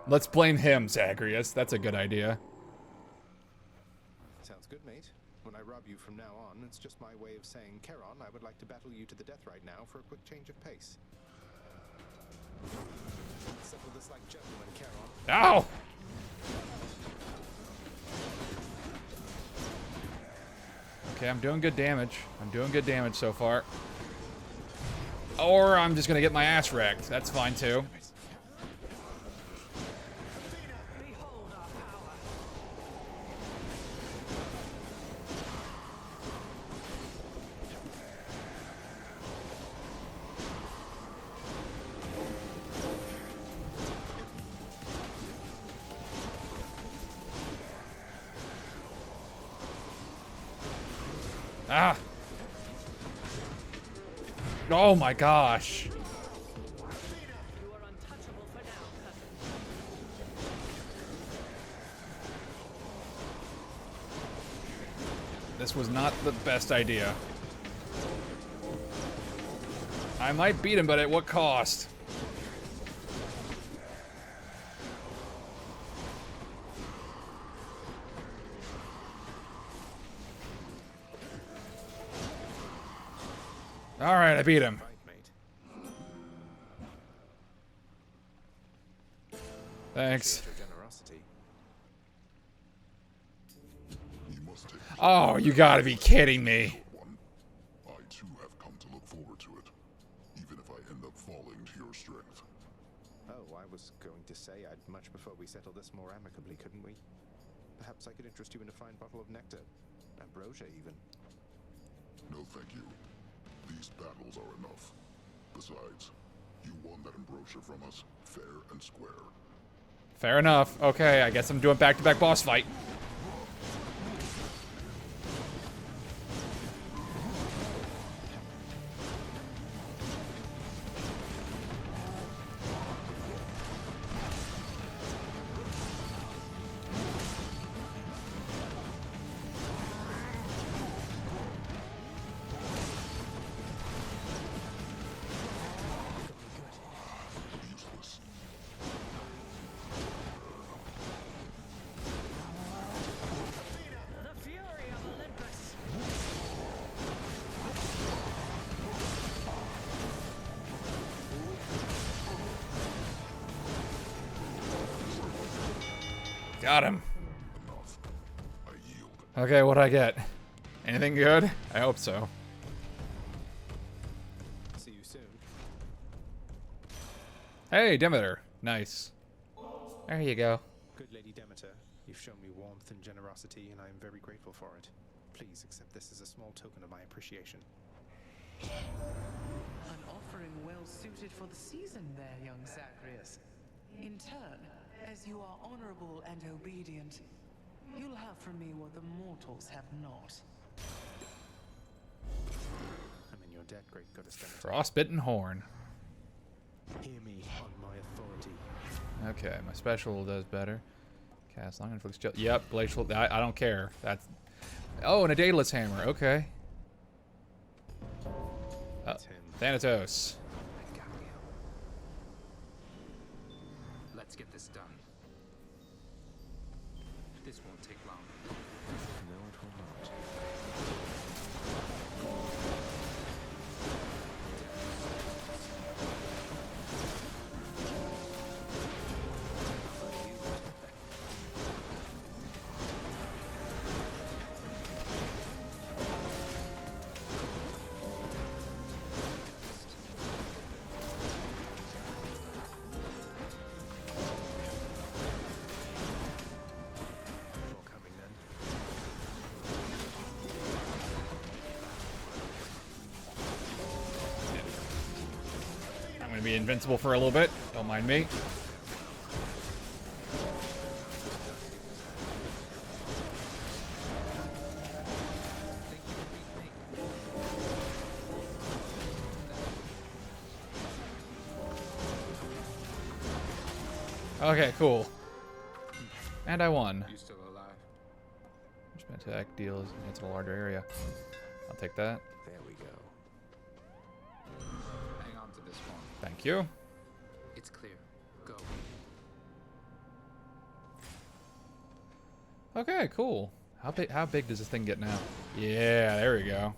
Let's blame him, Zagreus. That's a good idea. Sounds good, mate. When I rob you from now on, it's just my way of saying, Charon, I would like to battle you to the death right now for a quick change of pace. Settle this like gentlemen, Charon. Ow! Okay, I'm doing good damage. I'm doing good damage so far. Or I'm just gonna get my ass wrecked. That's fine too. Ah! Oh my gosh! This was not the best idea. I might beat him, but at what cost? All right, I beat him. Thanks. Oh, you gotta be kidding me. I too have come to look forward to it, even if I end up falling to your strength. Oh, I was going to say I'd much prefer we settle this more amicably, couldn't we? Perhaps I could interest you in a fine bottle of nectar. Ambrosia, even. No, thank you. These battles are enough. Besides, you won that ambrosia from us, fair and square. Fair enough. Okay, I guess I'm doing back-to-back boss fight. Got him. Okay, what'd I get? Anything good? I hope so. See you soon. Hey, Demeter. Nice. There you go. Good Lady Demeter, you've shown me warmth and generosity, and I am very grateful for it. Please accept this as a small token of my appreciation. An offering well suited for the season there, young Zagreus. In turn, as you are honorable and obedient, you'll have from me what the mortals have not. I'm in your debt, great goddess Demeter. Frostbitten horn. Hear me on my authority. Okay, my special does better. Cast long inflicts chill. Yep, glacial. I don't care. That's. Oh, and a Daedalus hammer. Okay. Thanatos. Let's get this done. This won't take long. No, it will not. I'm gonna be invincible for a little bit. Don't mind me. Okay, cool. And I won. You still alive? Which attack deals against a larger area. I'll take that. There we go. Hang on to this one. Thank you. It's clear. Go. Okay, cool. How big does this thing get now? Yeah, there we go.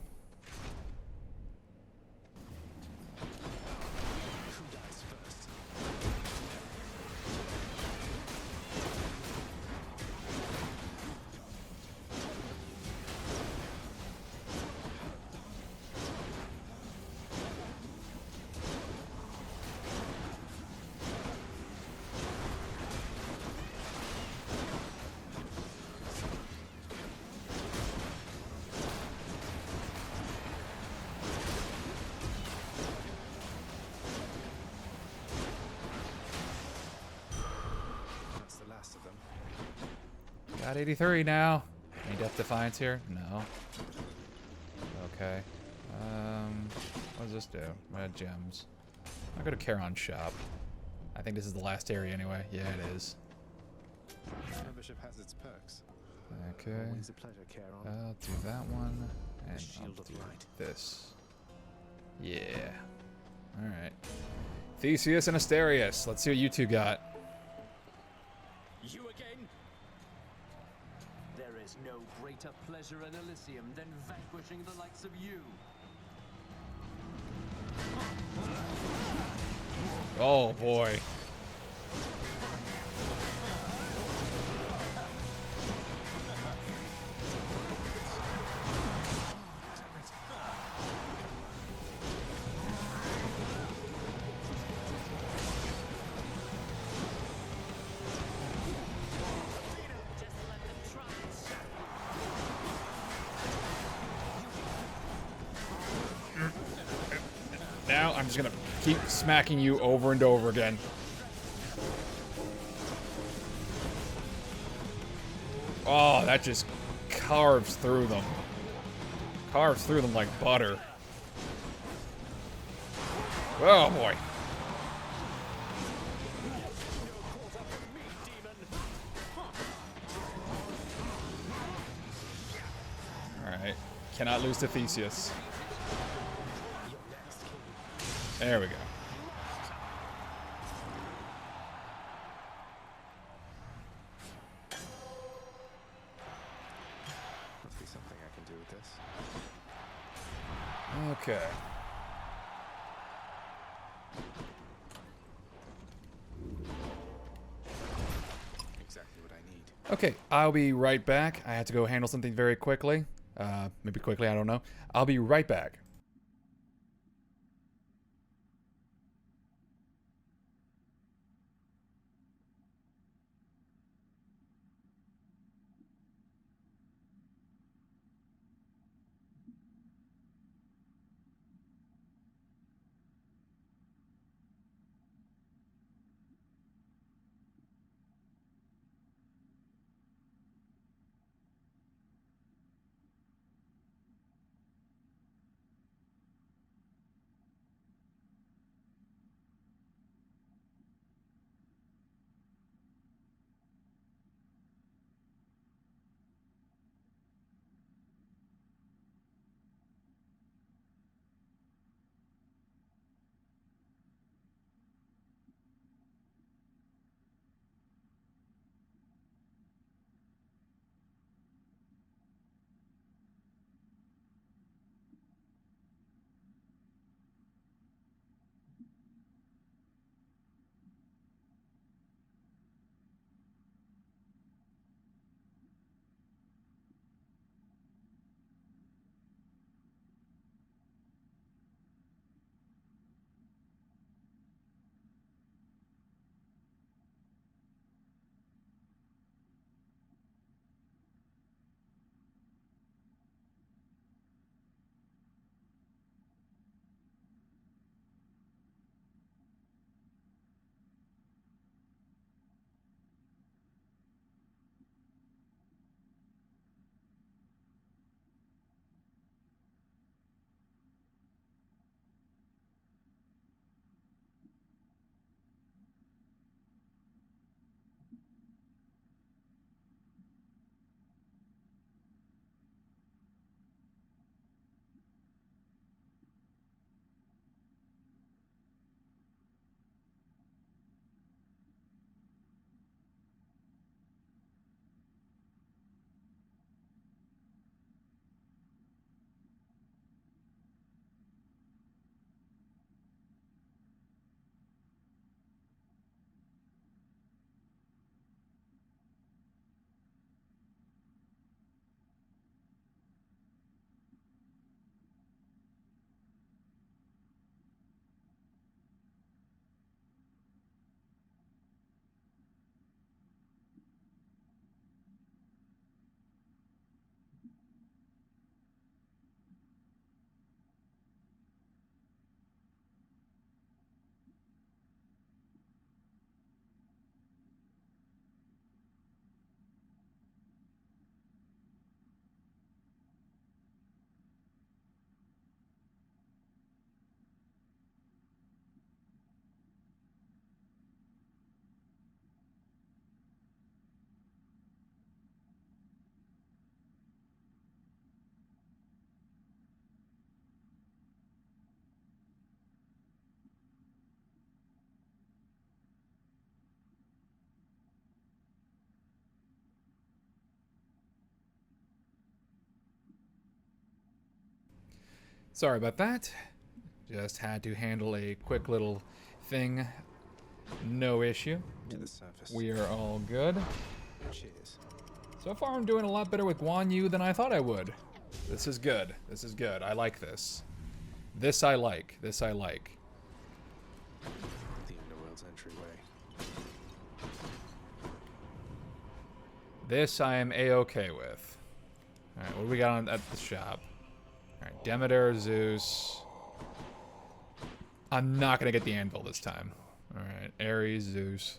That's the last of them. Got 83 now. Any Death Defiance here? No. Okay. What does this do? Gems. I'll go to Charon's shop. I think this is the last area anyway. Yeah, it is. Membership has its perks. Okay. Always a pleasure, Charon. I'll do that one. And Shield I'll of do Light. this. Yeah. Alright. Theseus and Asterius. Let's see what you two got. You again? There is no greater pleasure in Elysium than vanquishing the likes of you. Oh boy. Now I'm just gonna keep smacking you over and over again. Oh, that just carves through them. Carves through them like butter. Oh boy. Alright. Cannot lose to Theseus. There we go. Must be something I can do with this. Okay. Exactly what I need. Okay, I'll be right back. I have to go handle something very quickly. Maybe quickly, I don't know. I'll be right back. Sorry about that. Just had to handle a quick little thing. No issue. To the surface. We are all good. Cheers. So far, I'm doing a lot better with Guan Yu than I thought I would. This is good. This is good. I like this. This I like. This I like. The Underworld's entryway. This I am A-okay with. Alright, what do we got on, at the shop? Alright, Demeter, Zeus. I'm not gonna get the anvil this time. Alright, Ares, Zeus.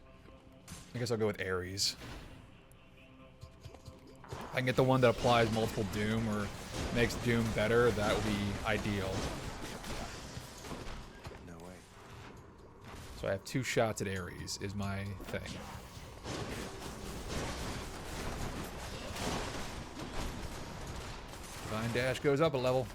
I guess I'll go with Ares. If I can get the one that applies multiple Doom or makes Doom better, that would be ideal. No way. So I have 2 shots at Ares, is my thing. Divine Dash goes up a level.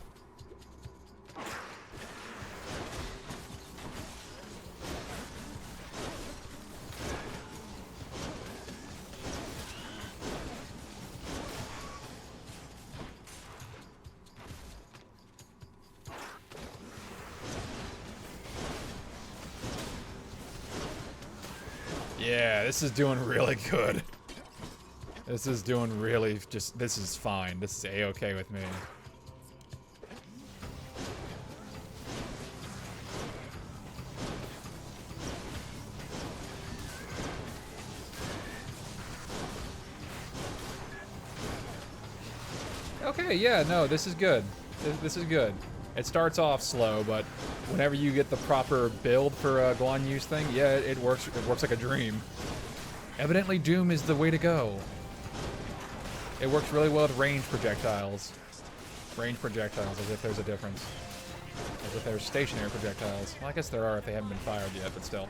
Yeah, this is doing really good. This is doing really just, this is fine. This is a-okay with me. Okay, yeah, no, this is good. This is good. It starts off slow, but whenever you get the proper build for a Guan Yu's thing, yeah, it works. It works like a dream. Evidently, Doom is the way to go. It works really well with range projectiles. Range projectiles, as if there's a difference. As if there's stationary projectiles. Well, I guess there are if they haven't been fired yet, but still.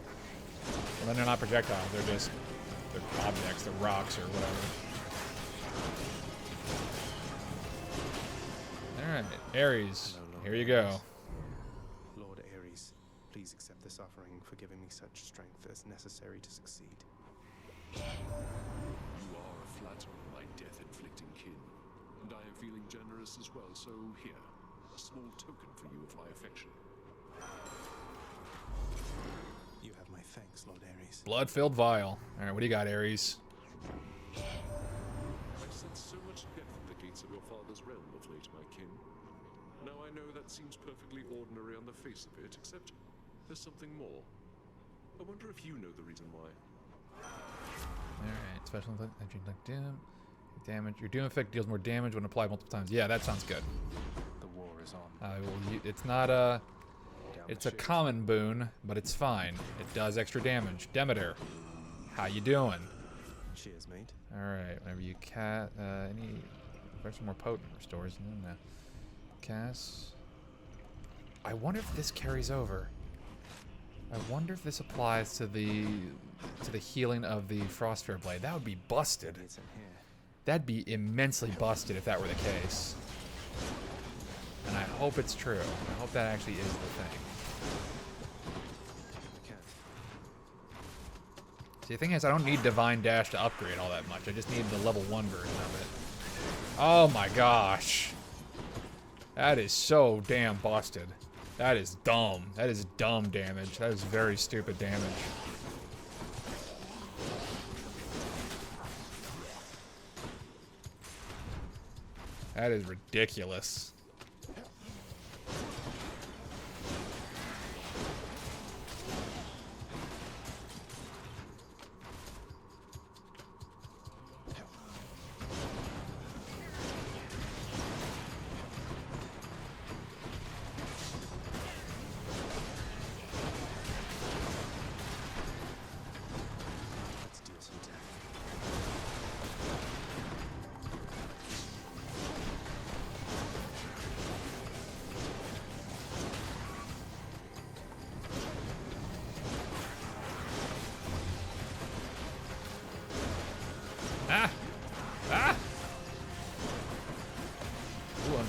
Well, then they're not projectiles. They're just they're objects. They're rocks or whatever. Alright, Ares, here you go. Lord Ares, please accept this offering for giving me such strength as necessary to succeed. You are a flatterer, my death-inflicting kin, and I am feeling generous as well, so here, a small token for you of my affection. You have my thanks, Lord Ares. Blood-filled vial. Alright, what do you got, Ares? I've sensed so much depth at the gates of your father's realm of late, my kin. Now I know that seems perfectly ordinary on the face of it, except there's something more. I wonder if you know the reason why. Alright, special like Doom. Damage. Your Doom effect deals more damage when applied multiple times. Yeah, that sounds good. The war is on. Well, it's not a... It's a common boon, but it's fine. It does extra damage. Demeter, how you doing? Cheers, mate. Alright, whenever you cast... There's some more potent restores. No. Cast... I wonder if this carries over. I wonder if this applies to the healing of the Frostfair Blade. That would be busted. That'd be immensely busted if that were the case. And I hope it's true. I hope that actually is the thing. See, the thing is, I don't need Divine Dash to upgrade all that much. I just need the level 1 version of it. Oh my gosh. That is so damn busted. That is dumb. That is dumb damage. That is very stupid damage. That is ridiculous.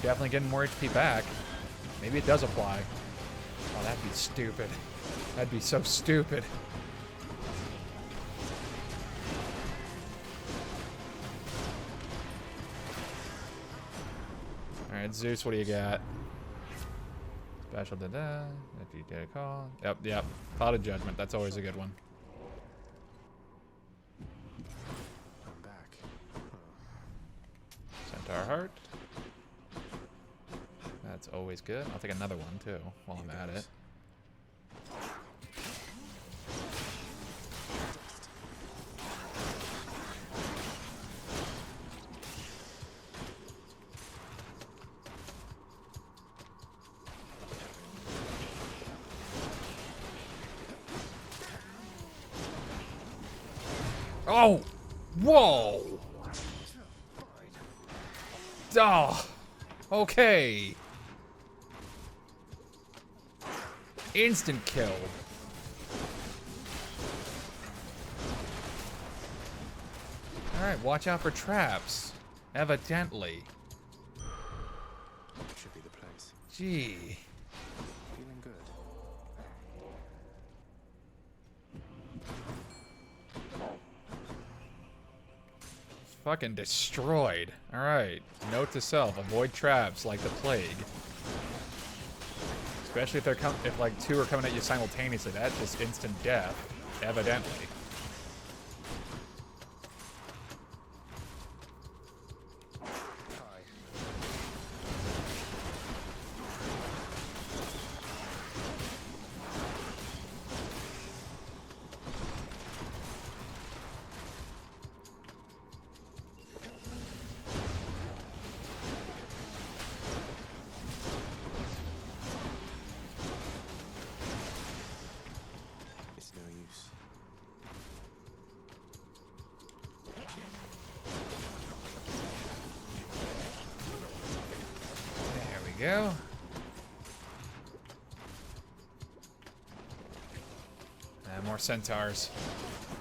Definitely getting more HP back. Maybe it does apply. Oh, that'd be stupid. That'd be so stupid. Alright, Zeus, what do you got? Special da-da. If you get a call. Yep. Cloud of Judgment. That's always a good one. I'm back. Centaur Heart. That's always good. I'll take another one too while I'm at it. Oh! Whoa! Oh! Okay. Instant kill. Alright, watch out for traps. Evidently. Should be the place. Gee. Feeling good. Fucking destroyed. Alright. Note to self, avoid traps like the plague. Especially if they're if like two are coming at you simultaneously, that's just instant death, evidently. we go. And more centaurs.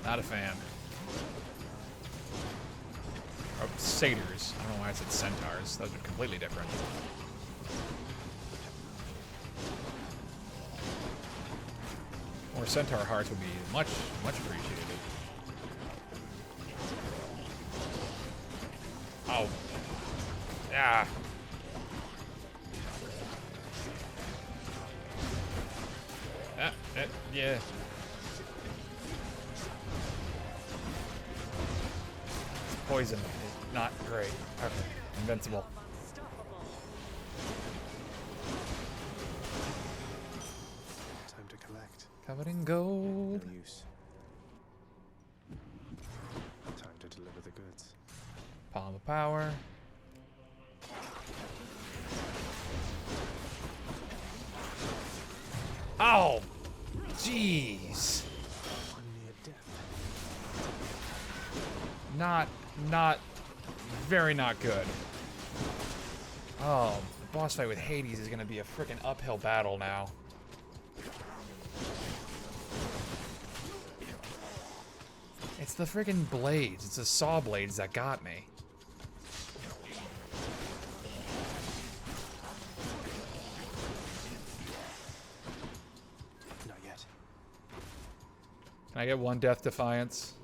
Not a fan. Or satyrs. I don't know why I said centaurs. Those are completely different. More centaur hearts would be much, much appreciated. Oh. Yeah. Yeah. Poison is not great. Okay. Invincible. Time to collect. Covered in gold. No use. Time to deliver the goods. Palm of power. Oh! Jeez. Not very not good. Oh, the boss fight with Hades is gonna be a freaking uphill battle now. It's the freaking blades. It's the saw blades that got me. Not yet. Can I get one Death Defiance?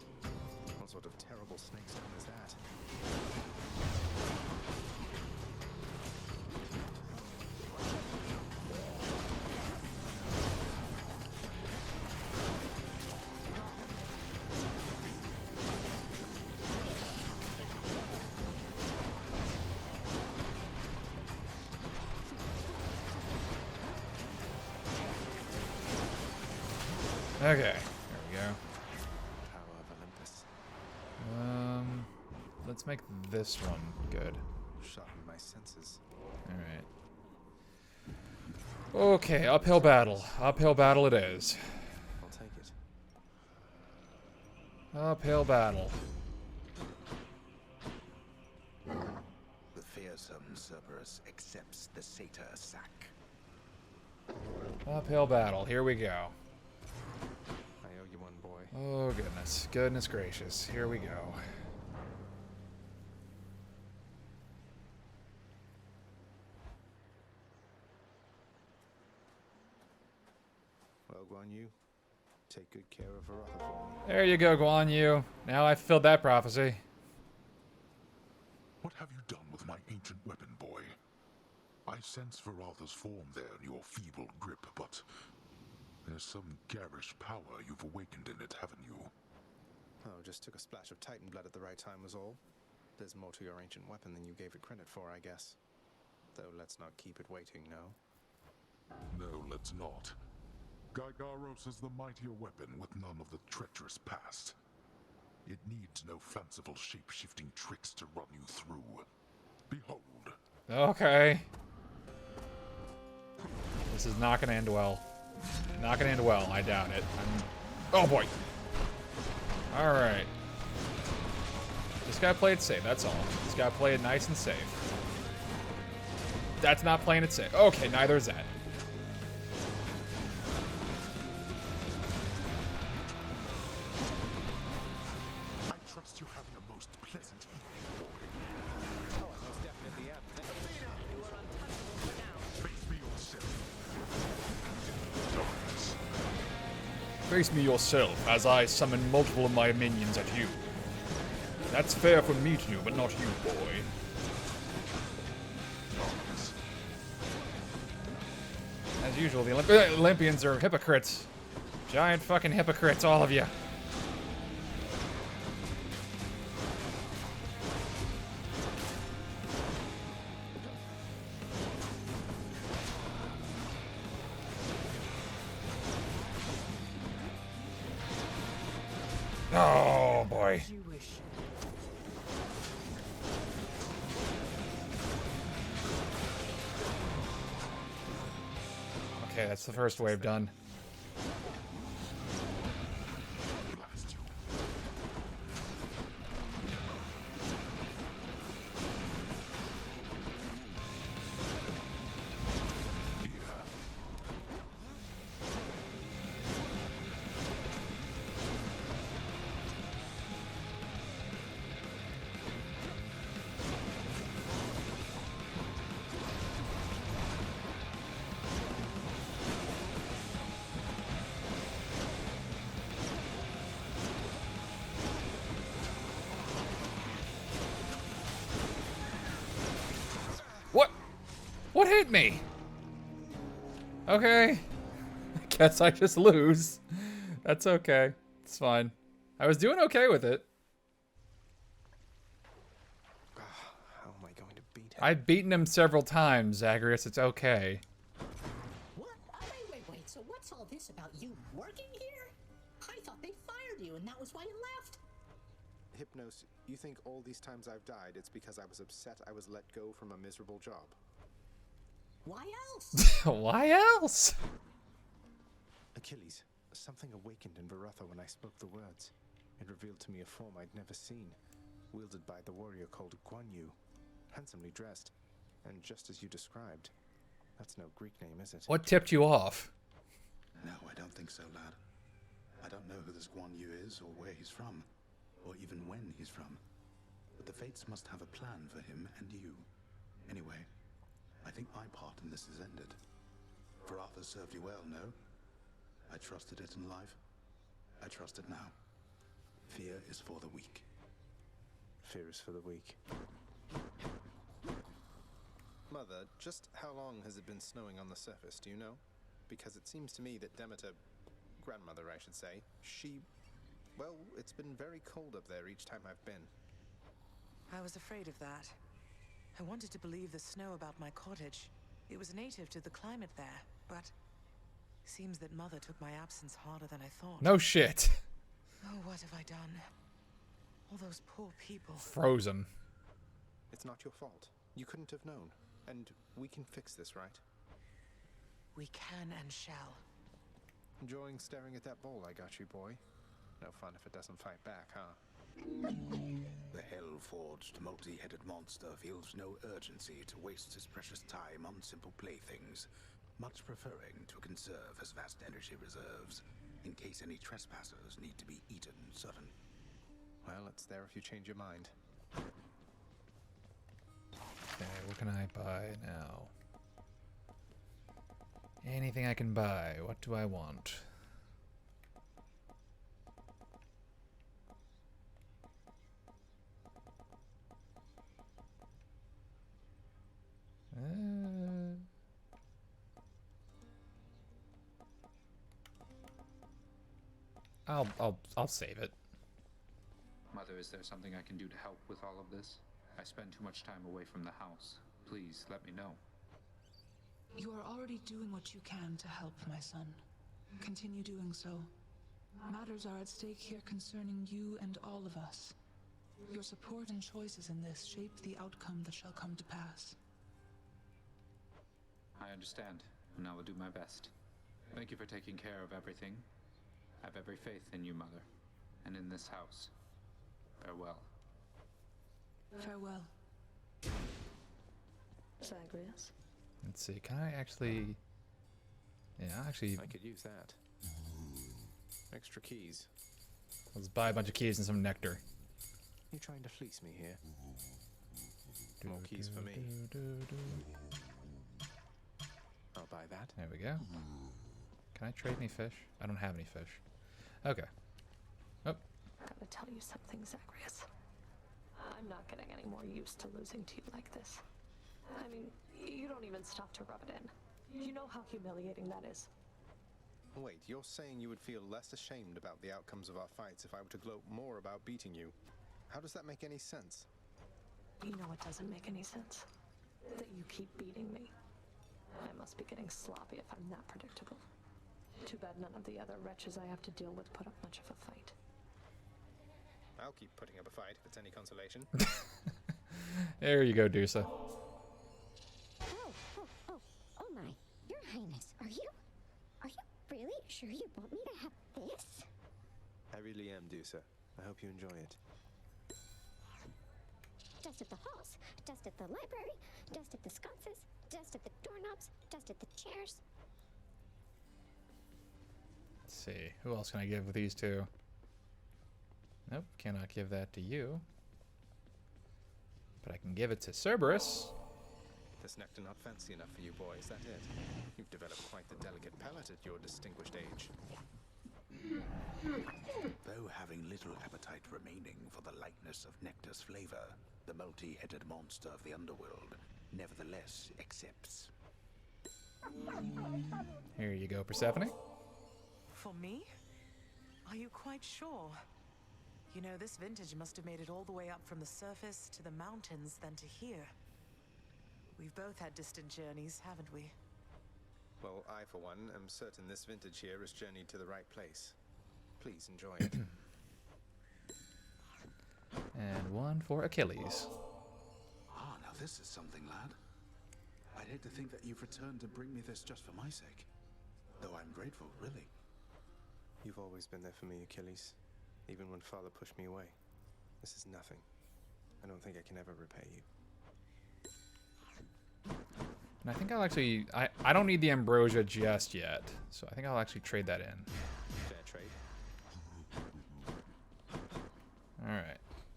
What sort of terrible snake stone is that? Okay, there we go. Power of Olympus. Let's make this one good. Sharpen my senses. Alright. Okay, uphill battle. Uphill battle it is. I'll take it. Uphill battle. The fearsome Cerberus accepts the satyr sack. Uphill battle. Here we go. I owe you one, boy. Oh, goodness. Goodness gracious. Here we go. Well, Guan Yu, take good care of Varatha for me. There you go, Guan Yu. Now I've filled that prophecy. What have you done with my ancient weapon, boy? I sense Varatha's form there in your feeble grip, but there's some garish power you've awakened in it, haven't you? Oh, just took a splash of Titan blood at the right time was all. There's more to your ancient weapon than you gave it credit for, I guess. Though let's not keep it waiting, no? No, let's not. Gygaros is the mightier weapon with none of the treacherous past. It needs no fanciful shape-shifting tricks to run you through. Behold. Okay. This is not gonna end well. Not gonna end well, I doubt it. Oh boy. Alright. Just gotta play it safe, that's all. Just gotta play it nice and safe. That's not playing it safe. Okay, neither is that. I trust you're having a most pleasant evening, boy. Oh, I most definitely am. Athena, you are untouchable for now. Face me yourself. Darkness. Face me yourself, as I summon multiple of my minions at you. That's fair for me to do, but not you, boy. As usual, the Olympians are hypocrites. Giant fucking hypocrites, all of you. Oh boy. Okay, that's the first wave done. What hit me? Okay. I guess I just lose. That's okay. It's fine. I was doing okay with it. How am I going to beat him? I've beaten him several times, Zagreus. It's okay. What? Wait. So what's all this about you working here? I thought they fired you and that was why you left. Hypnos, you think all these times I've died, it's because I was upset I was let go from a miserable job? Why else? Why else? Achilles, something awakened in Varatha when I spoke the words. It revealed to me a form I'd never seen, wielded by the warrior called Guan Yu, handsomely dressed, and just as you described. That's no Greek name, is it? What tipped you off? No, I don't think so, lad. I don't know who this Guan Yu is or where he's from, or even when he's from. But the fates must have a plan for him and you. Anyway, I think my part in this is ended. Varatha served you well, no? I trusted it in life. I trust it now. Fear is for the weak. Fear is for the weak. Mother, just how long has it been snowing on the surface, do you know? Because it seems to me that Demeter, grandmother I should say, well, it's been very cold up there each time I've been. I was afraid of that. I wanted to believe the snow about my cottage. It was native to the climate there, but seems that Mother took my absence harder than I thought. No shit. Oh, what have I done? All those poor people. Frozen. It's not your fault. You couldn't have known. And we can fix this, right? We can and shall. Enjoying staring at that bowl I got you, boy? No fun if it doesn't fight back, huh? The hell-forged, multi-headed monster feels no urgency to waste his precious time on simple playthings, much preferring to conserve his vast energy reserves, in case any trespassers need to be eaten sudden. Well, it's there if you change your mind. Okay, what can I buy now? Anything I can buy. What do I want? I'll save it. Mother, is there something I can do to help with all of this? I spend too much time away from the house. Please, let me know. You are already doing what you can to help, my son. Continue doing so. Matters are at stake here concerning you and all of us. Your support and choices in this shape the outcome that shall come to pass. I understand, and I will do my best. Thank you for taking care of everything. I have every faith in you, Mother, and in this house. Farewell. Farewell. Zagreus. Let's see. Can I actually? Yeah, actually. I could use that. Extra keys. Let's buy a bunch of keys and some nectar. You trying to fleece me here? More keys for me. I'll buy that. There we go. Can I trade any fish? I don't have any fish. Okay. Oh. I gotta tell you something, Zagreus. I'm not getting any more used to losing to you like this. I mean, you don't even stop to rub it in. You know how humiliating that is. Wait, you're saying you would feel less ashamed about the outcomes of our fights if I were to gloat more about beating you? How does that make any sense? You know it doesn't make any sense. That you keep beating me. I must be getting sloppy if I'm that predictable. Too bad none of the other wretches I have to deal with put up much of a fight. I'll keep putting up a fight if it's any consolation. There you go, Dusa. Oh my. Your Highness, are you really sure you want me to have this? I really am, Dusa. I hope you enjoy it. Dust at the halls, dust at the library, dust at the sconces, dust at the doorknobs, dust at the chairs. Let's see. Who else can I give with these two? Nope, cannot give that to you. But I can give it to Cerberus. This nectar not fancy enough for you, boy, is that it? You've developed quite the delicate palate at your distinguished age. Though having little appetite remaining for the lightness of nectar's flavor, the multi-headed monster of the underworld nevertheless accepts. Here you go, Persephone. For me? Are you quite sure? You know, this vintage must have made it all the way up from the surface to the mountains than to here. We've both had distant journeys, haven't we? Well, I, for one, am certain this vintage here has journeyed to the right place. Please enjoy it. And one for Achilles. Ah, now this is something, lad. I'd hate to think that you've returned to bring me this just for my sake. Though I'm grateful, really. You've always been there for me, Achilles. Even when Father pushed me away. This is nothing. I don't think I can ever repay you. And I think I'll actually... I don't need the ambrosia just yet. So I think I'll actually trade that in. Fair trade. Alright.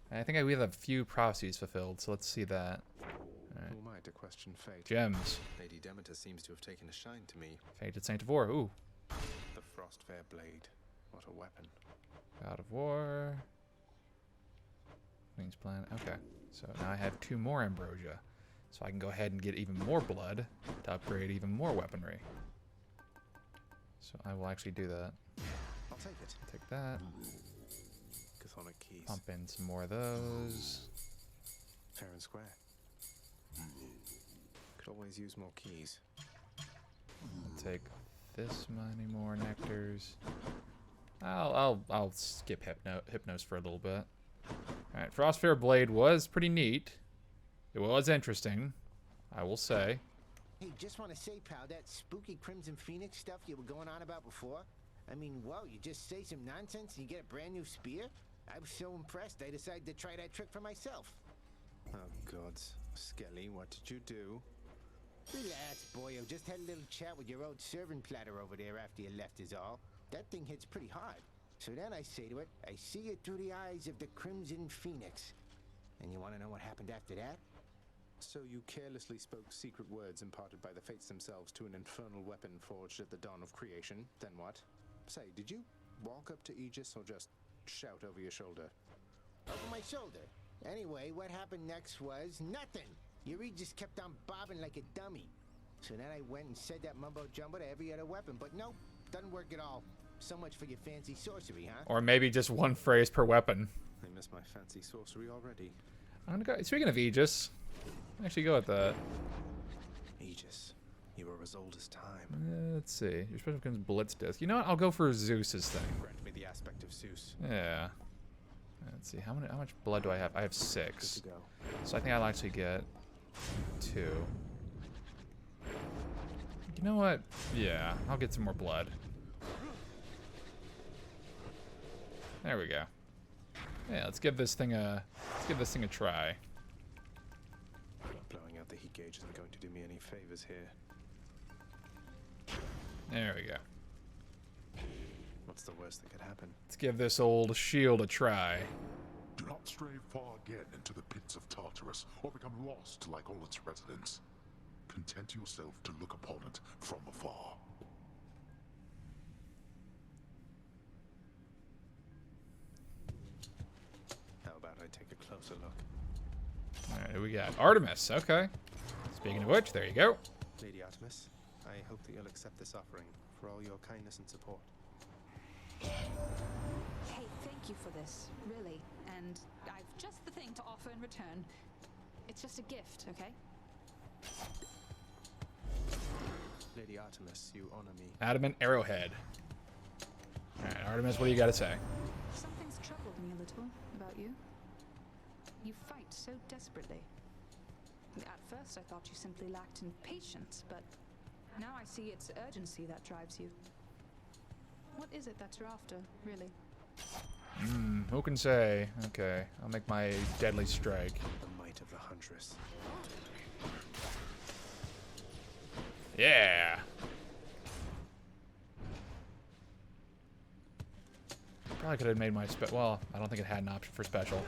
I think we have a few prophecies fulfilled, so let's see that. Alright. Who am I to question fate? Gems. Lady Demeter seems to have taken a shine to me. Fated Saint of War. Ooh. The Frostfair Blade. What a weapon. God of War. Queen's Plan. Okay. So now I have 2 more ambrosia. So I can go ahead and get even more blood to upgrade even more weaponry. So I will actually do that. I'll take it. Take that. Chthonic keys. Pump in some more of those. Fair and square. Could always use more keys. I'll take this many more nectars. I'll skip Hypnos for a little bit. Alright, Frostfair Blade was pretty neat. It was interesting, I will say. Hey, just want to say, pal, that spooky Crimson Phoenix stuff you were going on about before? I mean, whoa, you just say some nonsense and you get a brand new spear? I was so impressed I decided to try that trick for myself. Oh, gods. Skelly, what did you do? Relax, boyo. Just had a little chat with your old servant platter over there after you left is all. That thing hits pretty hard. So then I say to it, I see it through the eyes of the Crimson Phoenix. And you want to know what happened after that? So you carelessly spoke secret words imparted by the fates themselves to an infernal weapon forged at the dawn of creation. Then what? Say, did you walk up to Aegis or just shout over your shoulder? Over my shoulder. Anyway, what happened next was nothing. Your Aegis kept on bobbing like a dummy. So then I went and said that mumbo-jumbo to every other weapon, but nope, doesn't work at all. So much for your fancy sorcery, huh? Or maybe just one phrase per weapon. I miss my fancy sorcery already. I'm gonna go. Speaking of Aegis, actually go with that. Aegis, you are as old as time. Let's see. Your special becomes Blitz Disc. You know what? I'll go for Zeus's thing. Grant me the aspect of Zeus. Yeah. Let's see. How much blood do I have? I have 6. Good to go. So I think I'll actually get 2. You know what? Yeah, I'll get some more blood. There we go. Yeah, let's give this thing a try. Blowing out the heat gauge isn't going to do me any favors here. There we go. What's the worst that could happen? Let's give this old shield a try. Do not stray far again into the pits of Tartarus, or become lost like all its residents. Content yourself to look upon it from afar. How about I take a closer look? Alright, who we got? Artemis, okay. Speaking of which, there you go. Lady Artemis, I hope that you'll accept this offering for all your kindness and support. Hey, thank you for this, really. And I've just the thing to offer in return. It's just a gift, okay? Lady Artemis, you honor me. Adamant Arrowhead. Alright, Artemis, what do you got to say? Something's troubled me a little about you. You fight so desperately. At first I thought you simply lacked in patience, but now I see it's urgency that drives you. What is it that you're after, really? Who can say? Okay, I'll make my deadly strike. The might of the Huntress. Yeah! Probably could have made my well, I don't think it had an option for special.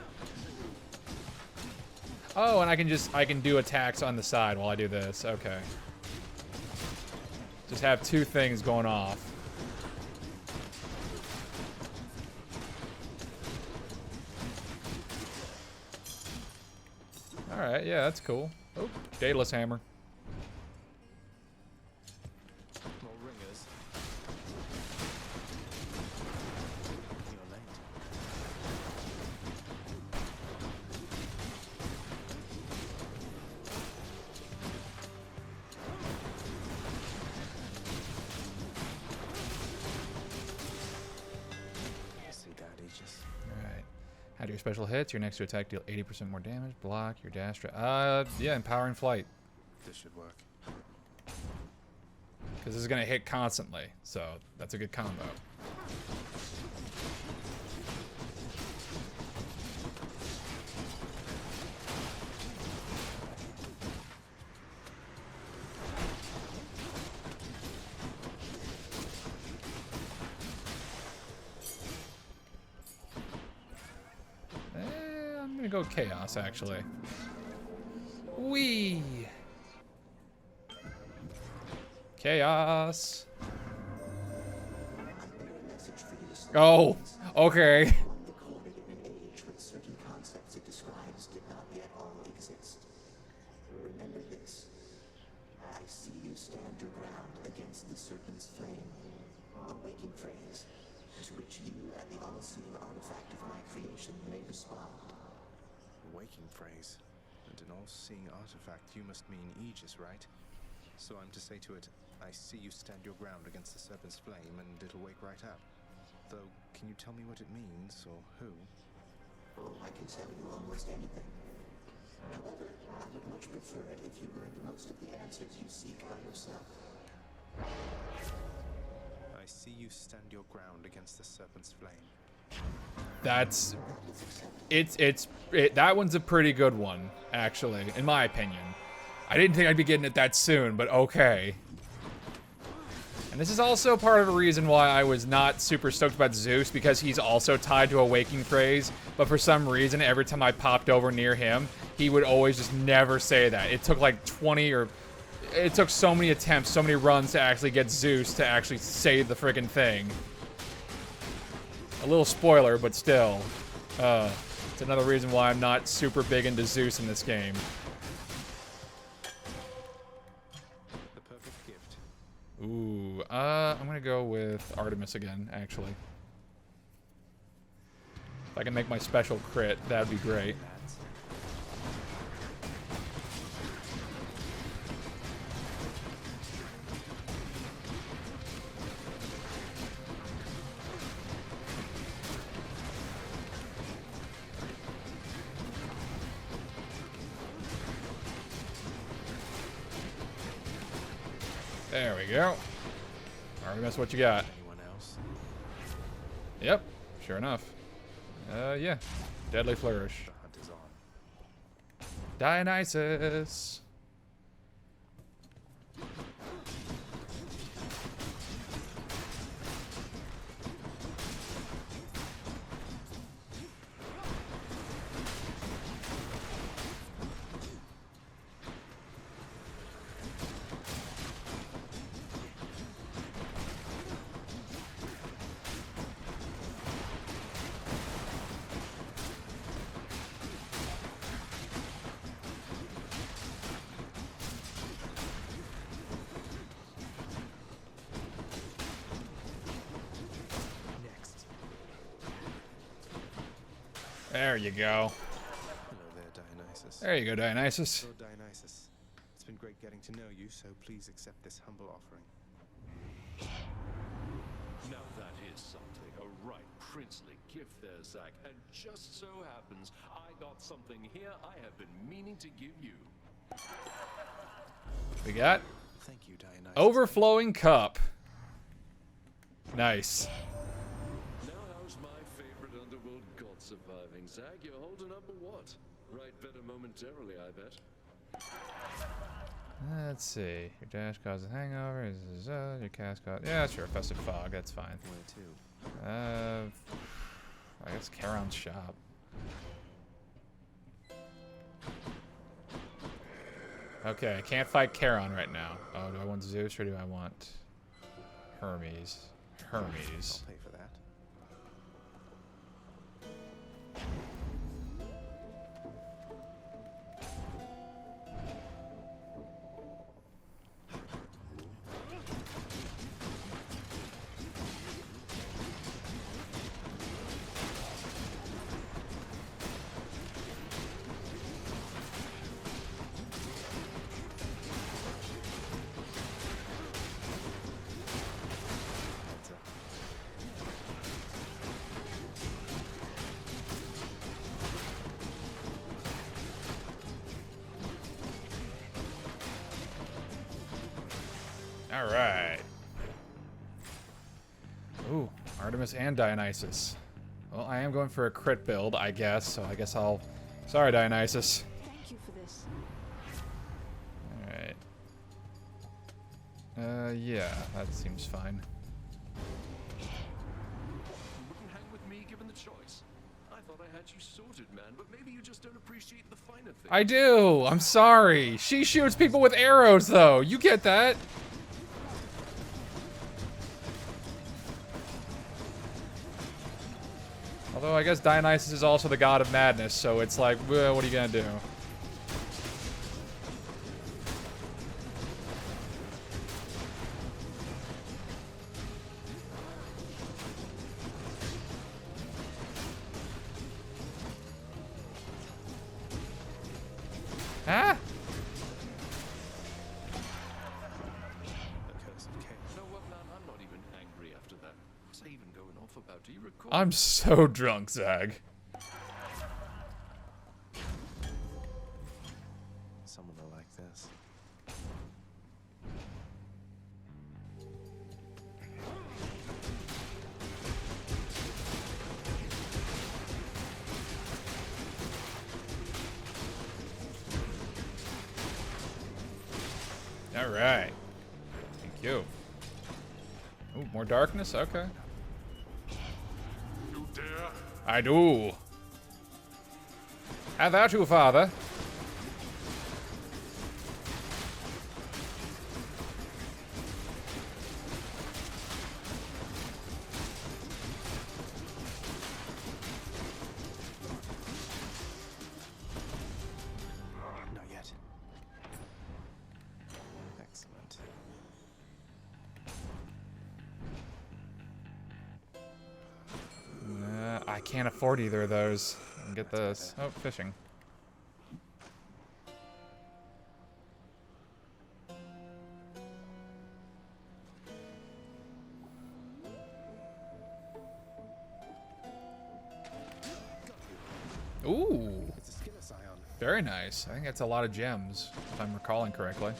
Oh, and I can do attacks on the side while I do this. Okay. Just have 2 things going off. Alright, yeah, that's cool. Oh, Daedalus hammer. More ringers. You're late. See that, Aegis? Alright. How do your special hits? Your next to attack deal 80% more damage. Block your dash. Yeah, empowering flight. This should work. Because this is going to hit constantly. So that's a good combo. I'm going to go Chaos, actually. Whee! Chaos. Oh, okay. Recorded in an age when certain concepts it describes did not yet all exist. Remember this. I see you stand your ground against the serpent's flame. A waking phrase, to which you and the all-seeing artifact of my creation may respond. Waking phrase. And an all-seeing artifact, you must mean Aegis, right? So I'm to say to it, I see you stand your ground against the serpent's flame, and it'll wake right up. Though, can you tell me what it means, or who? Oh, I can tell you almost anything. However, I would much prefer it if you learned most of the answers you seek by yourself. I see you stand your ground against the serpent's flame. That's... that one's a pretty good one, actually, in my opinion. I didn't think I'd be getting it that soon, but okay. And this is also part of the reason why I was not super stoked about Zeus, because he's also tied to a waking phrase, but for some reason, every time I popped over near him, he would always just never say that. It took like 20 or... It took so many attempts, so many runs to actually get Zeus to actually say the friggin' thing. A little spoiler, but still. It's another reason why I'm not super big into Zeus in this game. The perfect gift. Ooh, I'm gonna go with Artemis again, actually. If I can make my special crit, that'd be great. There we go. Artemis, what you got? Anyone else? Yep, sure enough. Yeah. Deadly Flourish. The hunt is on. Dionysus. There you go. Hello there, Dionysus. There you go, Dionysus. Lord Dionysus, it's been great getting to know you, so please accept this humble offering. Now that is something, a right princely gift there, Zach. And just so happens, I got something here I have been meaning to give you. We got Thank you, Dionysus. Overflowing Cup. Nice. Now how's my favorite underworld god surviving, Zach? You're holding up or what? Right better momentarily, I bet. Let's see. Your dash causes hangover. Your cast cause... Yeah, sure. Festive Fog. That's fine. Where to? I guess Charon's shop. Okay, I can't fight Charon right now. Oh, do I want Zeus or do I want Hermes? Hermes. I'll pay for that. Alright. Ooh, Artemis and Dionysus. Well, I am going for a crit build, I guess, so I guess I'll... Sorry, Dionysus. Thank you for this. Alright. Yeah, that seems fine. You wouldn't hang with me given the choice. I thought I had you sorted, man, but maybe you just don't appreciate the finer things. I do! I'm sorry! She shoots people with arrows, though! You get that! Although I guess Dionysus is also the god of madness, so it's like, well, what are you gonna do? Ah! No, well, man, I'm not even angry after that. What's I even going off about? Do you recall? I'm so drunk, Zag. Someone will like this. Alright. Thank you. Ooh, more darkness? Okay. You dare? I do. Have at you, father. Not yet. Excellent. I can't afford either of those. Get this. Oh, fishing. Ooh. It's a Skinner scion. Very nice. I think that's a lot of gems, if I'm recalling correctly.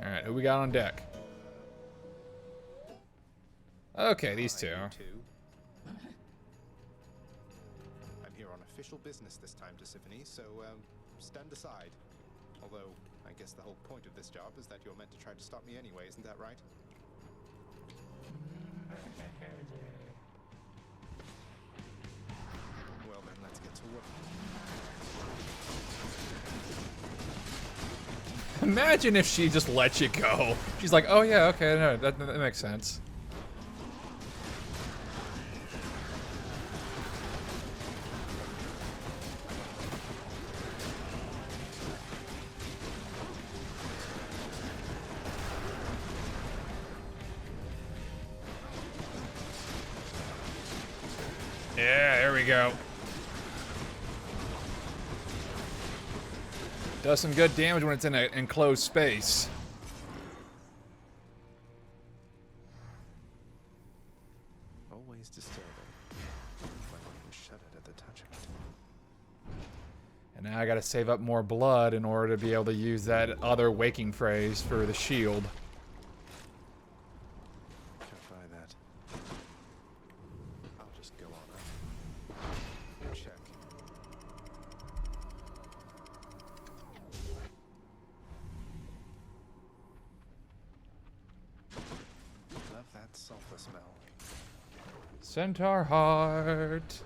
Alright, who we got on deck? Okay, these two. I'm here on official business this time, Tisiphone, so stand aside. Although, I guess the whole point of this job is that you're meant to try to stop me anyway, isn't that right? Well then, let's get to work. Imagine if she just let you go. She's like, oh yeah, okay, no, that makes sense. Yeah, there we go. Does some good damage when it's in an enclosed space. Always disturbing. Like one can shudder at the touch of it. And now I gotta save up more blood in order to be able to use that other waking phrase for the shield. Can't buy that. I'll just go on up. Check. Love that sulfur smell. Centaur heart.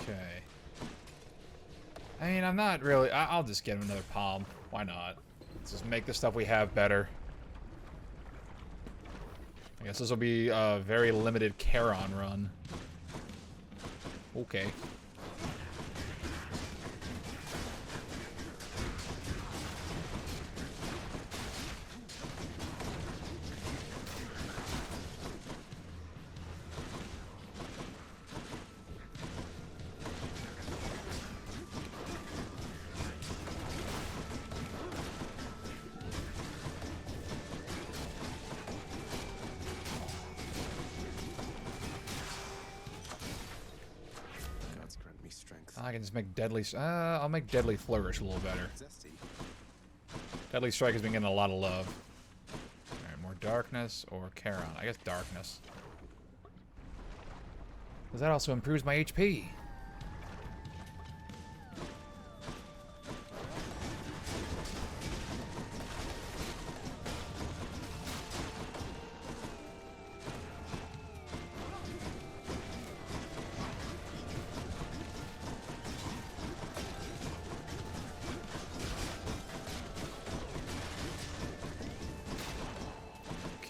Okay. I mean, I'm not really... I'll just get him another palm. Why not? Let's just make the stuff we have better. I guess this will be a very limited Charon run. Okay. I can just make Deadly... I'll make Deadly Flourish a little better. Deadly Strike has been getting a lot of love. Alright, more Darkness or Charon. I guess Darkness. Because that also improves my HP.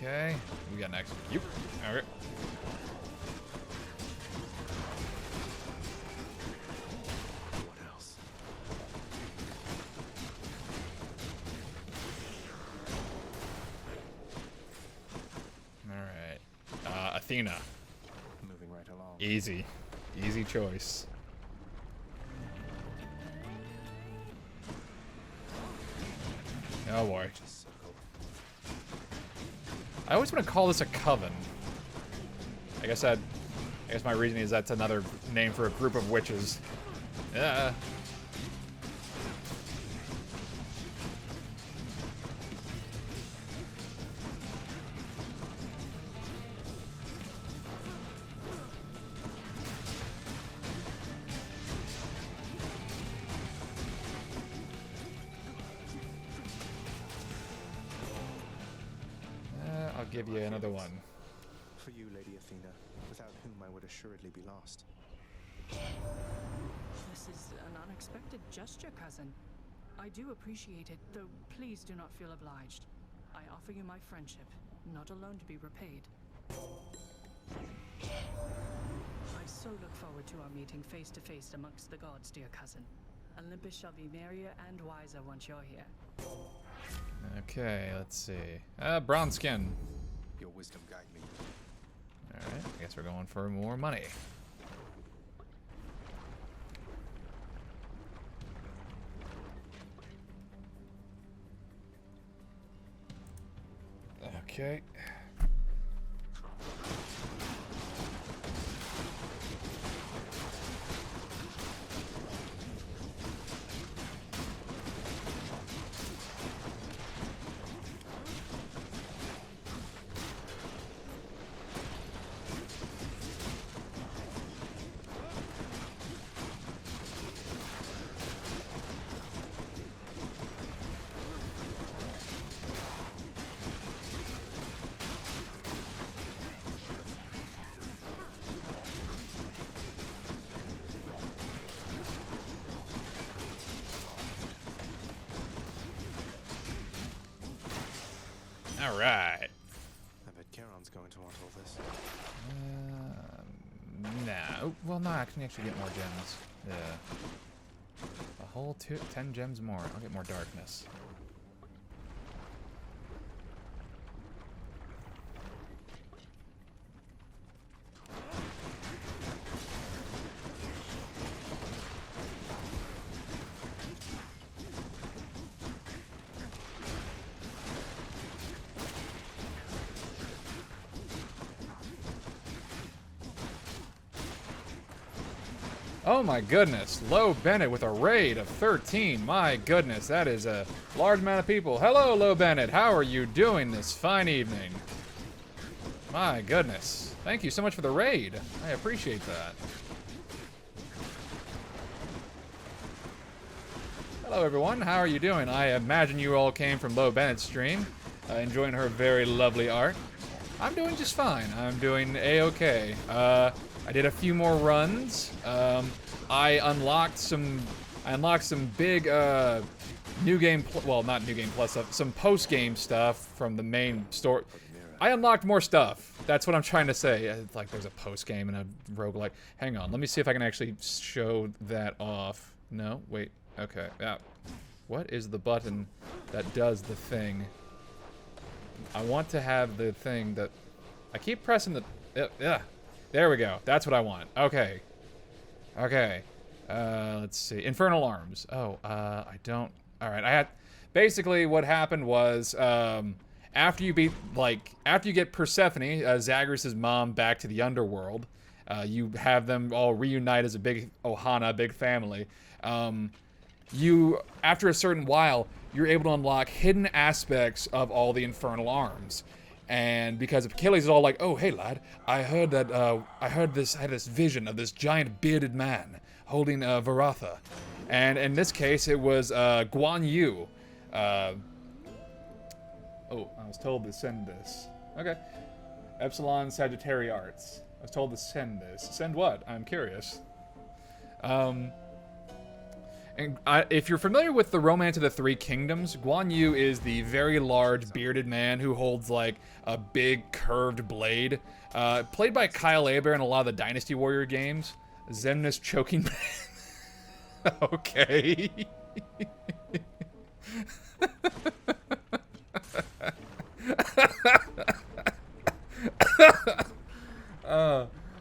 Okay, we got next. Yep. Okay. What else? All right. Athena. Moving right along. Easy. Easy choice. Oh boy. I always want to call this a coven. I guess my reasoning is that's another name for a group of witches. Yeah. I'll give you another one. For you, Lady Athena, without whom I would assuredly be lost. This is an unexpected gesture, cousin. I do appreciate it, though please do not feel obliged. I offer you my friendship, not alone to be repaid. I so look forward to our meeting face to face amongst the gods, dear cousin. Olympus shall be merrier and wiser once you're here. Okay, let's see. Brown skin. Your wisdom guide me. Alright, I guess we're going for more money. Okay. All right. I bet Charon's going to want all this. Nah. Well, no, I can actually get more gems. Yeah. A whole 10 gems more. I'll get more darkness. Oh my goodness, Low Bennett with a raid of 13. My goodness, that is a large amount of people. Hello, Low Bennett. How are you doing this fine evening? My goodness. Thank you so much for the raid. I appreciate that. Hello, everyone. How are you doing? I imagine you all came from Low Bennett's stream, enjoying her very lovely art. I'm doing just fine. I'm doing a-okay. I did a few more runs. I unlocked some big new game, well, not new game plus stuff, some post game stuff from the main store. I unlocked more stuff. That's what I'm trying to say. It's like there's a post game and a roguelike. Hang on, let me see if I can actually show that off. No, wait. Okay. Yeah. What is the button that does the thing? I want to have the thing that I keep pressing the. Yeah. There we go. That's what I want. Okay. Okay. Let's see. Infernal Arms. Oh, I don't... Alright, I had... Basically, what happened was, after you beat, after you get Persephone, Zagreus' mom, back to the underworld, You have them all reunite as a big Ohana, big family. You, after a certain while, you're able to unlock hidden aspects of all the infernal arms. And because Achilles is all like, oh, hey, lad, I had this vision of this giant bearded man holding Varatha. And in this case, it was Guan Yu. I was told to send this. Okay. Epsilon Sagittarius Arts. I was told to send this. Send what? I'm curious. If you're familiar with the Romance of the Three Kingdoms, Guan Yu is the very large bearded man who holds like a big curved blade. Played by Kyle Aber in a lot of the Dynasty Warrior games. Xemnas choking man. Okay.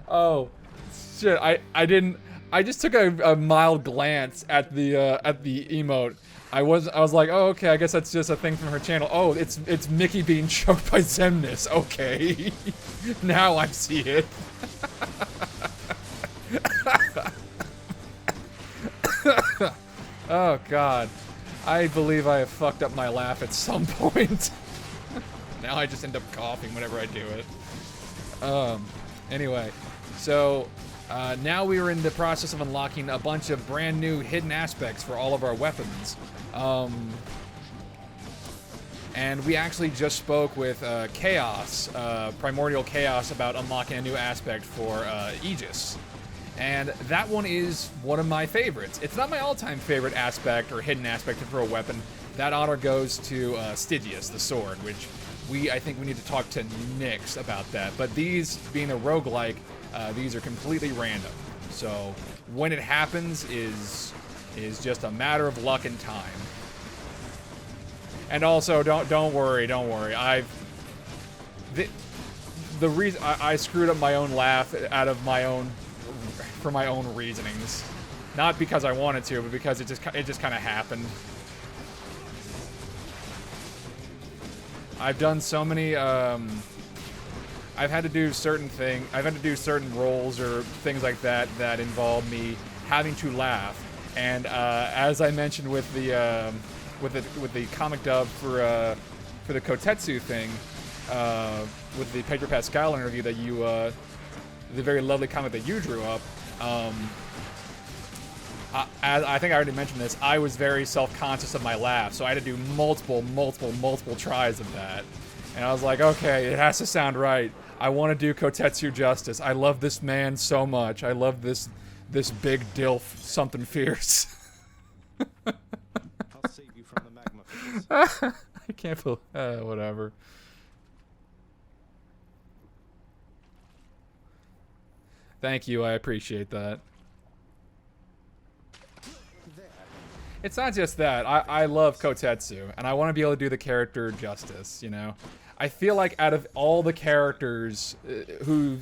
Oh shit! I just took a mild glance at the emote. I was like, oh, okay, I guess that's just a thing from her channel. Oh, it's Mickey being choked by Xemnas. Okay, now I see it. Oh God, I believe I have fucked up my laugh at some point. Now I just end up coughing whenever I do it. Anyway, so. Now we are in the process of unlocking a bunch of brand new hidden aspects for all of our weapons. And we actually just spoke with Chaos, Primordial Chaos, about unlocking a new aspect for Aegis. And that one is one of my favorites. It's not my all-time favorite aspect or hidden aspect for a weapon. That honor goes to Stygius, the sword, which I think we need to talk to Nyx about that. But these, being a roguelike, these are completely random. So when it happens is just a matter of luck and time. And also, don't worry. The reason I screwed up my own laugh for my own reasonings, not because I wanted to, but because it just kind of happened. I've done so many. I've had to do certain roles or things like that that involve me having to laugh. And as I mentioned with the comic dub for the Kotetsu thing, with the Pedro Pascal interview that you, the very lovely comic that you drew up, I think I already mentioned this. I was very self-conscious of my laugh, so I had to do multiple tries of that. And I was like, okay, it has to sound right. I want to do Kotetsu justice. I love this man so much. I love this big dilf something fierce. I'll save you from the magma fields. I can't believe whatever. Thank you, I appreciate that. It's not just that. I love Kotetsu, and I want to be able to do the character justice, you know? I feel like out of all the characters who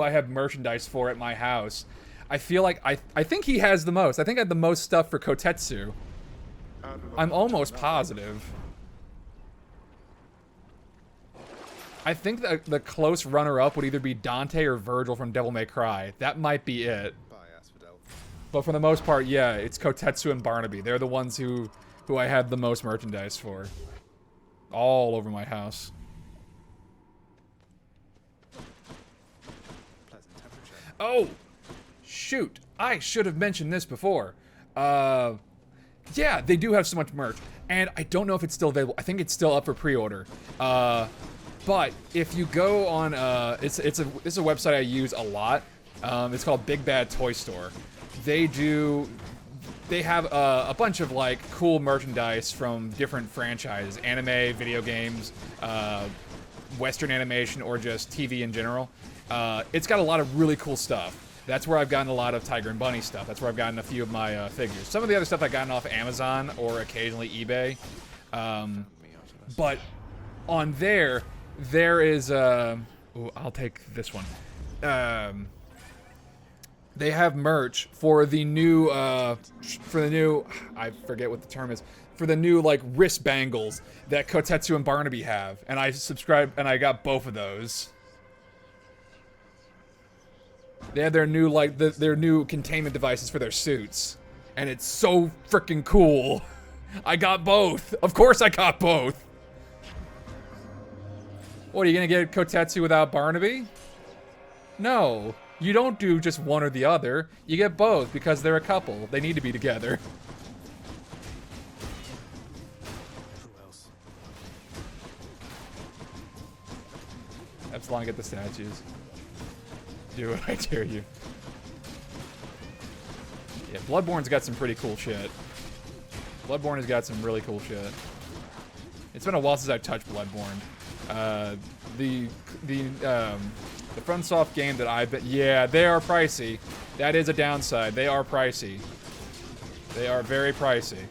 I have merchandise for at my house, I feel like I think he has the most. I think I have the most stuff for Kotetsu. I'm almost positive. I think that the close runner-up would either be Dante or Virgil from Devil May Cry. That might be it. But for the most part, yeah, it's Kotetsu and Barnaby. They're the ones who I have the most merchandise for. All over my house. Oh! Shoot! I should have mentioned this before. Yeah, they do have so much merch. And I don't know if it's still available. I think it's still up for pre-order. But if you go on, it's a website I use a lot. It's called Big Bad Toy Store. They have a bunch of like cool merchandise from different franchises, anime, video games, Western animation, or just TV in general. It's got a lot of really cool stuff. That's where I've gotten a lot of Tiger and Bunny stuff. That's where I've gotten a few of my figures. Some of the other stuff I've gotten off Amazon or occasionally eBay. But on there is ooh, I'll take this one. They have merch for the new I forget what the term is, for the new like wrist bangles that Kotetsu and Barnaby have, and I subscribed and I got both of those. They have their new, like, their new containment devices for their suits. And it's so freaking cool. I got both. Of course I got both. What, are you gonna get Kotetsu without Barnaby? No. You don't do just one or the other. You get both because they're a couple. They need to be together. Who else? Epsilon, get the statues. Do it, I dare you. Yeah, Bloodborne's got some pretty cool shit. Bloodborne has got some really cool shit. It's been a while since I've touched Bloodborne. The FromSoft game that I've been... Yeah, they are pricey. That is a downside. They are pricey. They are very pricey.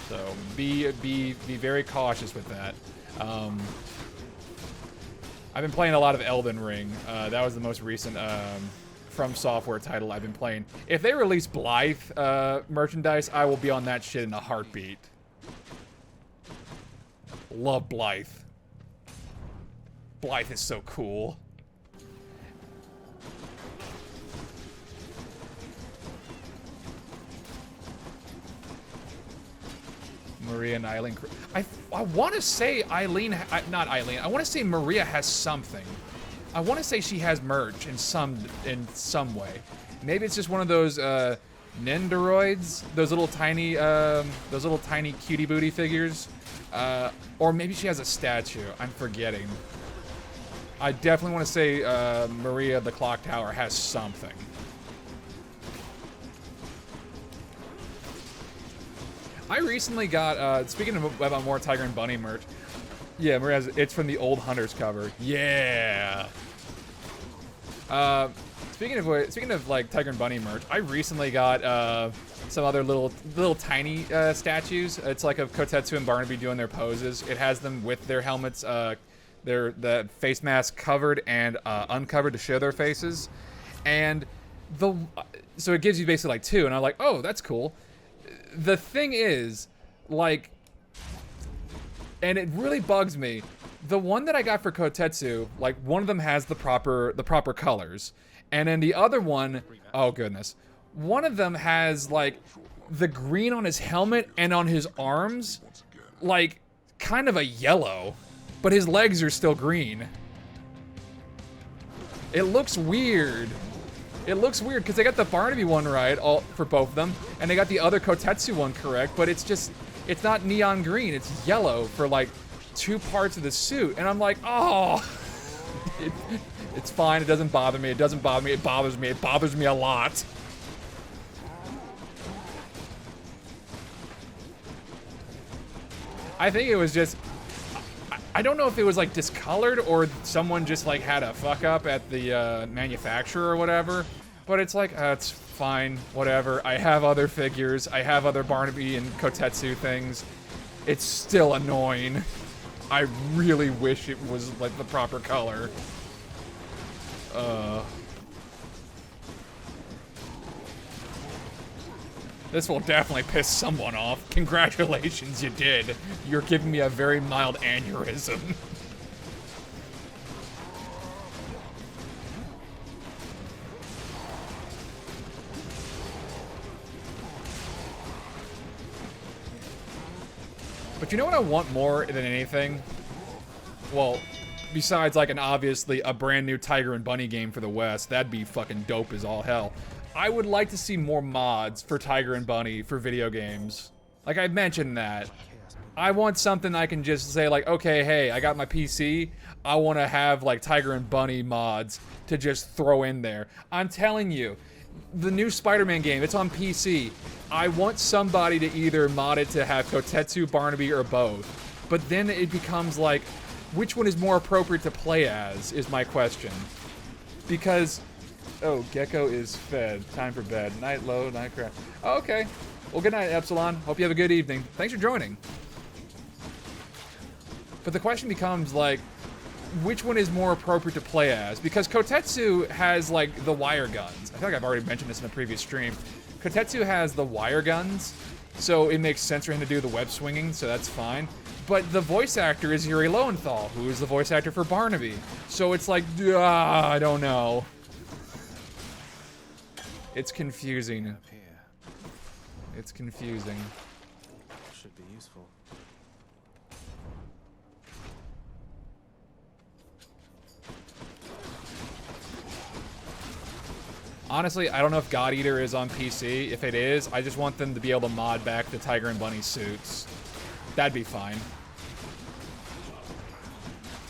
So be very cautious with that. I've been playing a lot of Elden Ring. That was the most recent From Software title I've been playing. If they release Blythe merchandise, I will be on that shit in a heartbeat. Love Blythe. Blythe is so cool. Maria and Eileen. I want to say Eileen, not Eileen. I want to say Maria has something. I want to say she has merch in some way. Maybe it's just one of those Nendoroids, those little tiny cutie booty figures, or maybe she has a statue. I'm forgetting. I definitely want to say Maria the Clock Tower has something. I recently got, speaking of more Tiger and Bunny merch, yeah, Maria's, it's from the Old Hunters cover. Yeah. Speaking of like Tiger and Bunny merch, I recently got some other little tiny statues. It's like of Kotetsu and Barnaby doing their poses. It has them with their helmets, the face mask covered and uncovered to show their faces, and so it gives you basically like two, and I'm like, oh, that's cool. The thing is, like, and it really bugs me, the one that I got for Kotetsu, like, one of them has the proper colors, and then the other one, oh goodness, one of them has like the green on his helmet and on his arms, like kind of a yellow, but his legs are still green. It looks weird. It looks weird because they got the Barnaby one right for both of them, and they got the other Kotetsu one correct, but it's not neon green, it's yellow for like two parts of the suit, and I'm like, oh, it's fine, it doesn't bother me, it doesn't bother me, it bothers me a lot. I think it was just, I don't know if it was like discolored or someone just like had a fuck up at the manufacturer or whatever, but it's like, it's fine, whatever. I have other figures, I have other Barnaby and Kotetsu things. It's still annoying. I really wish it was like the proper color. This will definitely piss someone off. Congratulations, you did. You're giving me a very mild aneurysm. But you know what I want more than anything? Well, besides like obviously a brand new Tiger and Bunny game for the West, that'd be fucking dope as all hell. I would like to see more mods for Tiger and Bunny for video games. Like I mentioned that. I want something I can just say like, okay, hey, I got my PC. I want to have like Tiger and Bunny mods to just throw in there. I'm telling you, the new Spider-Man game, it's on PC. I want somebody to either mod it to have Kotetsu, Barnaby, or both. But then it becomes like, which one is more appropriate to play as, is my question. Because, oh, Gecko is fed. Time for bed. Night low, night crash. Oh, okay. Well, good night, Epsilon. Hope you have a good evening. Thanks for joining. But the question becomes, like, which one is more appropriate to play as? Because Kotetsu has, like, the wire guns. I feel like I've already mentioned this in a previous stream. Kotetsu has the wire guns, so it makes sense for him to do the web swinging, so that's fine. But the voice actor is Yuri Lowenthal, who is the voice actor for Barnaby. So it's like, I don't know. It's confusing. Up here It's confusing. should be useful. Honestly, I don't know if God Eater is on PC. If it is, I just want them to be able to mod back the Tiger and Bunny suits. That'd be fine.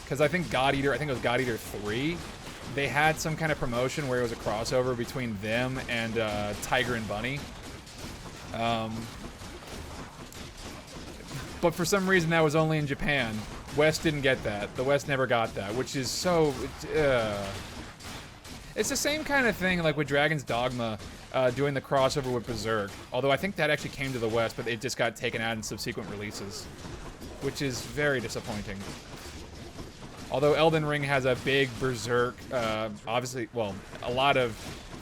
Because I think God Eater, I think it was God Eater 3, they had some kind of promotion where it was a crossover between them and Tiger and Bunny. But for some reason that was only in Japan. West didn't get that. The West never got that, which is so... It's the same kind of thing like with Dragon's Dogma doing the crossover with Berserk. Although I think that actually came to the West, but it just got taken out in subsequent releases. Which is very disappointing. Although Elden Ring has a big Berserk, obviously, well, a lot of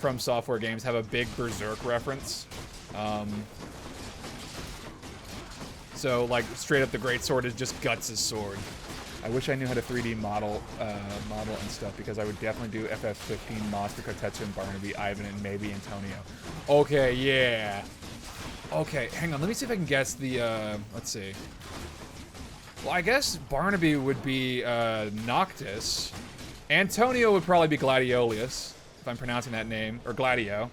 From Software games have a big Berserk reference. So, like, straight up the Greatsword is just Guts' sword. I wish I knew how to 3D model and stuff, because I would definitely do FF15, Monster, Kotetsu, and Barnaby, Ivan, and maybe Antonio. Okay, yeah. Okay, hang on. Let me see if I can guess the, let's see. Well, I guess Barnaby would be Noctis. Antonio would probably be Gladiolus, if I'm pronouncing that name, or Gladio.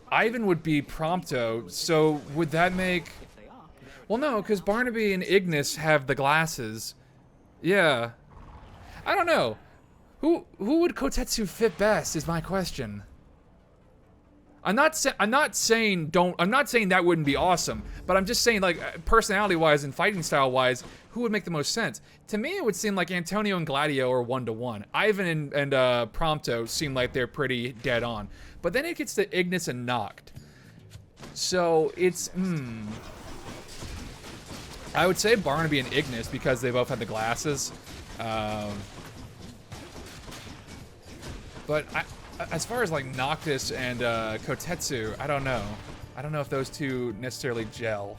Ivan would be Prompto, so would that make... Well, no, because Barnaby and Ignis have the glasses. Yeah. I don't know. Who would Kotetsu fit best is my question. I'm not saying that wouldn't be awesome, but I'm just saying, like, personality-wise and fighting style-wise, who would make the most sense? To me, it would seem like Antonio and Gladio are 1-to-1. Ivan and Prompto seem like they're pretty dead on. But then it gets to Ignis and Noct. So it's I would say Barnaby and Ignis because they both had the glasses. But as far as like Noctis and Kotetsu, I don't know. I don't know if those two necessarily gel.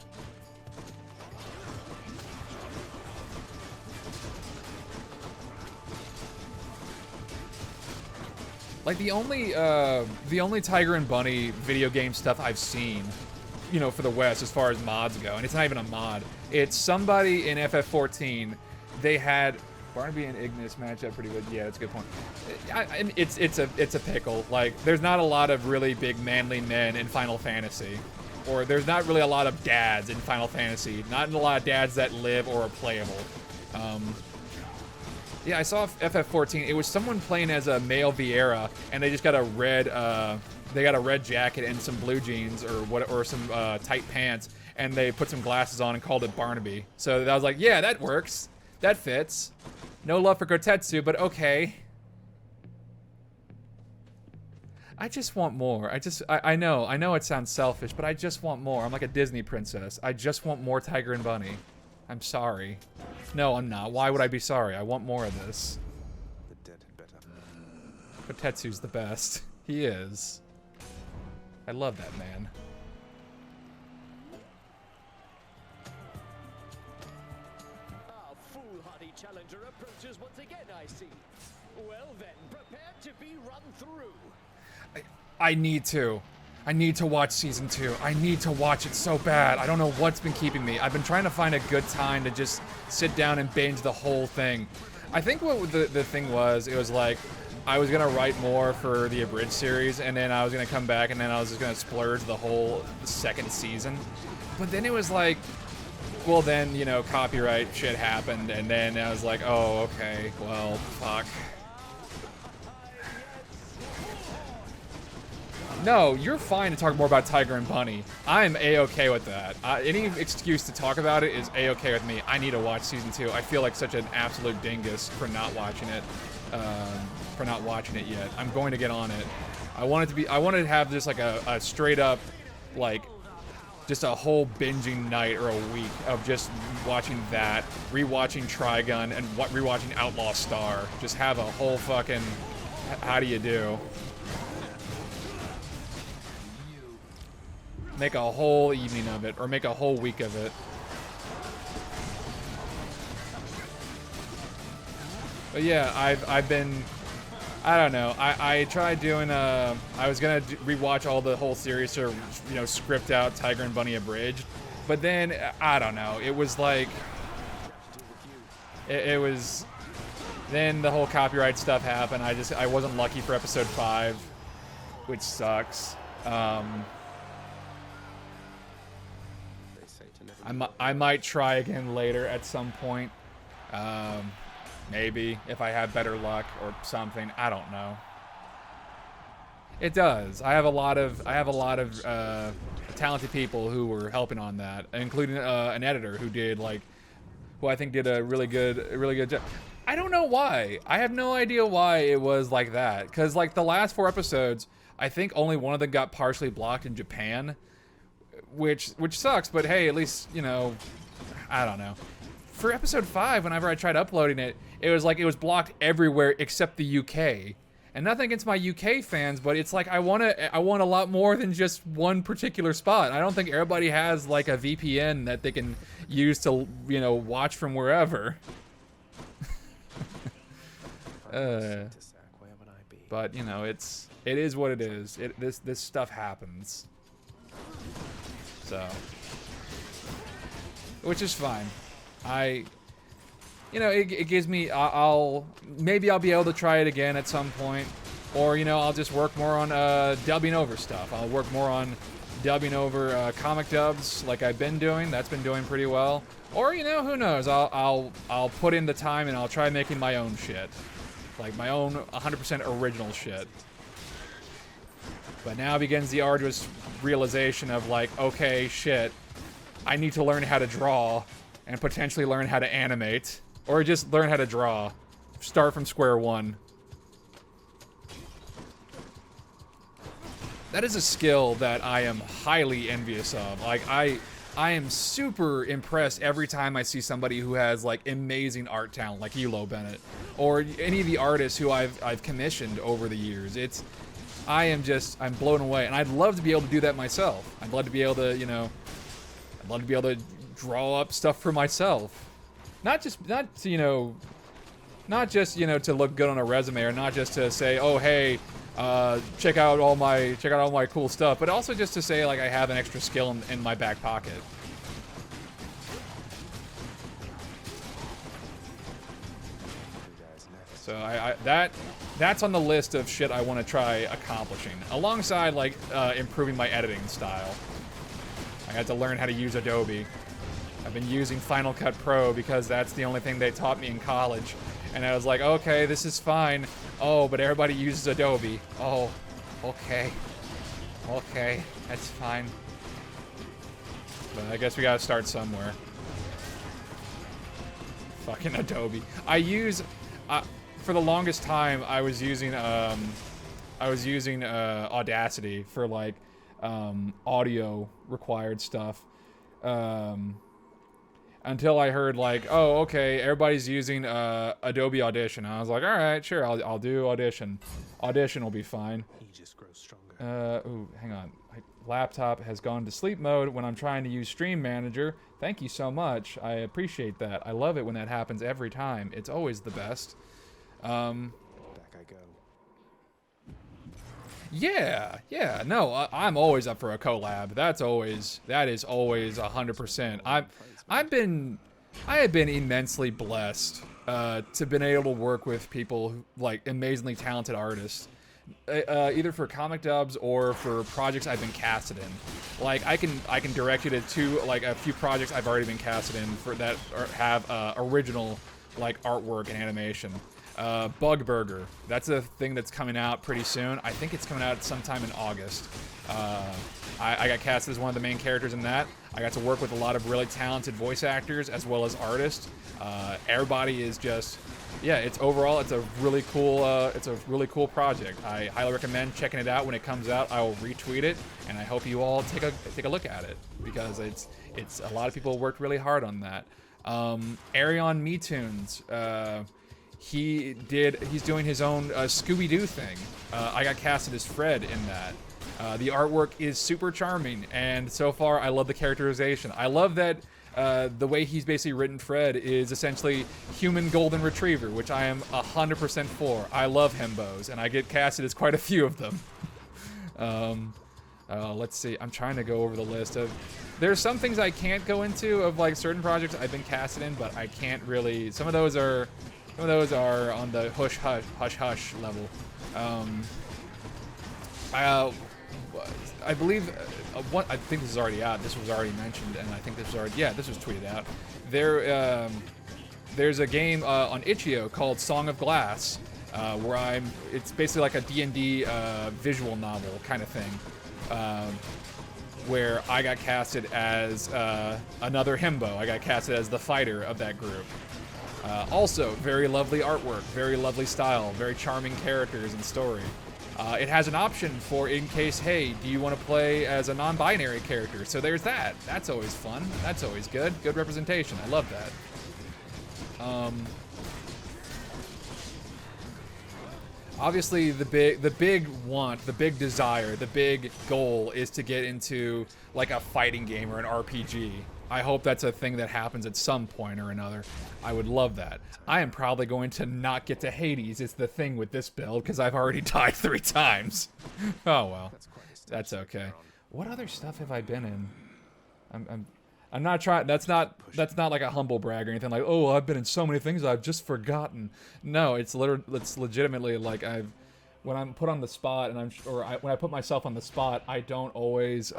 Like the only Tiger and Bunny video game stuff I've seen, you know, for the West as far as mods go, and it's not even a mod. It's somebody in FF14. They had Barnaby and Ignis match up pretty good. Yeah, that's a good point. It's a pickle. Like there's not a lot of really big manly men in Final Fantasy, or there's not really a lot of dads in Final Fantasy. Not a lot of dads that live or are playable. Yeah, I saw FF14. It was someone playing as a male Vieira, and they just got a red, jacket and some blue jeans or some tight pants, and they put some glasses on and called it Barnaby. So I was like, yeah, that works. That fits. No love for Kotetsu, but okay. I just want more. I know it sounds selfish, but I just want more. I'm like a Disney princess. I just want more Tiger and Bunny. I'm sorry. No, I'm not. Why would I be sorry? I want more of this. The dead had better. Kotetsu's the best. He is. I love that man. Our foolhardy challenger approaches once again, I see. Well then, prepare to be run through. I need to. I need to watch season 2. I need to watch it so bad. I don't know what's been keeping me. I've been trying to find a good time to just sit down and binge the whole thing. I think what the thing was, it was like, I was gonna write more for the Abridged series, and then I was gonna come back, and then I was just gonna splurge the whole second season. But then it was like, well then, you know, copyright shit happened, and then I was like, oh, okay, well, fuck. No, you're fine to talk more about Tiger and Bunny. I'm a-okay with that. Any excuse to talk about it is a-okay with me. I need to watch season 2. I feel like such an absolute dingus for not watching it. Yet. I'm going to get on it. I wanted to have just like a straight up, like, just a whole binging night or a week of just watching that, rewatching Trigun, and rewatching Outlaw Star. Just have a whole fucking, how do you do? Make a whole evening of it, or make a whole week of it. But yeah, I've been I don't know. I tried doing I was gonna rewatch all the whole series to script out Tiger and Bunny Abridged, but then I don't know. It was like it was. Then the whole copyright stuff happened. I wasn't lucky for episode 5, which sucks. I might try again later at some point. Maybe if I have better luck or something. I don't know. It does. I have a lot of talented people who were helping on that, including an editor who I think did a really good job. I don't know why. I have no idea why it was like that. Because like the last 4 episodes, I think only one of them got partially blocked in Japan, which sucks. But hey, at least I don't know. For episode 5, whenever I tried uploading it, it was blocked everywhere except the UK. And nothing against my UK fans, but it's like I want a lot more than just one particular spot. I don't think everybody has like a VPN that they can use to watch from wherever. But it is what it is. This stuff happens. So, which is fine. It gives me. Maybe I'll be able to try it again at some point, or I'll just work more on dubbing over stuff. I'll work more on dubbing over comic dubs like I've been doing. That's been doing pretty well. Or who knows? I'll put in the time and I'll try making my own shit. Like my own 100% original shit. But now begins the arduous realization of like, okay, shit, I need to learn how to draw and potentially learn how to animate. Or just learn how to draw. Start from square one. That is a skill that I am highly envious of. Like, I am super impressed every time I see somebody who has like amazing art talent, like Elo Bennett, or any of the artists who I've commissioned over the years. I'm blown away, and I'd love to be able to do that myself. I'd love to be able to, draw up stuff for myself, not just to look good on a resume, or not just to say, oh hey, check out all my cool stuff, but also just to say like I have an extra skill in my back pocket. So that's on the list of shit I want to try accomplishing, alongside like improving my editing style. I had to learn how to use Adobe. I've been using Final Cut Pro because that's the only thing they taught me in college. And I was like, okay, this is fine. Oh, but everybody uses Adobe. Oh, okay. Okay, that's fine. But I guess we gotta start somewhere. Fucking Adobe. For the longest time, I was using Audacity for like audio required stuff. Until I heard like, oh, okay, everybody's using Adobe Audition. I was like, all right, sure, I'll do Audition. Audition will be fine. He just grows stronger. Ooh, hang on. My laptop has gone to sleep mode when I'm trying to use Stream Manager. Thank you so much. I appreciate that. I love it when that happens every time. It's always the best. Back I go. Yeah, no, I'm always up for a collab. That is always 100%. I have been immensely blessed to been able to work with people like amazingly talented artists, either for comic dubs or for projects I've been casted in. Like I can direct you to like a few projects I've already been casted in for that have original like artwork and animation. Bug Burger. That's a thing that's coming out pretty soon. I think it's coming out sometime in August. I got cast as one of the main characters in that. I got to work with a lot of really talented voice actors as well as artists. Everybody is just, yeah. It's a really cool project. I highly recommend checking it out when it comes out. I will retweet it, and I hope you all take a look at it because it's a lot of people worked really hard on that. Arion MeTunes. He's doing his own Scooby-Doo thing. I got casted as Fred in that. The artwork is super charming, and so far I love the characterization. I love that the way he's basically written Fred is essentially human golden retriever, which I am 100% for. I love himbos, and I get casted as quite a few of them. Let's see. I'm trying to go over the list of. There's some things I can't go into of like certain projects I've been casted in, but I can't really. Some of those are on the hush hush level. I believe I think this is already out. This was already mentioned, and I think this was already this was tweeted out. There's a game on Itch.io called Song of Glass, where it's basically like a D&D visual novel kind of thing, where I got casted as another himbo. I got casted as the fighter of that group. Also, very lovely artwork, very lovely style, very charming characters and story. It has an option for in case, hey, do you want to play as a non-binary character? So there's that. That's always fun. That's always good. Good representation. I love that. Obviously, the big want, the big desire, the big goal is to get into like a fighting game or an RPG. I hope that's a thing that happens at some point or another. I would love that. I am probably going to not get to Hades. It's the thing with this build because I've already died 3 times. Oh well, that's okay. What other stuff have I been in? I'm not trying. That's not like a humble brag or anything. Like, oh, I've been in so many things I've just forgotten. No, it's legitimately like when I'm put on the spot and when I put myself on the spot, I don't always.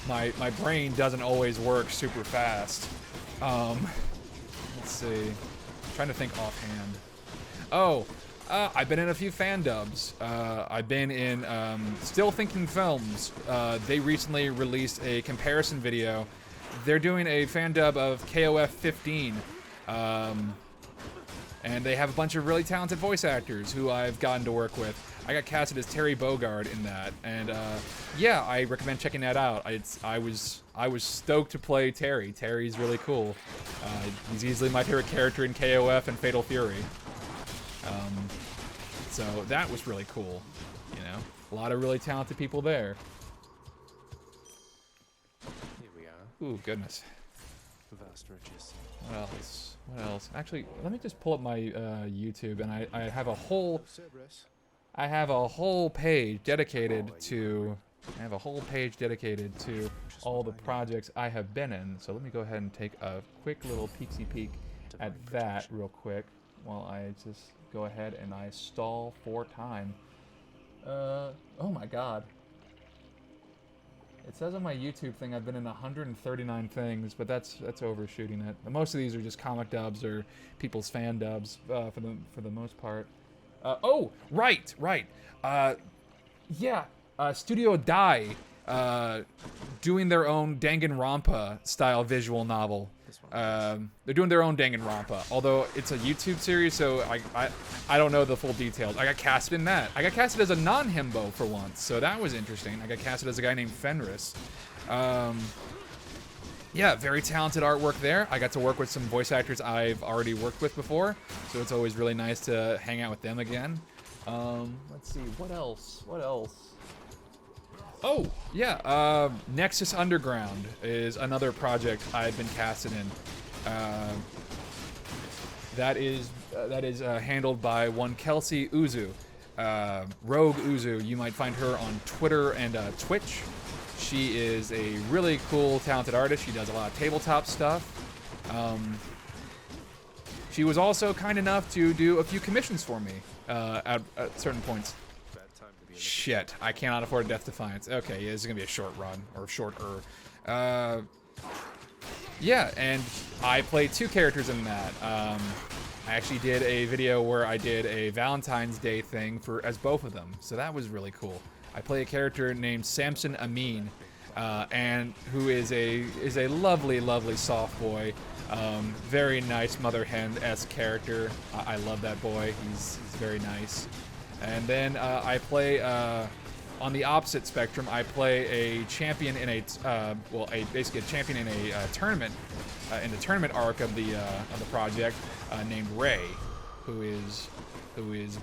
My brain doesn't always work super fast. Let's see. I'm trying to think offhand. Oh, I've been in a few fan dubs. I've been in Still Thinking Films. They recently released a comparison video. They're doing a fan dub of KOF 15. And they have a bunch of really talented voice actors who I've gotten to work with. I got casted as Terry Bogard in that, and yeah, I recommend checking that out. I was stoked to play Terry. Terry's really cool. He's easily my favorite character in KOF and Fatal Fury. So that was really cool. You know, a lot of really talented people there. Here we are. Ooh, goodness. Vast riches. What else? What else? Actually, let me just pull up my YouTube, and I have a whole. I have a whole page dedicated to. All the projects I have been in. So let me go ahead and take a quick little peeksy peek at that real quick while I just go ahead and I stall for time. Oh my God. It says on my YouTube thing I've been in 139 things, but that's overshooting it. Most of these are just comic dubs or people's fan dubs for the most part. Oh, right. Yeah, Studio Dai doing their own Danganronpa style visual novel. They're doing their own Danganronpa, although it's a YouTube series, so I don't know the full details. I got casted in that. I got casted as a non-himbo for once, so that was interesting. I got casted as a guy named Fenris. Yeah, very talented artwork there. I got to work with some voice actors I've already worked with before, so it's always really nice to hang out with them again. Let's see, what else? Oh, yeah, Nexus Underground is another project I've been casted in. That is handled by one Kelsey Uzu. Rogue Uzu, you might find her on Twitter and Twitch. She is a really cool, talented artist. She does a lot of tabletop stuff. She was also kind enough to do a few commissions for me at certain points. Shit, I cannot afford Death Defiance. Okay, yeah, this is gonna be a short run, or shorter. Yeah, and I played 2 characters in that. I actually did a video where I did a Valentine's Day thing as both of them, so that was really cool. I play a character named Samson Amin, and who is a lovely, lovely soft boy. Very nice Mother Hen-esque character. I love that boy. He's very nice. And then I play on the opposite spectrum. I play a champion in basically a champion in a tournament, in the tournament arc of the project, named Ray, who is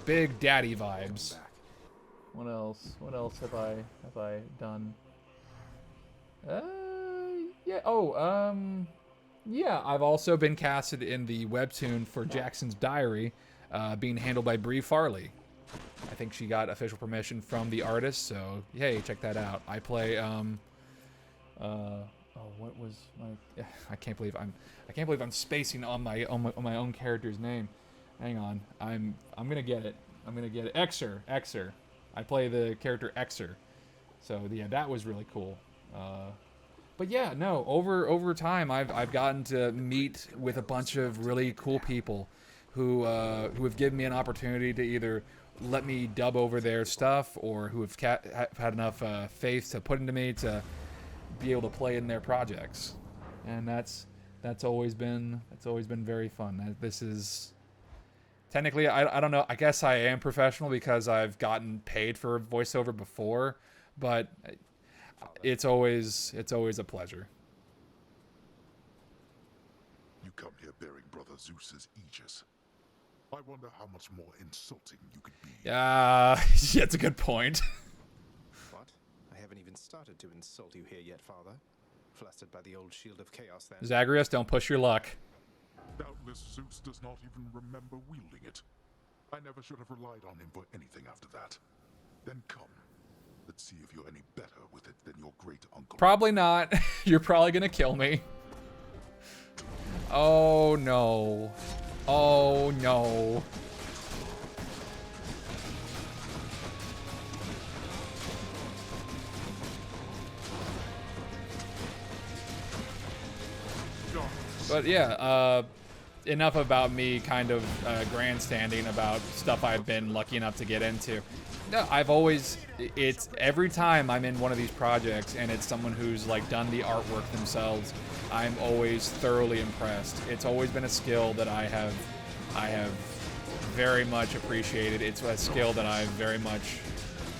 big daddy vibes. What else have I done? Yeah. Oh. Yeah. I've also been casted in the webtoon for Jackson's Diary, being handled by Bree Farley. I think she got official permission from the artist, so hey, check that out. I play what was my? I can't believe I'm spacing on my own character's name. Hang on, I'm gonna get it. Xer. I play the character Xer. So yeah, that was really cool. But yeah, no, over time I've gotten to meet with a bunch of really cool people who have given me an opportunity to either let me dub over their stuff, or who have had enough faith to put into me to be able to play in their projects, and that's always been very fun. This is technically, I don't know, I guess I am professional because I've gotten paid for voiceover before, but it's always a pleasure. You come here bearing Brother Zeus's aegis. I wonder how much more insulting you could be. Yeah, that's a good point. What? I haven't even started to insult you here yet, Father. Flustered by the old shield of chaos, then. Zagreus, don't push your luck. Doubtless Zeus does not even remember wielding it. I never should have relied on him for anything after that. Then come. Let's see if you're any better with it than your great uncle. Probably not. You're probably gonna kill me. Oh no. Oh no. But yeah, enough about me kind of grandstanding about stuff I've been lucky enough to get into. No, it's every time I'm in one of these projects and it's someone who's like done the artwork themselves, I'm always thoroughly impressed. It's always been a skill that I have very much appreciated. It's a skill that I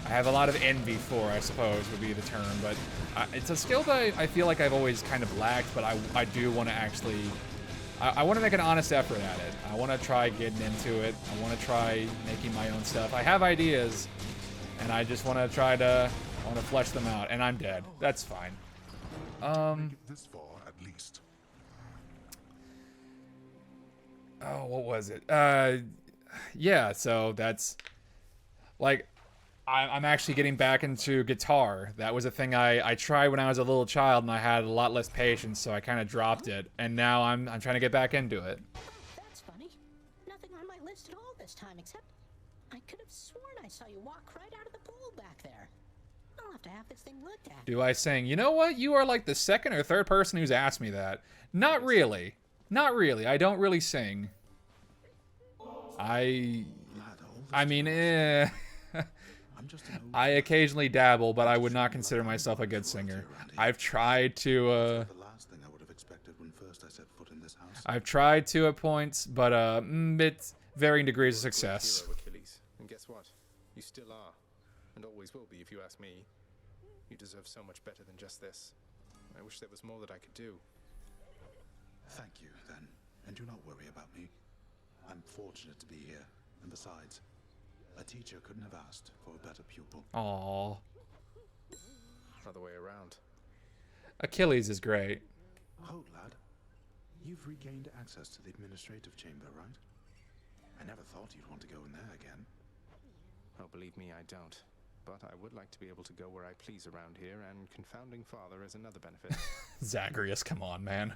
have a lot of envy for, I suppose would be the term, but it's a skill that I feel like I've always kind of lacked, but I do want to actually, I want to make an honest effort at it. I want to try getting into it. I want to try making my own stuff. I have ideas, and I just want to flesh them out, and I'm dead. That's fine. This far, at least. Oh, what was it? Yeah, so that's like, I'm actually getting back into guitar. That was a thing I tried when I was a little child, and I had a lot less patience, so I kind of dropped it. And now I'm trying to get back into it. That's funny. Nothing on my list at all this time, except I could have sworn I saw you walk right out of the pool back there. I'll have to have this thing looked at. Do I sing? You know what? You are like the second or third person who's asked me that. Not really. Not really. I don't really sing. I mean, I occasionally dabble, but I would not consider myself a good singer. I've tried to, I've tried to at points, but it's varying degrees of success. Hero, Achilles. And guess what? You still are, and always will be if you ask me. You deserve so much better than just this. I wish there was more that I could do. Thank you, then, and do not worry about me. I'm fortunate to be here, and besides, a teacher couldn't have asked for a better pupil. Aww. Other way around. Achilles is great. Oh, lad. You've regained access to the administrative chamber, right? I never thought you'd want to go in there again. Oh, believe me, I don't. But I would like to be able to go where I please around here, and confounding father is another benefit. Zagreus, come on, man.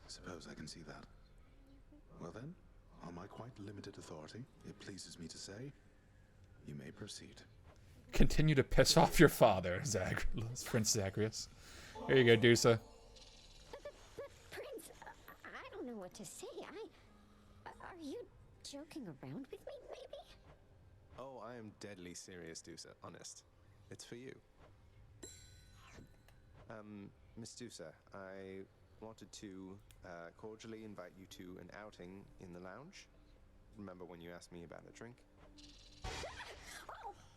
Suppose I can see that. Well then, on my quite limited authority, it pleases me to say, you may proceed. Continue to piss off your father, Prince Zagreus. Here you go, Dusa. Prince, I don't know what to say. Are you joking around with me, maybe? Oh, I am deadly serious, Dusa. Honest. It's for you. Miss Dusa, I wanted to cordially invite you to an outing in the lounge. Remember when you asked me about a drink?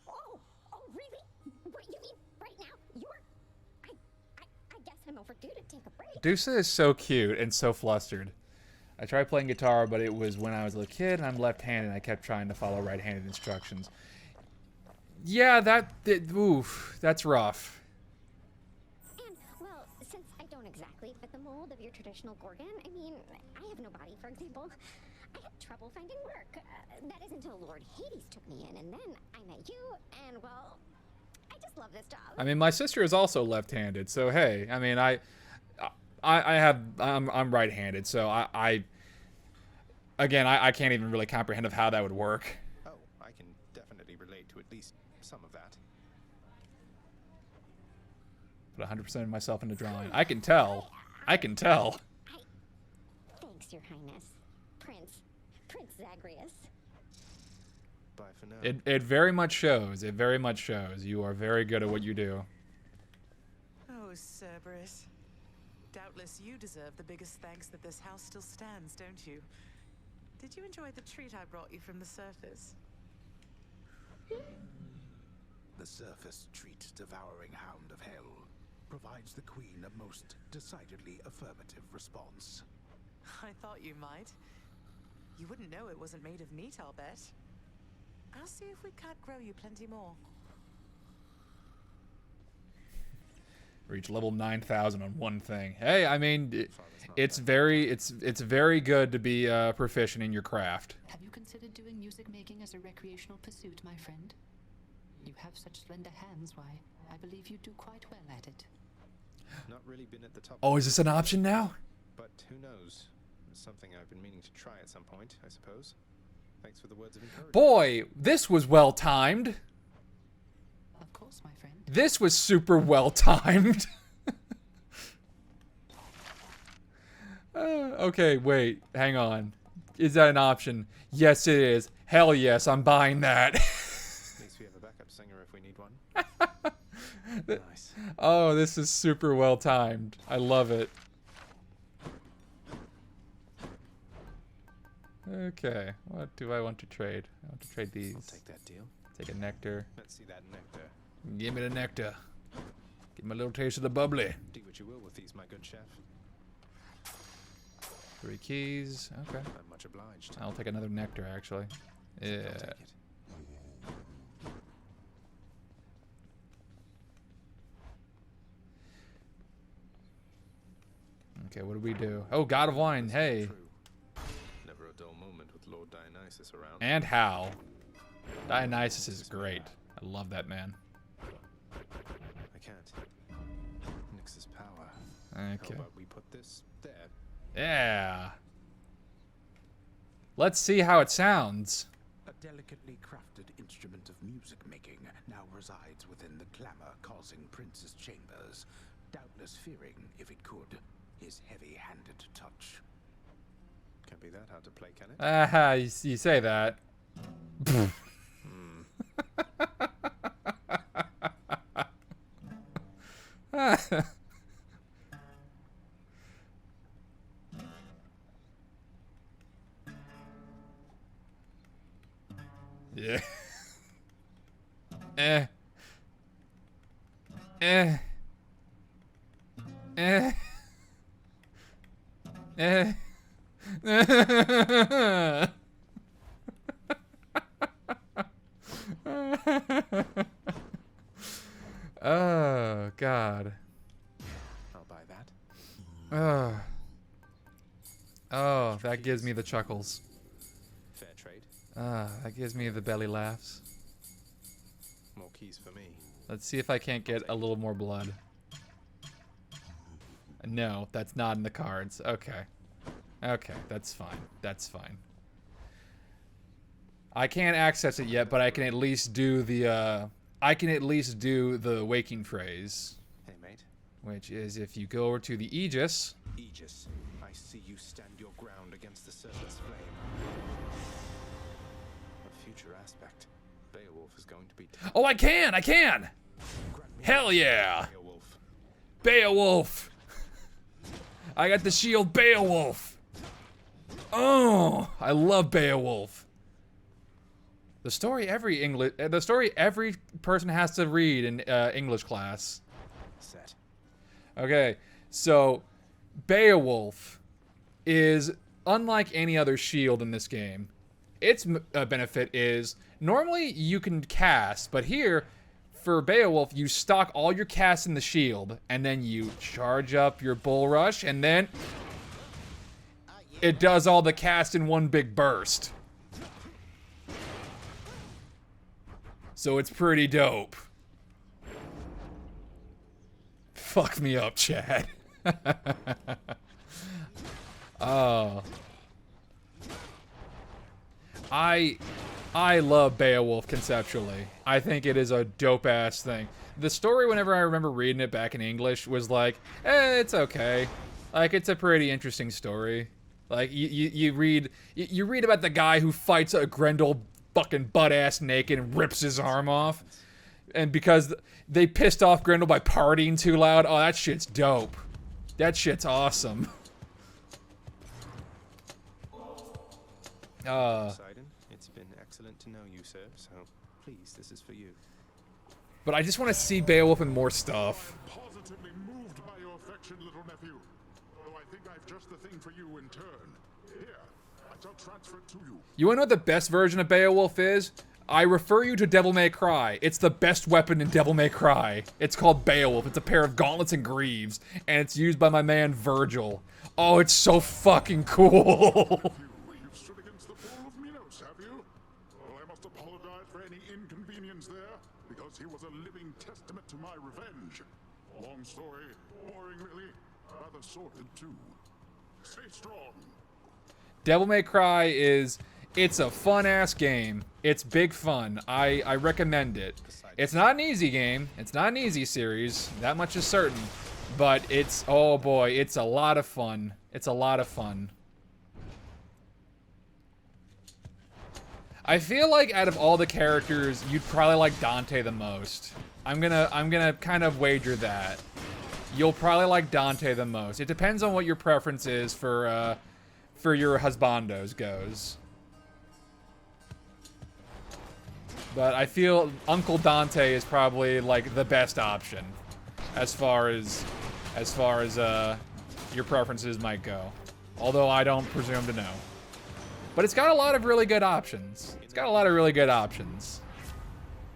Oh, really? What, you mean right now? I guess I'm overdue to take a break. Dusa is so cute and so flustered. I tried playing guitar, but it was when I was a little kid, and I'm left-handed, and I kept trying to follow right-handed instructions. Yeah, oof, that's rough. And, well, since I don't exactly mold of your traditional Gorgon? I mean, I have no body, for example. I had trouble finding work. That is until Lord Hades took me in, and then I met you, and well, I just love this job. I mean, my sister is also left-handed, so hey, I mean, I'm right-handed, so again, I can't even really comprehend of how that would work. Oh, I can definitely relate to at least some of that. Put 100% of myself into drawing. I can tell. I can tell. Thanks, Your Highness. Prince Zagreus. Bye for now. It very much shows. It very much shows. You are very good at what you do. Oh, Cerberus. Doubtless you deserve the biggest thanks that this house still stands, don't you? Did you enjoy the treat I brought you from the surface? The surface treat devouring hound of hell provides the queen a most decidedly affirmative response. I thought you might. You wouldn't know it wasn't made of meat, I'll bet. I'll see if we can't grow you plenty more. Reach level 9,000 on one thing. Hey, I mean, it's very good to be proficient in your craft. Have you considered doing music making as a recreational pursuit, my friend? You have such slender hands, why, I believe you do quite well at it. Not really been at the top. Oh, is this an option now? But who knows? It's something I've been meaning to try at some point, I suppose. Thanks for the words of encouragement. Boy, this was well timed. Of course, my friend. This was super well timed. Okay, wait, hang on. Is that an option? Yes, it is. Hell yes, I'm buying that. At least we have a backup singer if we need one. Nice. Oh, this is super well timed. I love it. Okay, what do I want to trade? I want to trade these. I'll take that deal. Take a nectar. Let's see that nectar. Give me the nectar. Give me a little taste of the bubbly. Do what you will with these, my good chef. 3 keys. Okay. I'm much obliged. I'll take another nectar, actually. Yeah. I'll take it. Okay, what do we do? Oh, God of Wine. Hey. Never a dull moment with Lord Dionysus around. And how? Dionysus is great. I love that man. I can't. Nyx's power. Okay. How about we put this there? Yeah. Let's see how it sounds. A delicately crafted instrument of music making now resides within the clamor causing Prince's chambers, doubtless fearing, if it could, his heavy-handed touch. Can't be that hard to play, can it? Aha, you say that. Yeah. Eh. Oh, God. I'll buy that. Oh, that gives me the chuckles. Fair trade. That gives me the belly laughs. More keys for me. Let's see if I can't get a little more blood. No, that's not in the cards. Okay. Okay, that's fine. That's fine. I can't access it yet, but I can at least do the waking phrase. Hey, mate. Which is if you go over to the Aegis. Aegis, I see you stand your ground against the surface flame. A future aspect. Beowulf is going to be... Oh, I can! Hell yeah! Beowulf. Beowulf! I got the shield Beowulf! Oh, I love Beowulf. The story every person has to read in English class. Set. Okay, so Beowulf is unlike any other shield in this game. Its benefit is normally you can cast, but here for Beowulf, you stock all your casts in the shield, and then you charge up your bull rush, and then it does all the casts in one big burst. So it's pretty dope. Fuck me up, Chad. Oh. I love Beowulf conceptually. I think it is a dope-ass thing. The story, whenever I remember reading it back in English, was like, it's okay. Like, it's a pretty interesting story. Like, you read about the guy who fights a Grendel fucking butt-ass naked and rips his arm off. And because they pissed off Grendel by partying too loud, oh, that shit's dope. That shit's awesome. Poseidon, it's been excellent to know you, sir, so please, this is for you. But I just want to see Beowulf in more stuff. I'm positively moved by your affection, little nephew. Though I think I've just the thing for you in turn. Here, I shall transfer it to you. You want to know what the best version of Beowulf is? I refer you to Devil May Cry. It's the best weapon in Devil May Cry. It's called Beowulf. It's a pair of gauntlets and greaves, and it's used by my man Virgil. Oh, it's so fucking cool. You've stood against the bull of Minos, have you? Well, I must apologize for any inconvenience there, because he was a living testament to my revenge. Long story, boring really, rather sordid too. Stay strong. Devil May Cry it's a fun-ass game. It's big fun. I recommend it. It's not an easy game. It's not an easy series. That much is certain. But it's, oh boy, it's a lot of fun. It's a lot of fun. I feel like out of all the characters, you'd probably like Dante the most. I'm gonna kind of wager that. You'll probably like Dante the most. It depends on what your preference is for your husbandos goes. But I feel Uncle Dante is probably like the best option as far as your preferences might go. Although I don't presume to know. But it's got a lot of really good options. It's got a lot of really good options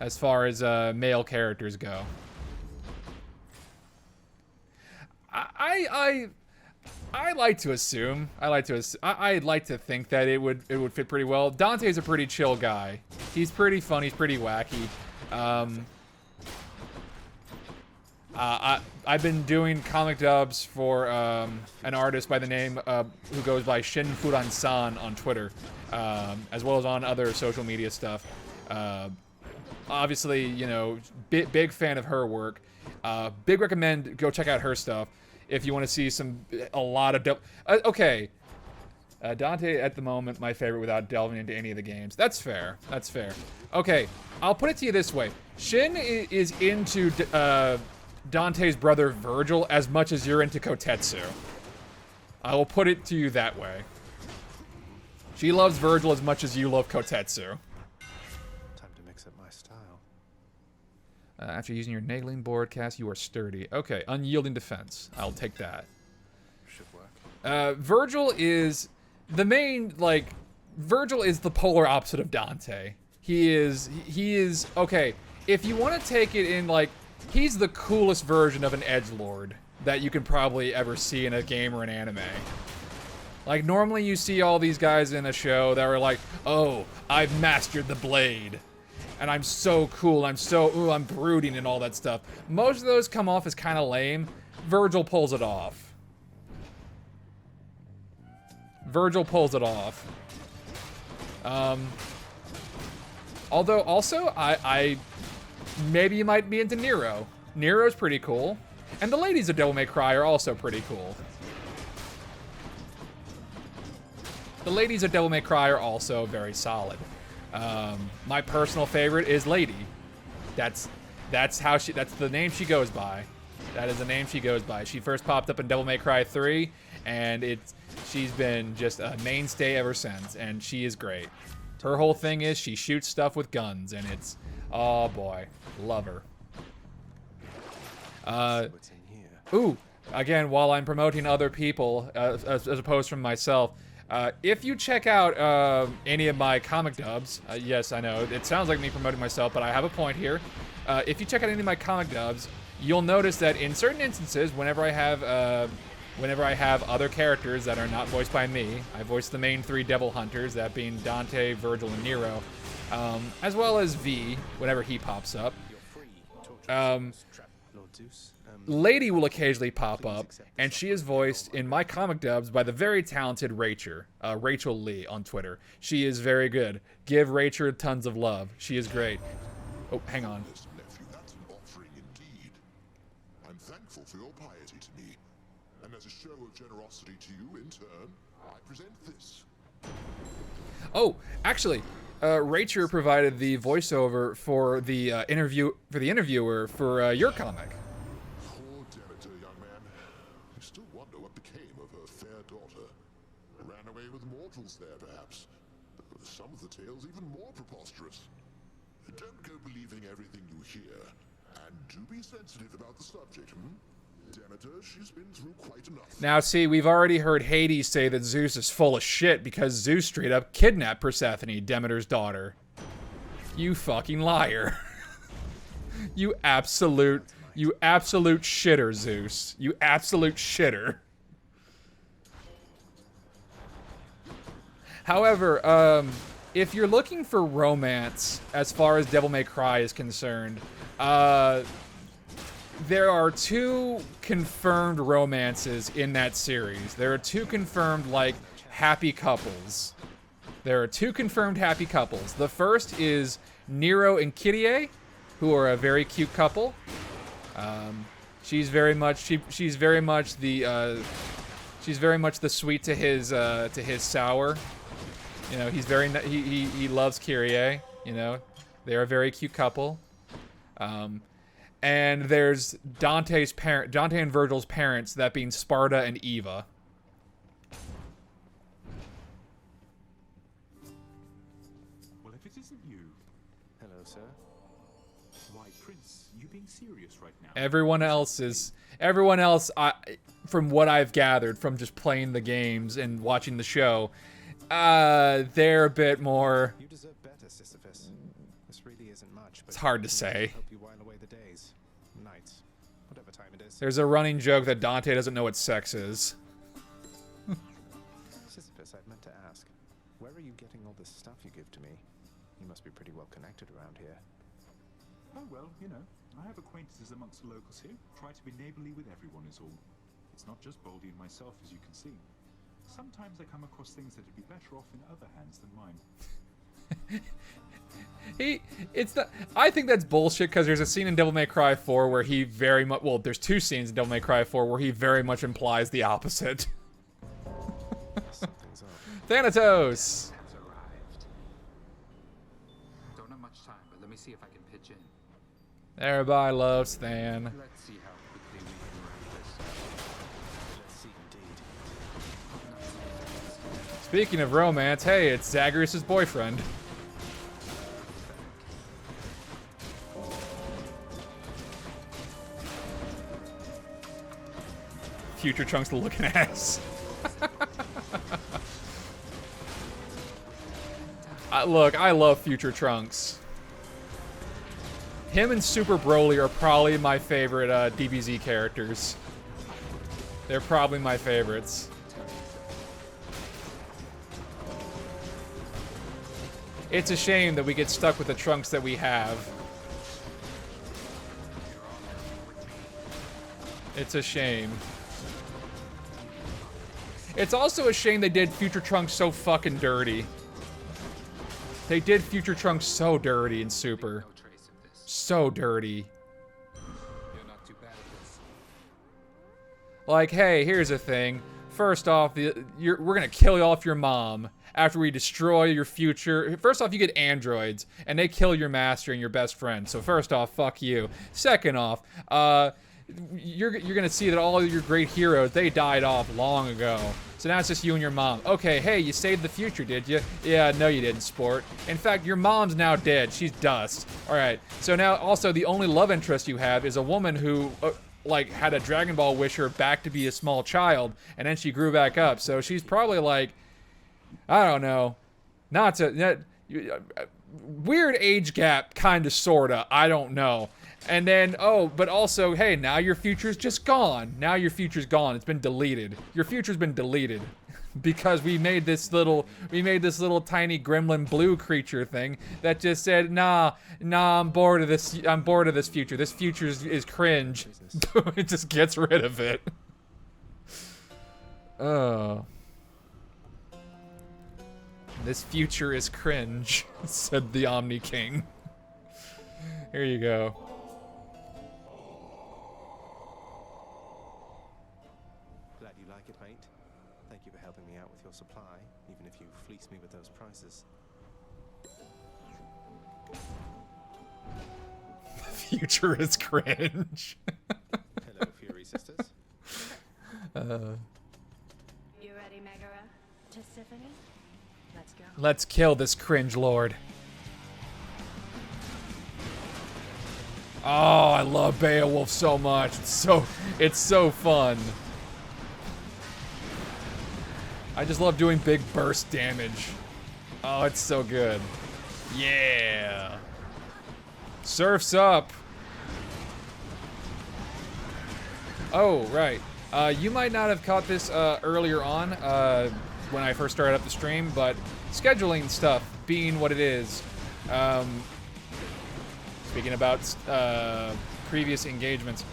as far as male characters go. I like to assume. I'd like to think that it would fit pretty well. Dante's a pretty chill guy. He's pretty fun. He's pretty wacky. I've been doing comic dubs for an artist by the name who goes by Shin Furan-san on Twitter, as well as on other social media stuff. Obviously, you know, big fan of her work. Big recommend go check out her stuff if you want to see a lot of okay. Dante at the moment my favorite without delving into any of the games. That's fair. That's fair. Okay, I'll put it to you this way: Shin is into Dante's brother Virgil as much as you're into Kotetsu. I will put it to you that way. She loves Virgil as much as you love Kotetsu. Time to mix up my style. After using your nailing board cast, you are sturdy. Okay, unyielding defense. I'll take that. Should work. Virgil is the main, like, Virgil is the polar opposite of Dante. He is, okay, if you want to take it in, like, he's the coolest version of an edgelord that you can probably ever see in a game or an anime. Like, normally you see all these guys in a show that are like, oh, I've mastered the blade. And I'm so cool, I'm brooding and all that stuff. Most of those come off as kind of lame. Virgil pulls it off. Virgil pulls it off. Although, also, maybe you might be into Nero. Nero's pretty cool. And the ladies of Devil May Cry are also pretty cool. The ladies of Devil May Cry are also very solid. My personal favorite is Lady. That's the name she goes by. That is the name she goes by. She first popped up in Devil May Cry 3, and she's been just a mainstay ever since, and she is great. Her whole thing is she shoots stuff with guns, and it's, oh boy, love her. Ooh, again, while I'm promoting other people, as opposed from myself, if you check out any of my comic dubs, yes, I know, it sounds like me promoting myself, but I have a point here. if you check out any of my comic dubs, you'll notice that in certain instances, whenever I have other characters that are not voiced by me, I voice the main 3 devil hunters, that being Dante, Virgil, and Nero, as well as V, whenever he pops up. Lady will occasionally pop up, and she is voiced in my comic dubs by the very talented Rachel Lee on Twitter. She is very good. Give Rachel tons of love. She is great. Oh, hang on. Nephew, that's an offering indeed. I'm thankful for your piety to me, and as a show of generosity to you in turn, I present this. Oh, actually, Rachel provided the voiceover for the interviewer for your comic. Poor Demeter, young man. I still wonder what became of her fair daughter. Ran away with mortals there, perhaps. Some of the tales even more preposterous. Don't go believing everything you hear, and do be sensitive about the subject, Demeter, she's been through quite enough. Now, see, we've already heard Hades say that Zeus is full of shit because Zeus straight up kidnapped Persephone, Demeter's daughter. You fucking liar. You absolute shitter, Zeus. You absolute shitter. However, if you're looking for romance as far as Devil May Cry is concerned, there are 2 confirmed romances in that series. There are 2 confirmed, like, happy couples. There are 2 confirmed happy couples. The first is Nero and Kyrie, who are a very cute couple. She's very much the sweet to his sour. You know, he loves Kyrie. You know, they're a very cute couple. And there's Dante and Virgil's parents, that being Sparta and Eva. Well, if it isn't you. Hello, sir. Why, Prince, you being serious right now? Everyone else, from what I've gathered from just playing the games and watching the show, they're a bit more. You deserve better, Sisyphus. This really isn't much. But It's hard to say. help you while away the days, nights, whatever time it is. There's a running joke that Dante doesn't know what sex is. Sisyphus, I've meant to ask, where are you getting all this stuff you give to me? You must be pretty well connected around here. Oh, well, you know, I have acquaintances amongst the locals here. Try to be neighborly with everyone is all. It's not just Baldy and myself, as you can see. Sometimes I come across things that'd be better off in other hands than mine. I think that's bullshit, because there's a scene in Devil May Cry 4 where he very much, well, there's 2 scenes in Devil May Cry 4 where he very much implies the opposite. Something's up. Thanatos! Don't have much time, but let me see if I can pitch in. Everybody loves Than. Let's see how quickly we can run this. Let's see indeed. Speaking of romance, hey, it's Zagreus' boyfriend. Future Trunks looking ass. Look, I love Future Trunks. Him and Super Broly are probably my favorite DBZ characters. They're probably my favorites. It's a shame that we get stuck with the Trunks that we have. It's a shame. It's also a shame they did Future Trunks so fucking dirty. They did Future Trunks so dirty in Super. So dirty. Like, hey, here's the thing. First off, we're gonna kill off your mom after we destroy your future. First off, you get androids, and they kill your master and your best friend. So first off, fuck you. Second off, you're gonna see that all of your great heroes, they died off long ago. So now it's just you and your mom. Okay, hey, you saved the future, did you? Yeah, no you didn't, sport. In fact, your mom's now dead. She's dust. Alright, so now also the only love interest you have is a woman who, like, had a Dragon Ball wish her back to be a small child, and then she grew back up. So she's probably like, I don't know, weird age gap, kinda, sorta, I don't know. And then, oh, but also, hey, now your future's just gone. Now your future's gone. It's been deleted. Your future's been deleted because we made this little tiny gremlin blue creature thing that just said, nah, I'm bored of this. I'm bored of this future. This future is cringe. It just gets rid of it. Oh. This future is cringe, said the Omni King. Here you go. Glad you like it, mate. Thank you for helping me out with your supply, even if you fleeced me with those prices. The future is cringe. Hello, Fury Sisters. You ready, Megara? Tiffany? Let's go. Let's kill this cringe lord. Oh, I love Beowulf so much. It's so fun. I just love doing big burst damage. Oh, it's so good. Yeah. Surf's up. Oh, right. You might not have caught this earlier on when I first started up the stream, but scheduling stuff being what it is. Speaking about previous engagements,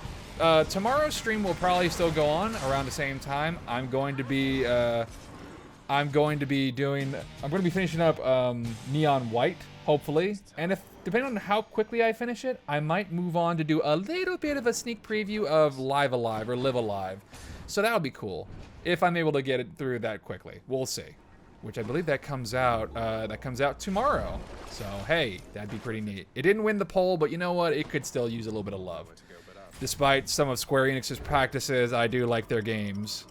tomorrow's stream will probably still go on around the same time. I'm going to be finishing up Neon White, hopefully, and if depending on how quickly I finish it, I might move on to do a little bit of a sneak preview of Live Alive or Live Alive. So that'll be cool if I'm able to get it through that quickly. We'll see. Which I believe that comes out tomorrow. So hey, that'd be pretty neat. It didn't win the poll, but you know what? It could still use a little bit of love. Despite some of Square Enix's practices, I do like their games.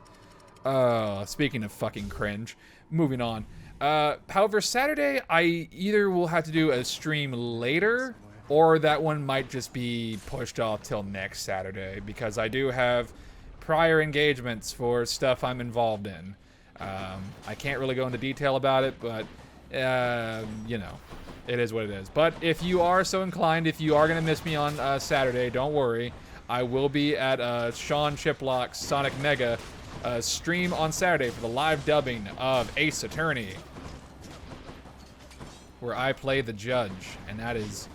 Speaking of fucking cringe, moving on. However, Saturday, I either will have to do a stream later, or that one might just be pushed off till next Saturday, because I do have prior engagements for stuff I'm involved in. I can't really go into detail about it, but, you know, it is what it is. But if you are so inclined, if you are going to miss me on Saturday, don't worry. I will be at Sean Chiplock's Sonic Mega stream on Saturday for the live dubbing of Ace Attorney, where I play the judge, and that is,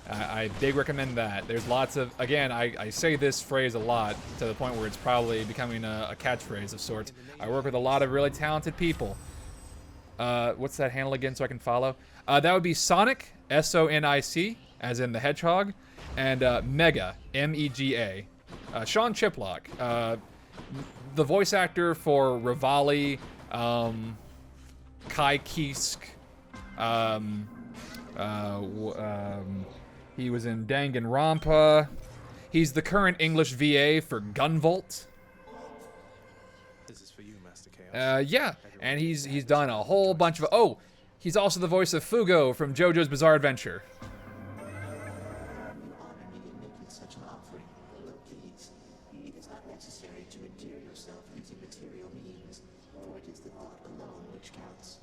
I big recommend that. There's lots of, again, I say this phrase a lot to the point where it's probably becoming a catchphrase of sorts. I work with a lot of really talented people. What's that handle again so I can follow? That would be Sonic, S-O-N-I-C, as in the hedgehog, and Mega, M-E-G-A. Sean Chiplock, the voice actor for Rivali, Kai Kisk, he was in Danganronpa. He's the current English VA for Gunvolt. This is for you, Master Chaos. Yeah, and he's done a whole bunch of. Oh, he's also the voice of Fugo from JoJo's Bizarre Adventure. Such an offering, but please, it is not necessary to endear yourself using material means, for it is the thought alone which counts.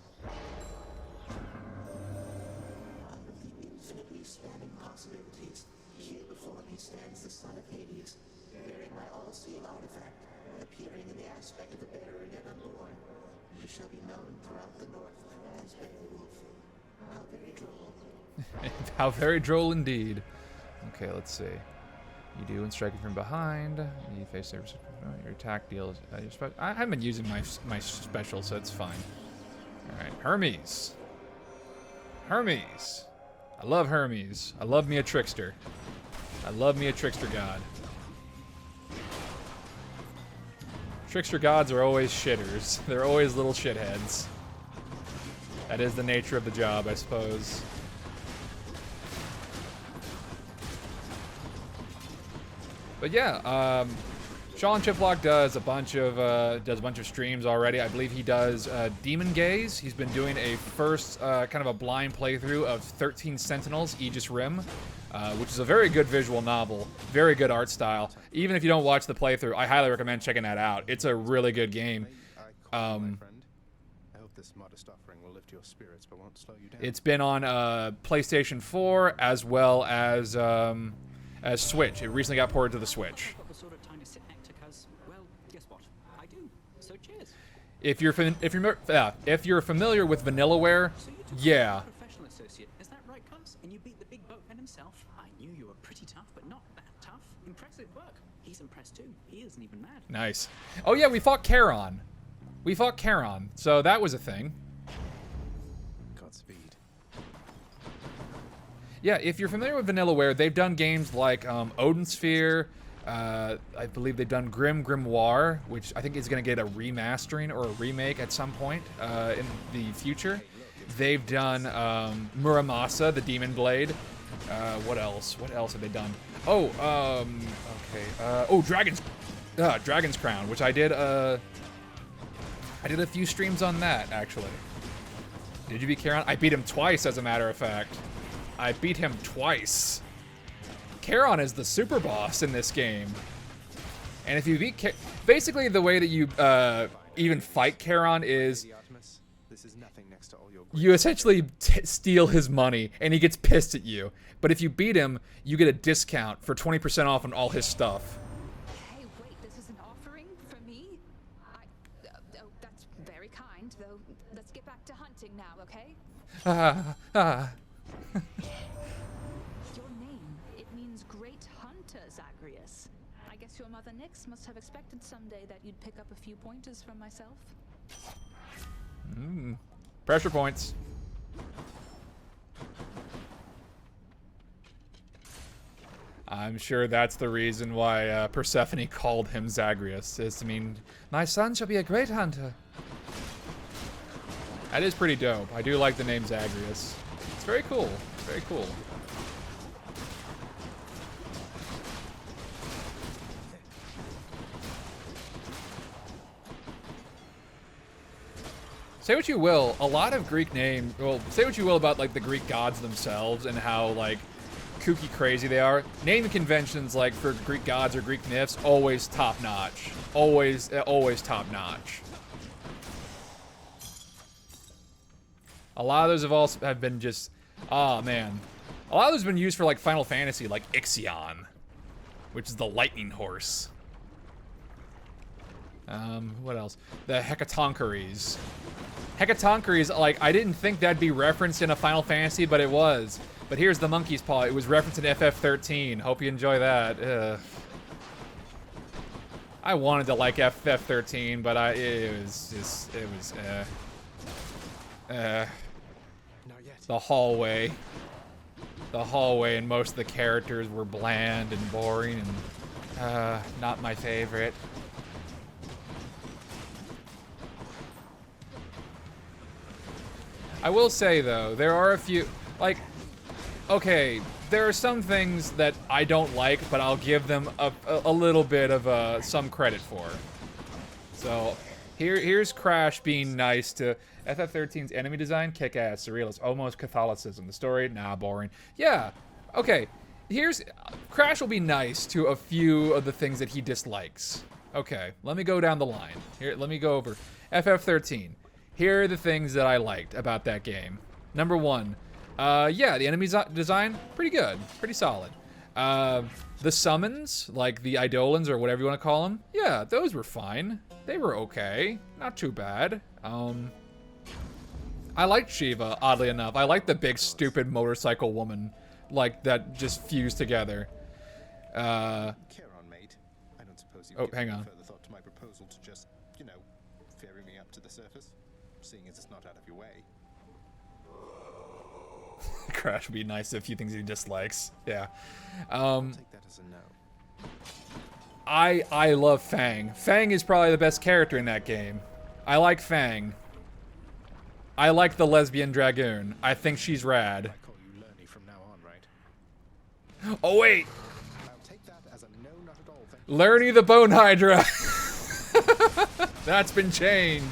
Out of the infinitely spanning possibilities, here before me stands the son of Hades, bearing my all-seeing artifact, appearing in the aspect of a bearer yet unborn. He shall be known throughout the north as Beowulf. How very droll. How very droll indeed. Okay, let's see. You do when striking from behind. You face your attack deals. I haven't been using my special, so it's fine. All right, Hermes. Hermes. I love Hermes. I love me a trickster. I love me a trickster god. Trickster gods are always shitters. They're always little shitheads. That is the nature of the job, I suppose. But yeah, Sean Chiplock does a bunch of streams already. I believe he does Demon Gaze. He's been doing a first kind of a blind playthrough of 13 Sentinels, Aegis Rim, which is a very good visual novel, very good art style. Even if you don't watch the playthrough, I highly recommend checking that out. It's a really good game. I hope this modest offering will lift your spirits, but won't slow you down. It's been on PlayStation 4 as well Switch. It recently got ported to the Switch. I've got the sort of time to sit next to cuz, well, guess what? I do. So cheers. If you're familiar with Vanillaware, yeah. Professional associate, is that right, cuz? And you beat the big boatman himself? I knew you were pretty tough, but not that tough. Impressive work. He's impressed too. He isn't even mad. Nice. Oh yeah, we fought Charon. So that was a thing. Godspeed. Yeah, if you're familiar with Vanillaware, they've done games like Odin Sphere. I believe they've done Grimoire, which I think is going to get a remastering or a remake at some point in the future. They've done Muramasa, the Demon Blade. What else? What else have they done? Oh, okay. Dragon's Crown, which I did a few streams on that, actually. Did you beat Charon? I beat him twice, as a matter of fact. I beat him twice. Charon is the super boss in this game. And if you beat basically the way that you even fight Charon is you essentially steal his money and he gets pissed at you. But if you beat him, you get a discount for 20% off on all his stuff. Hey, wait, this is an offering for me? Oh, that's very kind, though. Let's get back to hunting now, okay? Your name, it means great hunter, Zagreus. I guess your mother Nyx must have expected someday that you'd pick up a few pointers from myself. Pressure points. I'm sure that's the reason why Persephone called him Zagreus, is to mean, my son shall be a great hunter. That is pretty dope. I do like the name Zagreus. It's very cool. Very cool. Say what you will, a lot of Greek names, well, say what you will about, like, the Greek gods themselves and how, like, kooky crazy they are. Naming conventions, like, for Greek gods or Greek myths, always top-notch. Always top-notch. A lot of those have been just, oh, man. A lot of those have been used for, like, Final Fantasy, like Ixion, which is the lightning horse. What else? The Hecatoncheires. Hecatoncheires, like, I didn't think that'd be referenced in a Final Fantasy, but it was. But here's the monkey's paw. It was referenced in FF13. Hope you enjoy that. Ugh. I wanted to like FF13, but it was the hallway. The hallway and most of the characters were bland and boring and not my favorite. I will say, though, there are a few, like, okay, there are some things that I don't like, but I'll give them a little bit of some credit for. So, here's Crash being nice to FF13's enemy design, kick-ass, surrealist, almost Catholicism. The story, nah, boring. Yeah, okay, Crash will be nice to a few of the things that he dislikes. Okay, let me go down the line. Here, let me go over FF13. Here are the things that I liked about that game. Number one, yeah, the enemy design, pretty good, pretty solid. The summons, like the Eidolons or whatever you want to call them, yeah, those were fine. They were okay, not too bad. I liked Shiva, oddly enough. I liked the big, stupid motorcycle woman, like, that just fused together. Charon, mate. I don't suppose you've hang on. further thought to my proposal to just, you know, ferry me up to the surface, seeing as it's not out of your way. Crash would be nice to a few things he dislikes. Yeah. I'll take that as a no. I love Fang. Fang is probably the best character in that game. I like Fang. I like the lesbian dragoon. I think she's rad. I call you Lerny from now on, right? Oh wait! I'll take that as a no, not at all. Lerny the Bone Hydra. That's been changed.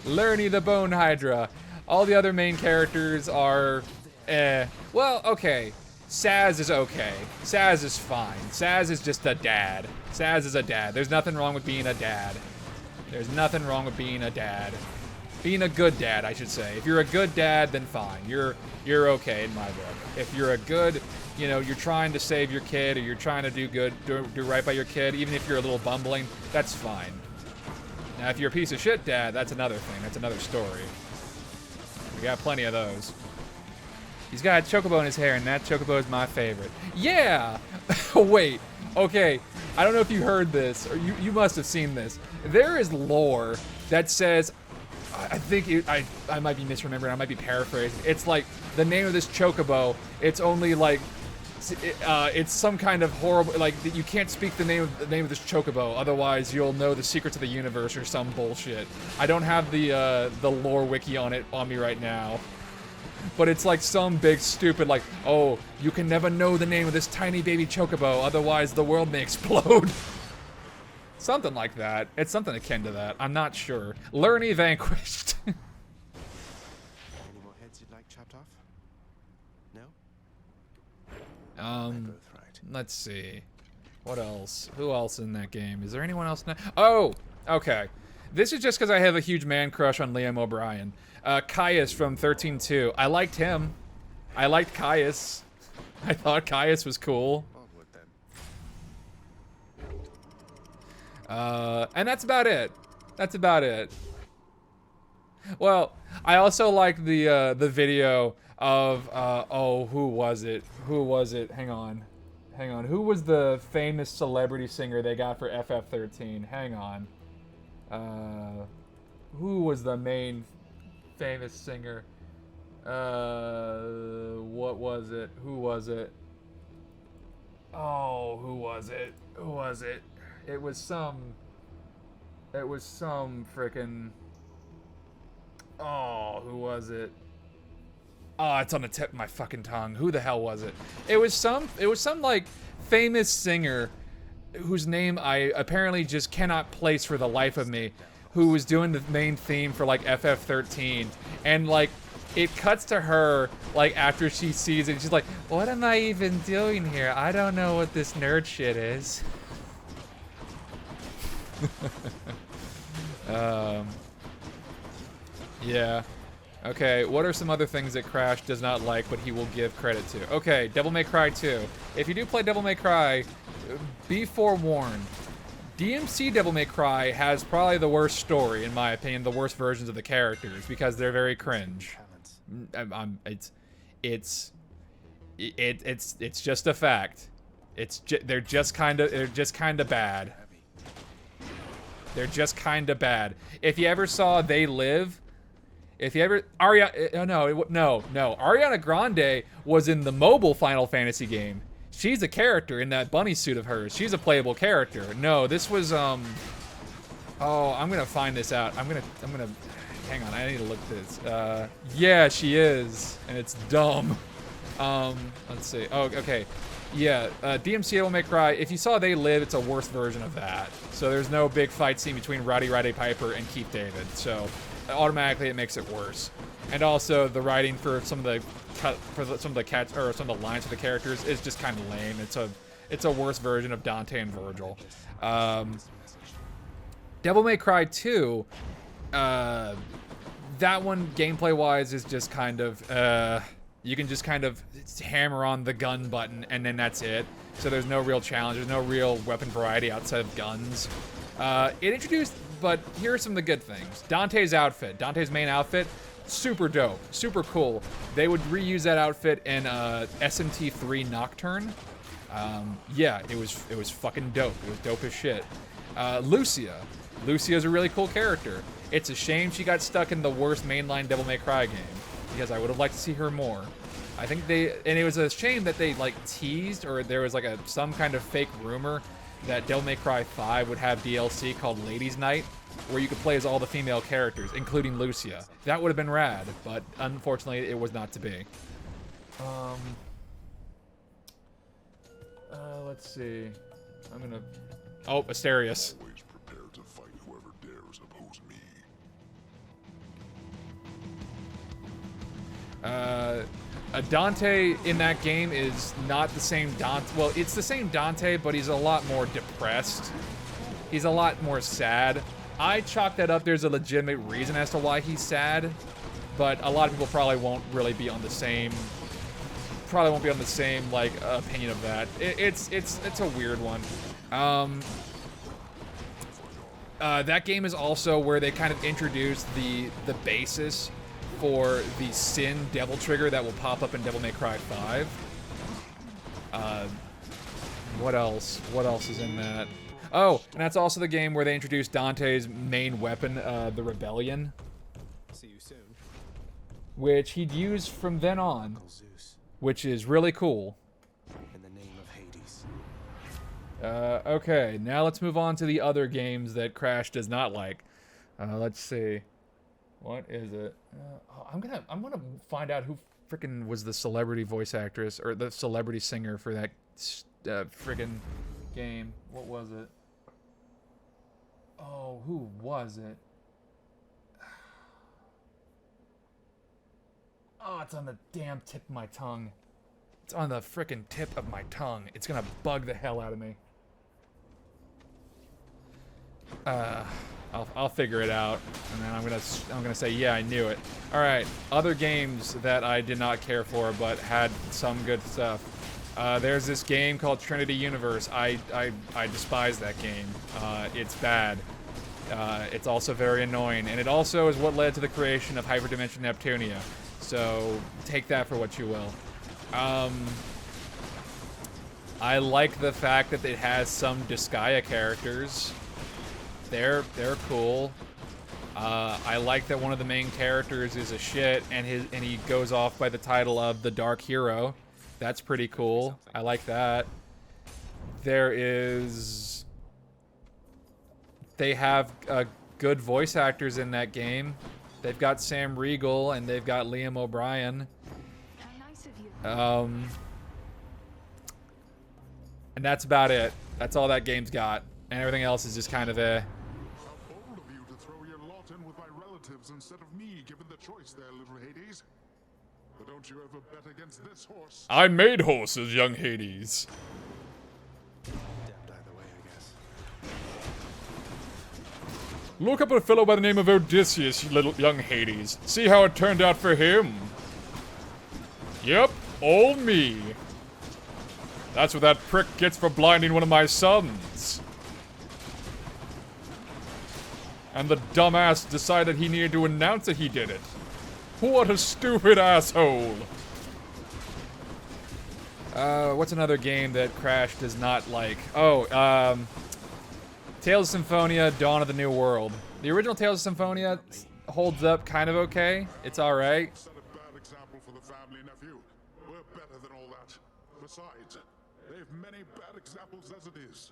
Lerny the Bone Hydra. All the other main characters are, well, okay. Saz is okay. Saz is fine. Saz is just a dad. Saz is a dad. There's nothing wrong with being a dad. There's nothing wrong with being a dad. Being a good dad, I should say. If you're a good dad, then fine. You're okay in my book. If you're a good, you know, you're trying to save your kid or you're trying to do good, do right by your kid, even if you're a little bumbling, that's fine. Now, if you're a piece of shit dad, that's another thing. That's another story. We got plenty of those. He's got a chocobo in his hair, and that chocobo is my favorite. Yeah! Wait. Okay. I don't know if you heard this, or you must have seen this. There is lore that says, I think I might be misremembering, I might be paraphrasing. It's like, the name of this chocobo, it's only like, it's some kind of horrible, like, you can't speak the name of this chocobo, otherwise you'll know the secrets of the universe or some bullshit. I don't have the lore wiki on me right now. But it's like some big stupid, like, oh, you can never know the name of this tiny baby chocobo, otherwise the world may explode. Something like that. It's something akin to that. I'm not sure. Lerny vanquished. Any more heads you'd like chopped off? No? Let's see. What else? Who else in that game? Is there anyone else? Oh, okay. This is just because I have a huge man crush on Liam O'Brien. Caius from 13-2. I liked him. I liked Caius. I thought Caius was cool. And that's about it. That's about it. Well, I also like the video of oh, who was it? Who was it? Hang on. Who was the famous celebrity singer they got for FF13? Hang on. Who was the main famous singer? What was it? Who was it? Oh, who was it? Who was it? It was some frickin', oh, who was it? Oh, it's on the tip of my fucking tongue. Who the hell was it? It was some like famous singer whose name I apparently just cannot place for the life of me, who was doing the main theme for like FF13, and like it cuts to her like after she sees it, she's like, what am I even doing here? I don't know what this nerd shit is. Yeah. Okay, what are some other things that Crash does not like but he will give credit to? Okay, Devil May Cry 2. If you do play Devil May Cry, be forewarned. DMC Devil May Cry has probably the worst story, in my opinion, the worst versions of the characters, because they're very cringe. It's just a fact. They're just kind of bad. They're just kind of bad. If you ever saw They Live, if you ever Ariana Grande was in the mobile Final Fantasy game. She's a character in that bunny suit of hers. She's a playable character. No, this was oh, I'm gonna find this out. I'm gonna hang on. I need to look at this. Yeah, she is, and it's dumb. Let's see. Oh, okay. Yeah, DMC Devil May Cry, if you saw They Live, it's a worse version of that. So there's no big fight scene between Roddy Piper and Keith David, so automatically it makes it worse. And also the writing for some of the lines for the characters is just kind of lame. It's a worse version of Dante and Virgil. Devil May Cry 2, that one gameplay-wise is just kind of you can just kind of hammer on the gun button and then that's it. So there's no real challenge. There's no real weapon variety outside of guns. It introduced, but here are some of the good things. Dante's outfit, Dante's main outfit, super dope, super cool. They would reuse that outfit in SMT3 Nocturne. Yeah, it was fucking dope. It was dope as shit. Lucia's a really cool character. It's a shame she got stuck in the worst mainline Devil May Cry game, because I would have liked to see her more. I think and it was a shame that they like teased, or there was like some kind of fake rumor that Devil May Cry 5 would have DLC called Ladies Night, where you could play as all the female characters, including Lucia. That would have been rad, but unfortunately it was not to be. Let's see. I'm gonna... Oh, Asterius. Always prepared to fight whoever dares oppose me. Dante in that game is not the same Dante. Well, it's the same Dante, but he's a lot more depressed. He's a lot more sad. I chalk that up. There's a legitimate reason as to why he's sad, but a lot of people probably won't really be on the same. Probably won't be on the same like opinion of that. It's a weird one. That game is also where they kind of introduced the basis for the Sin Devil Trigger that will pop up in Devil May Cry 5. What else? What else is in that? Oh, and that's also the game where they introduced Dante's main weapon, the Rebellion. See you soon. Which he'd use from then on, which is really cool. In the name of Hades. Okay, now let's move on to the other games that Crash does not like. Let's see. What is it? I'm gonna find out who frickin' was the celebrity voice actress or the celebrity singer for that frickin' game. What was it? Oh, who was it? Oh, it's on the damn tip of my tongue. It's on the frickin' tip of my tongue. It's gonna bug the hell out of me. I'll figure it out, and then I'm gonna say, yeah, I knew it. All right, other games that I did not care for but had some good stuff. There's this game called Trinity Universe. I despise that game. It's bad. It's also very annoying, and it also is what led to the creation of Hyperdimension Neptunia. So take that for what you will. I like the fact that it has some Disgaea characters. They're cool. I like that one of the main characters is a shit, and he goes off by the title of the Dark Hero. That's pretty cool. I like that. They have good voice actors in that game. They've got Sam Riegel and they've got Liam O'Brien. And that's about it. That's all that game's got. And everything else is just kind of a... How bold of you to throw your lot in with my relatives instead of me, given the choice there, little Hades. But don't you ever bet against this horse. I made horses, young Hades. Damned either way, I guess. Look up at a fellow by the name of Odysseus, you little young Hades. See how it turned out for him. Yep, all me. That's what that prick gets for blinding one of my sons. And the dumbass decided he needed to announce that he did it. What a stupid asshole. What's another game that Crash does not like? Oh, Tales of Symphonia, Dawn of the New World. The original Tales of Symphonia holds up kind of okay. It's alright. Set a bad example for the family, nephew. We're better than all that. Besides, they've many bad examples as it is.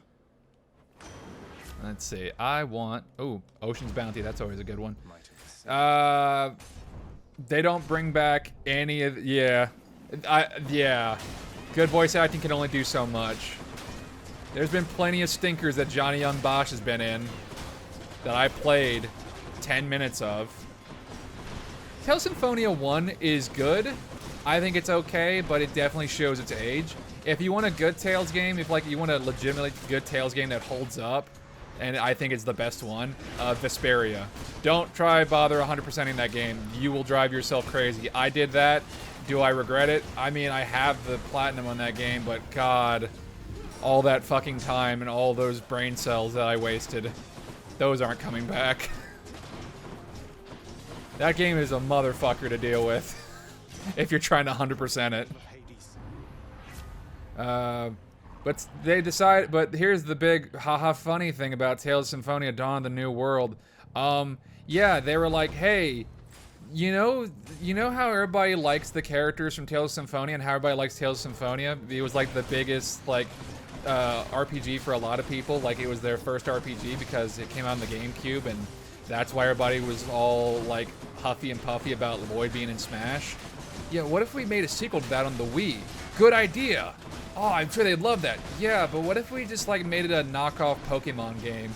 Let's see. I want... Oh, Ocean's Bounty. That's always a good one. They don't bring back any of... Yeah. Yeah. Good voice acting can only do so much. There's been plenty of stinkers that Johnny Young Bosch has been in that I played 10 minutes of. Tales Symphonia 1 is good. I think it's okay, but it definitely shows its age. If you want a good Tales game, if like you want a legitimately good Tales game that holds up, and I think it's the best one, Vesperia. Don't try bother 100%ing that game. You will drive yourself crazy. I did that. Do I regret it? I mean, I have the platinum on that game, but God, all that fucking time and all those brain cells that I wasted, those aren't coming back. That game is a motherfucker to deal with if you're trying to 100% it. But they decide. But here's the big haha funny thing about Tales of Symphonia: Dawn of the New World. Yeah, they were like, hey, you know how everybody likes the characters from Tales of Symphonia and how everybody likes Tales of Symphonia? It was like the biggest like RPG for a lot of people. Like it was their first RPG because it came out on the GameCube, and that's why everybody was all like huffy and puffy about Lloyd being in Smash. Yeah, what if we made a sequel to that on the Wii? Good idea. Oh, I'm sure they'd love that. Yeah, but what if we just like made it a knockoff Pokemon game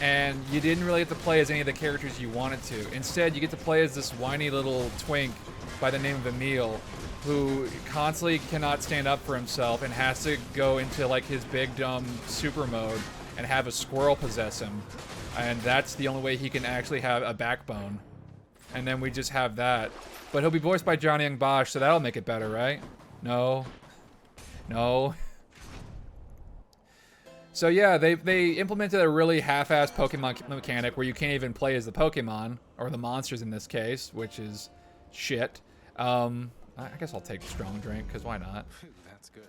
and you didn't really get to play as any of the characters you wanted to. Instead, you get to play as this whiny little twink by the name of Emil who constantly cannot stand up for himself and has to go into like his big dumb super mode and have a squirrel possess him. And that's the only way he can actually have a backbone. And then we just have that. But he'll be voiced by Johnny Young Bosch, so that'll make it better, right? No. No. So yeah, they implemented a really half-assed Pokemon mechanic where you can't even play as the Pokemon, or the monsters in this case, which is shit. I guess I'll take Strong Drink, because why not? That's good.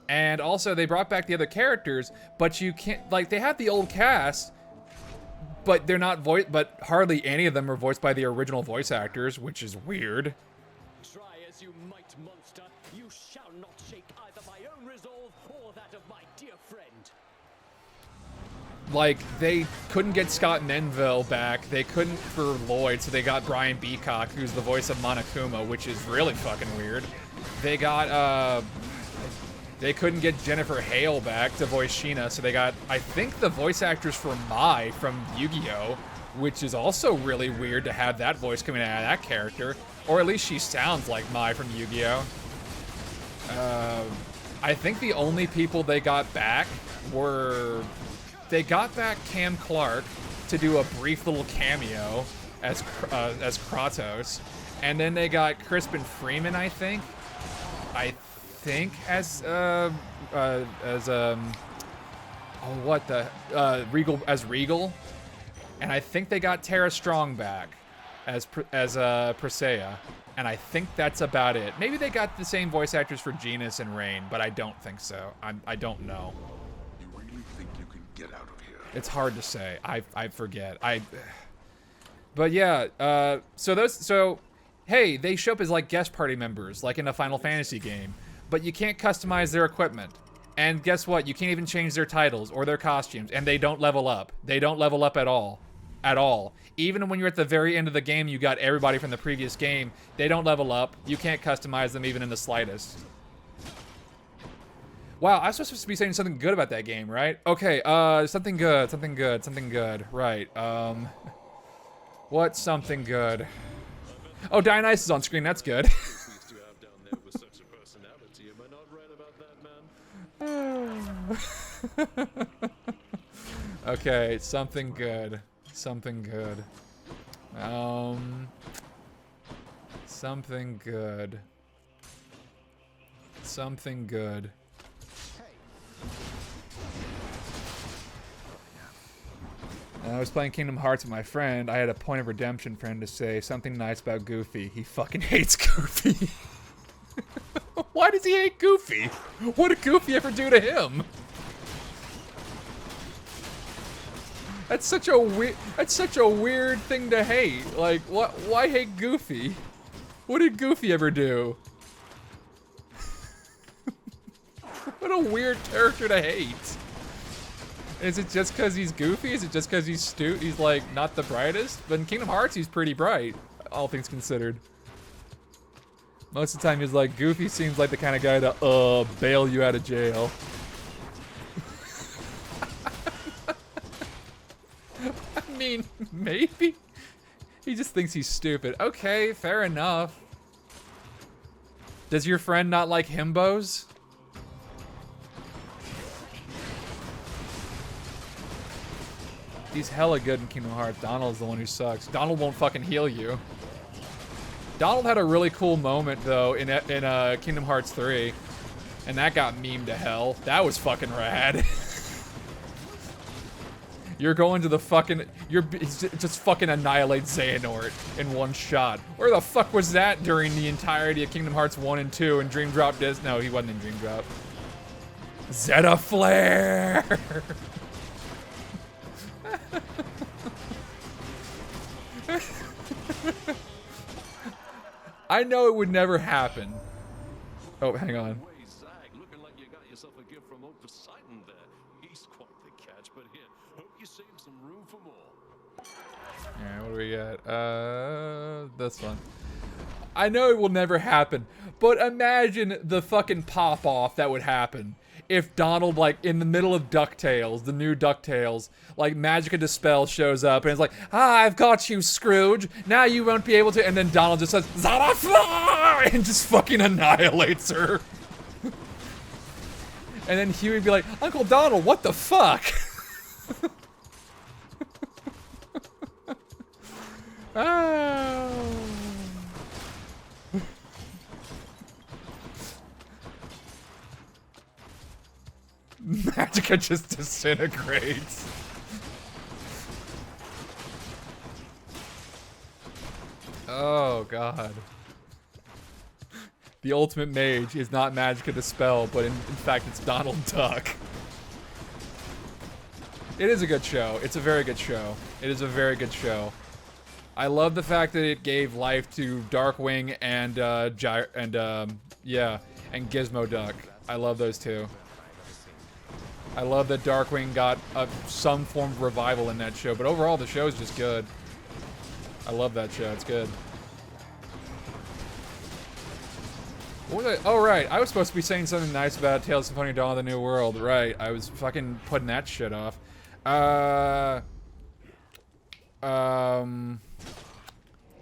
And also, they brought back the other characters, but you can't, like, they have the old cast, but they're not but hardly any of them are voiced by the original voice actors, which is weird. Try as you might, monster, you shall not shake either my own resolve or that of my dear friend. Like, they couldn't get Scott Menville back, they couldn't for Lloyd, so they got Brian Beacock, who's the voice of Monokuma, which is really fucking weird. They got, they couldn't get Jennifer Hale back to voice Sheena, so they got, I think, the voice actors for Mai from Yu-Gi-Oh!, which is also really weird to have that voice coming out of that character. Or at least she sounds like Mai from Yu-Gi-Oh! I think the only people they got back were... They got back Cam Clark to do a brief little cameo as Kratos. And then they got Crispin Freeman, I think, as Regal, and I think they got Tara Strong back as Presea, and I think that's about it. Maybe they got the same voice actors for Genis and Rain, but I don't think so. I don't know. You really think you can get out of here? It's hard to say. I forget. But yeah. So hey, they show up as like guest party members, like in a Final Fantasy game, but you can't customize their equipment. And guess what? You can't even change their titles or their costumes, and they don't level up. They don't level up at all. At all. Even when you're at the very end of the game, you got everybody from the previous game. They don't level up. You can't customize them even in the slightest. Wow, I'm supposed to be saying something good about that game, right? Okay, something good. Right, what's something good? Oh, Dionysus is on screen, that's good. Okay, something good. Something good. Something good. Something good. I was playing Kingdom Hearts with my friend. I had a point of redemption for him to say something nice about Goofy. He fucking hates Goofy. Why does he hate Goofy? What did Goofy ever do to him? That's such a weird thing to hate. Like, why hate Goofy? What did Goofy ever do? What a weird character to hate. Is it just because he's goofy? Is it just because he's like not the brightest? But in Kingdom Hearts, he's pretty bright, all things considered. Most of the time, he's like, Goofy seems like the kind of guy to bail you out of jail. I mean, maybe. He just thinks he's stupid. Okay, fair enough. Does your friend not like himbos? He's hella good in Kingdom Hearts. Donald's the one who sucks. Donald won't fucking heal you. Donald had a really cool moment, though, in Kingdom Hearts 3. And that got memed to hell. That was fucking rad. You're going to the fucking... just fucking annihilate Xehanort in one shot. Where the fuck was that during the entirety of Kingdom Hearts 1 and 2 and Dream Drop Disc? No, he wasn't in Dream Drop. Zeta Flare! I know it would never happen. Oh, hang on. Looking like you got yourself a gift from old Poseidon there. He's quite the catch, but here, hope you save some room for more. Alright, what do we got? This one. I know it will never happen, but imagine the fucking pop-off that would happen if Donald, like, in the middle of DuckTales, the new DuckTales, like, Magica Dispel shows up and it's like, I've got you, Scrooge. Now you won't be able to. And then Donald just says, Zara-fly! And just fucking annihilates her. And then Huey would be like, Uncle Donald, what the fuck? Oh. Magica just disintegrates. Oh, God. The ultimate mage is not Magica Dispel, but in fact it's Donald Duck. It is a good show. It's a very good show. It is a very good show. I love the fact that it gave life to Darkwing and and Gizmo Duck. I love those two. I love that Darkwing got some form of revival in that show, but overall the show is just good. I love that show. It's good. What was I? Oh, right. I was supposed to be saying something nice about Tales of Symphonia Dawn of the New World. Right. I was fucking putting that shit off.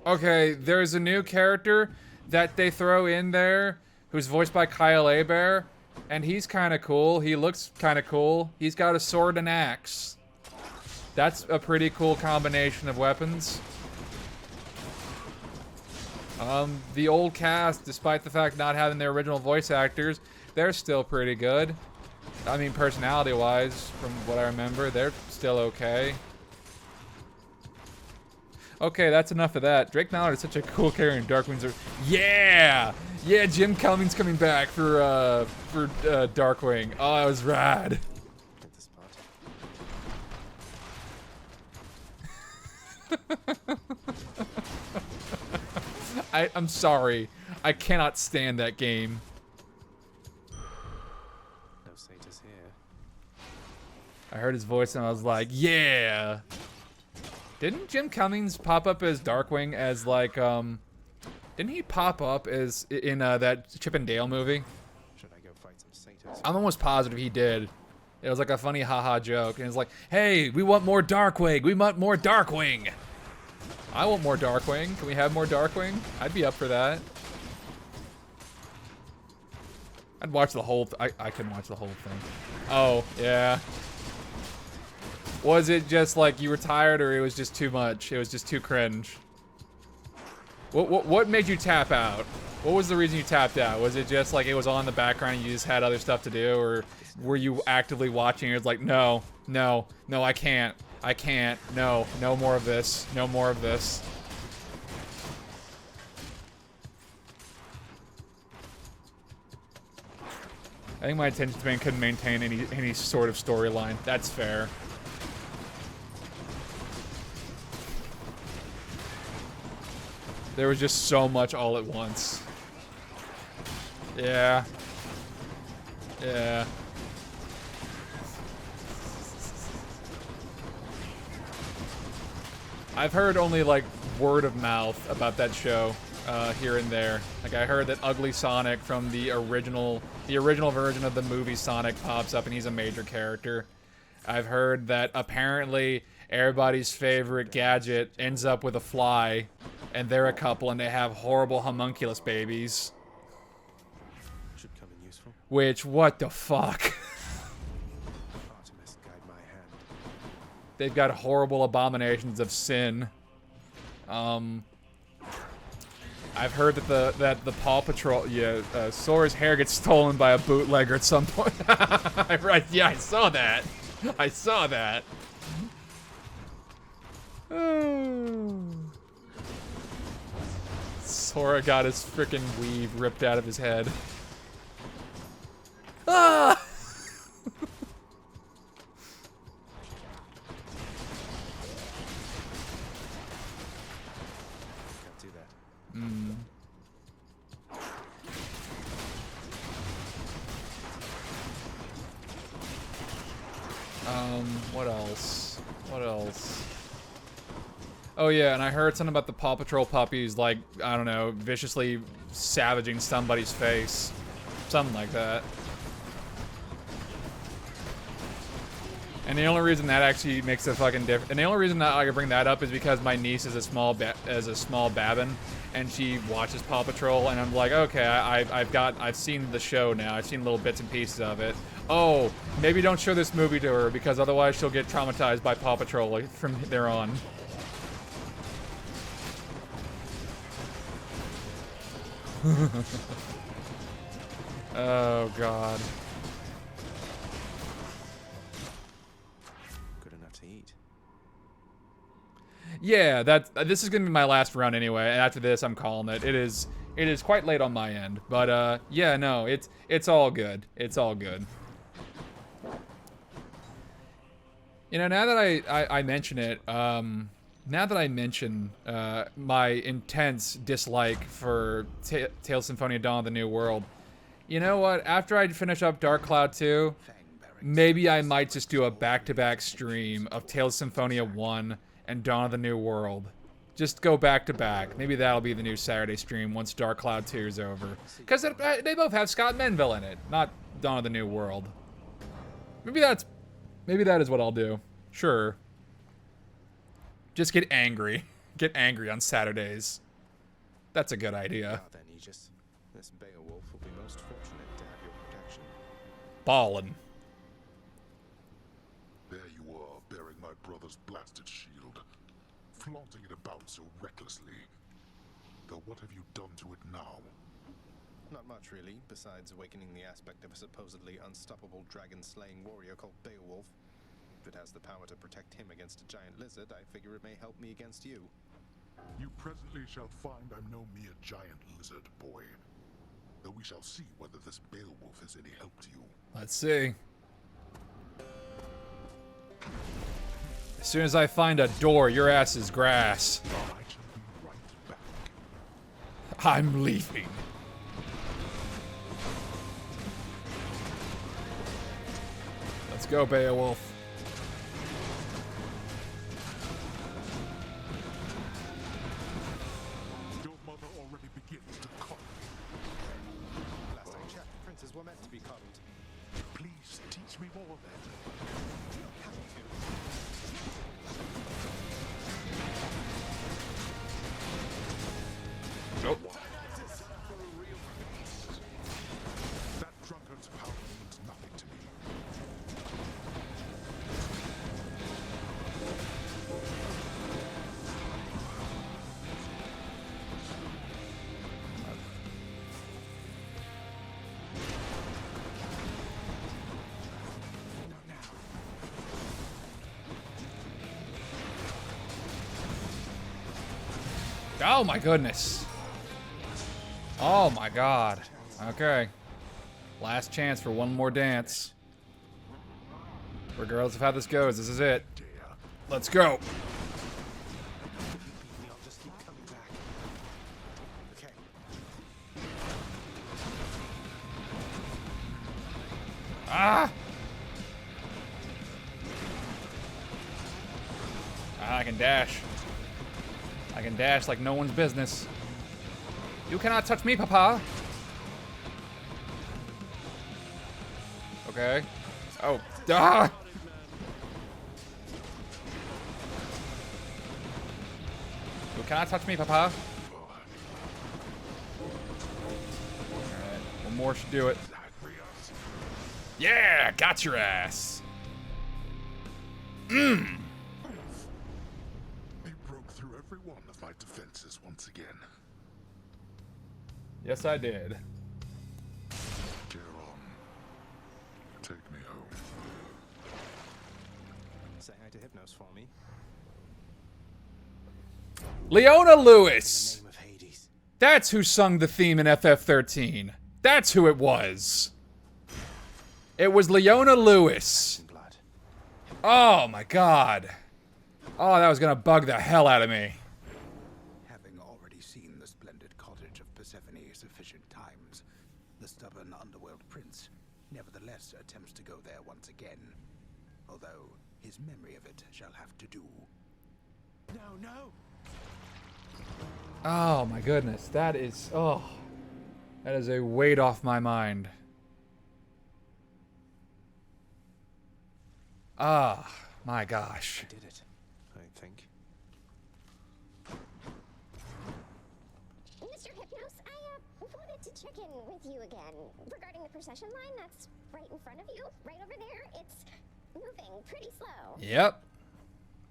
Okay, there's a new character that they throw in there who's voiced by Kyle Hebert, and he's kind of cool. He looks kind of cool. He's got a sword and axe. That's a pretty cool combination of weapons. The old cast, despite the fact not having their original voice actors, they're still pretty good. I mean, personality-wise, from what I remember, they're still okay. Okay, that's enough of that. Drake Mallard is such a cool character in Darkwing's. Yeah! Yeah, Jim Cummings coming back for Darkwing. Oh, that was rad. I'm sorry. I cannot stand that game. No satyrs here. I heard his voice and I was like, yeah! Didn't Jim Cummings pop up as Darkwing as like, didn't he pop up as in that Chip and Dale movie? Should I go fight some satyrs? I'm almost positive he did. It was like a funny haha joke, and it's like, hey, we want more Darkwing! We want more Darkwing! I want more Darkwing. Can we have more Darkwing? I'd be up for that. I'd watch the whole... I can watch the whole thing. Oh, yeah. Was it just like you were tired, or it was just too much? It was just too cringe. What made you tap out? What was the reason you tapped out? Was it just like it was on in the background and you just had other stuff to do, or were you actively watching? It was like, no, no, no, I can't. I can't. No, no more of this. No more of this. I think my attention span couldn't maintain any sort of storyline. That's fair. There was just so much all at once. Yeah. Yeah. I've heard only like word of mouth about that show here and there. Like I heard that Ugly Sonic from the original version of the movie Sonic pops up and he's a major character. I've heard that apparently everybody's favorite gadget ends up with a fly, and they're a couple and they have horrible homunculus babies. Should come in useful. Which, what the fuck? Artemis, guide my hand. They've got horrible abominations of sin. I've heard that the Paw Patrol, Sora's hair gets stolen by a bootlegger at some point. Right? Yeah, I saw that. I saw that. Sora got his freaking weave ripped out of his head. Ah! Can't do that. What else? What else? Oh yeah, and I heard something about the Paw Patrol puppies, like, I don't know, viciously savaging somebody's face. Something like that. And the only reason that actually makes a fucking difference, and the only reason that I can bring that up is because my niece is a small Babin, and she watches Paw Patrol, and I'm like, okay, I've seen the show now. I've seen little bits and pieces of it. Oh, maybe don't show this movie to her because otherwise she'll get traumatized by Paw Patrol from there on. Oh, God. Good enough to eat. Yeah, this is gonna be my last run anyway, and after this I'm calling it. It is quite late on my end, but yeah, no, it's all good. It's all good. You know, now that I mention it, now that I mention my intense dislike for Tales Symphonia Dawn of the New World, you know what? After I finish up Dark Cloud 2, maybe I might just do a back-to-back stream of Tales Symphonia 1 and Dawn of the New World. Just go back-to-back. Maybe that'll be the new Saturday stream once Dark Cloud 2 is over. Because they both have Scott Menville in it, not Dawn of the New World. Maybe that is what I'll do. Sure. Just get angry. Get angry on Saturdays. That's a good idea. Then, Aegis. This Beowulf will be most fortunate to have your protection. Ballin'. There you are, bearing my brother's blasted shield, flaunting it about so recklessly. Though what have you done to it now? Not much, really, besides awakening the aspect of a supposedly unstoppable dragon-slaying warrior called Beowulf. If it has the power to protect him against a giant lizard, I figure it may help me against you. You presently shall find I'm no mere giant lizard, boy. Though we shall see whether this Beowulf is any help to you. Let's see. As soon as I find a door, your ass is grass. I shall be right back. I'm leaving. Let's go, Beowulf. Your mother already begins to cough. Last I checked, princes were meant to be coddled. Please teach me more then. You don't have to. Nope. That drunkard's power means nothing to me. Oh my goodness. Oh my god. Okay. Last chance for one more dance. Regardless of how this goes, this is it. Let's go. I'll just keep coming back. Okay. Ah! I can dash. I can dash like no one's business. You cannot touch me, Papa. Okay. Oh. Ah! You cannot touch me, Papa. Alright. One more should do it. Yeah! Got your ass. Mmm. They broke through every one of my defenses once again. Yes, I did. Geron, take me home. Say hi to Hypnos for me. Leona Lewis! In the name of Hades. That's who sung the theme in FF13. That's who it was. It was Leona Lewis. Oh my god. Oh, that was gonna bug the hell out of me. Having already seen the splendid cottage of Persephone sufficient times, the stubborn underworld prince nevertheless attempts to go there once again. Although his memory of it shall have to do. No. Oh my goodness. That is a weight off my mind. Ah, my gosh. I did it, I think. Mr. Hypnos, I wanted to check in with you again regarding the procession line that's right in front of you, right over there. It's moving pretty slow. Yep.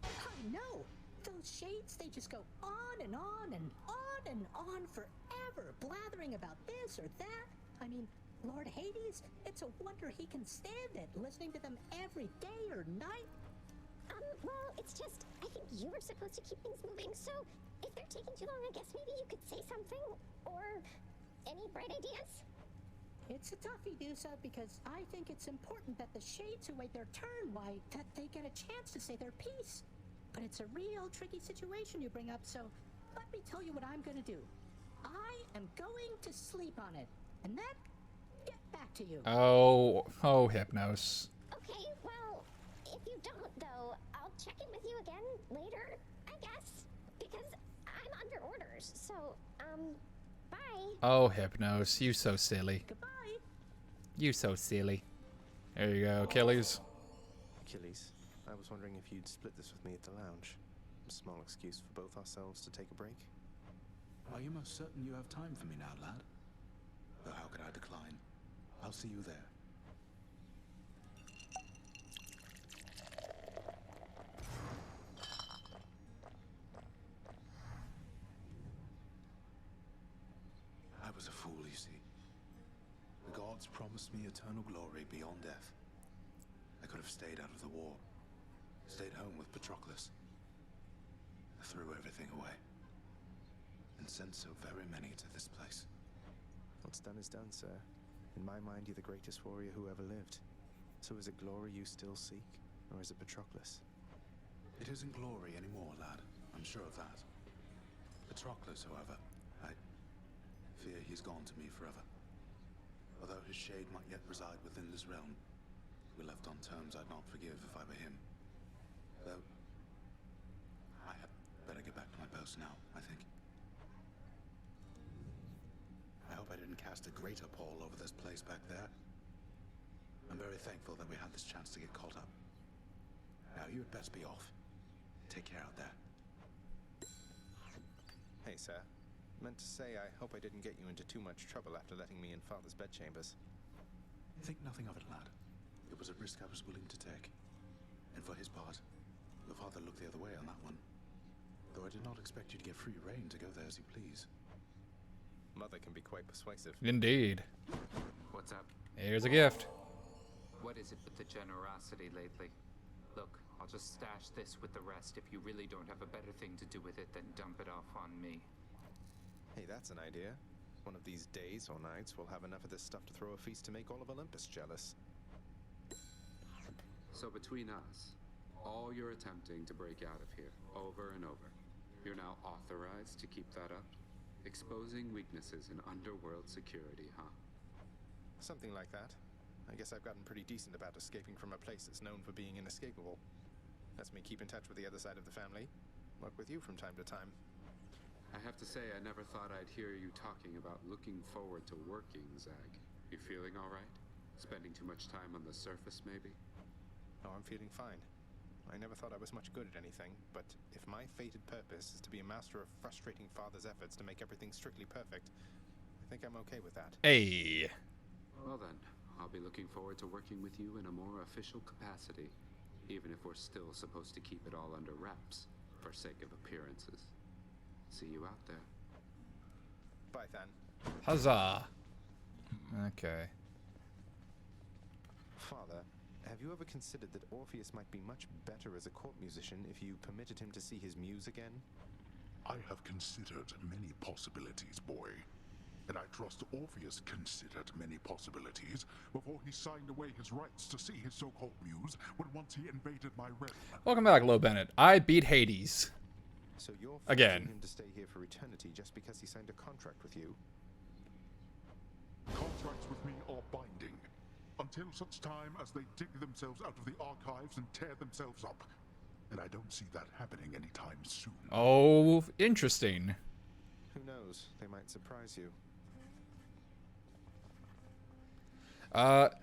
Oh, no! Those shades, they just go on and on and on and on forever, blathering about this or that. I mean, Lord Hades, it's a wonder he can stand it, listening to them every day or night. Well, it's just, I think you were supposed to keep things moving, so if they're taking too long, I guess maybe you could say something, or any bright ideas? It's a toughie, Dusa, because I think it's important that the shades who wait their turn, why, that they get a chance to say their piece. But it's a real tricky situation you bring up, so let me tell you what I'm gonna do. I am going to sleep on it, and then get back to you. Oh, Hypnos. Okay, well, if you don't, though, I'll check in with you again later, I guess, because I'm under orders, so, bye. Oh, Hypnos, you so silly. Goodbye. You so silly. There you go, Achilles. Achilles, I was wondering if you'd split this with me at the lounge. A small excuse for both ourselves to take a break. Are you most certain you have time for me now, lad? Though how could I decline? I'll see you there. I was a fool, you see. The gods promised me eternal glory beyond death. I could have stayed out of the war. Stayed home with Patroclus. I threw everything away. And sent so very many to this place. What's done is done, sir. In my mind, you're the greatest warrior who ever lived. So is it glory you still seek, or is it Patroclus? It isn't glory anymore, lad. I'm sure of that. Patroclus, however, I fear he's gone to me forever. Although his shade might yet reside within this realm, we're left on terms I'd not forgive if I were him. Though, I had better get back to my post now, I think. I hope I didn't cast a greater pall over this place back there. I'm very thankful that we had this chance to get caught up. Now you had best be off. Take care out there. Hey, sir. Meant to say I hope I didn't get you into too much trouble after letting me in Father's bedchambers. Think nothing of it, lad. It was a risk I was willing to take. And for his part, your father looked the other way on that one. Though I did not expect you to get free rein to go there as you please. Mother can be quite persuasive. Indeed. What's up? Here's a gift. What is it with the generosity lately? Look, I'll just stash this with the rest. If you really don't have a better thing to do with it, then dump it off on me. Hey, that's an idea. One of these days or nights, we'll have enough of this stuff to throw a feast to make all of Olympus jealous. So between us, all you're attempting to break out of here, over and over, you're now authorized to keep that up? Exposing weaknesses in underworld security, huh? Something like that. I guess I've gotten pretty decent about escaping from a place that's known for being inescapable. Lets me keep in touch with the other side of the family. Work with you from time to time. I have to say, I never thought I'd hear you talking about looking forward to working, Zag. You feeling all right? Spending too much time on the surface, maybe? Oh, I'm feeling fine. I never thought I was much good at anything, but if my fated purpose is to be a master of frustrating Father's efforts to make everything strictly perfect, I think I'm okay with that. Hey. Well then, I'll be looking forward to working with you in a more official capacity, even if we're still supposed to keep it all under wraps, for sake of appearances. See you out there. Bye, Than. Huzzah. Okay. Father, have you ever considered that Orpheus might be much better as a court musician if you permitted him to see his muse again? I have considered many possibilities, boy. And I trust Orpheus considered many possibilities before he signed away his rights to see his so-called muse when once he invaded my realm. Welcome back, Lo Bennett. I beat Hades. So you're again. Forcing him to stay here for eternity just because he signed a contract with you? Contracts with me are binding, until such time as they dig themselves out of the archives and tear themselves up. And I don't see that happening anytime soon. Oh, interesting. Who knows? They might surprise you.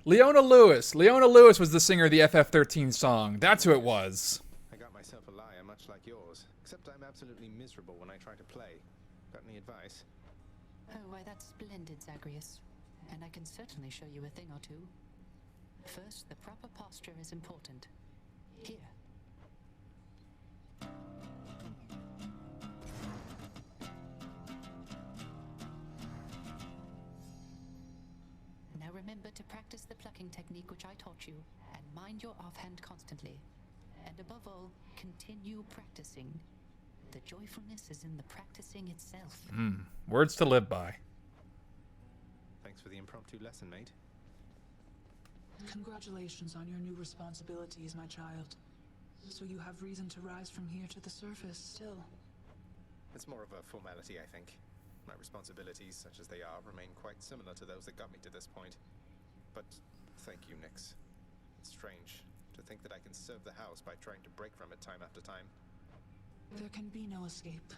Leona Lewis. Leona Lewis was the singer of the FF13 song. That's who it was. I got myself a lyre much like yours, except I'm absolutely miserable when I try to play. Got any advice? Oh, why, that's splendid, Zagreus. And I can certainly show you a thing or two. First, the proper posture is important. Here. Remember to practice the plucking technique which I taught you, and mind your offhand constantly. And above all, continue practicing. The joyfulness is in the practicing itself. Words to live by. Thanks for the impromptu lesson, mate. Congratulations on your new responsibilities, my child. So you have reason to rise from here to the surface still. It's more of a formality, I think. My responsibilities, such as they are, remain quite similar to those that got me to this point. But thank you, Nix. It's strange to think that I can serve the house by trying to break from it time after time. There can be no escape.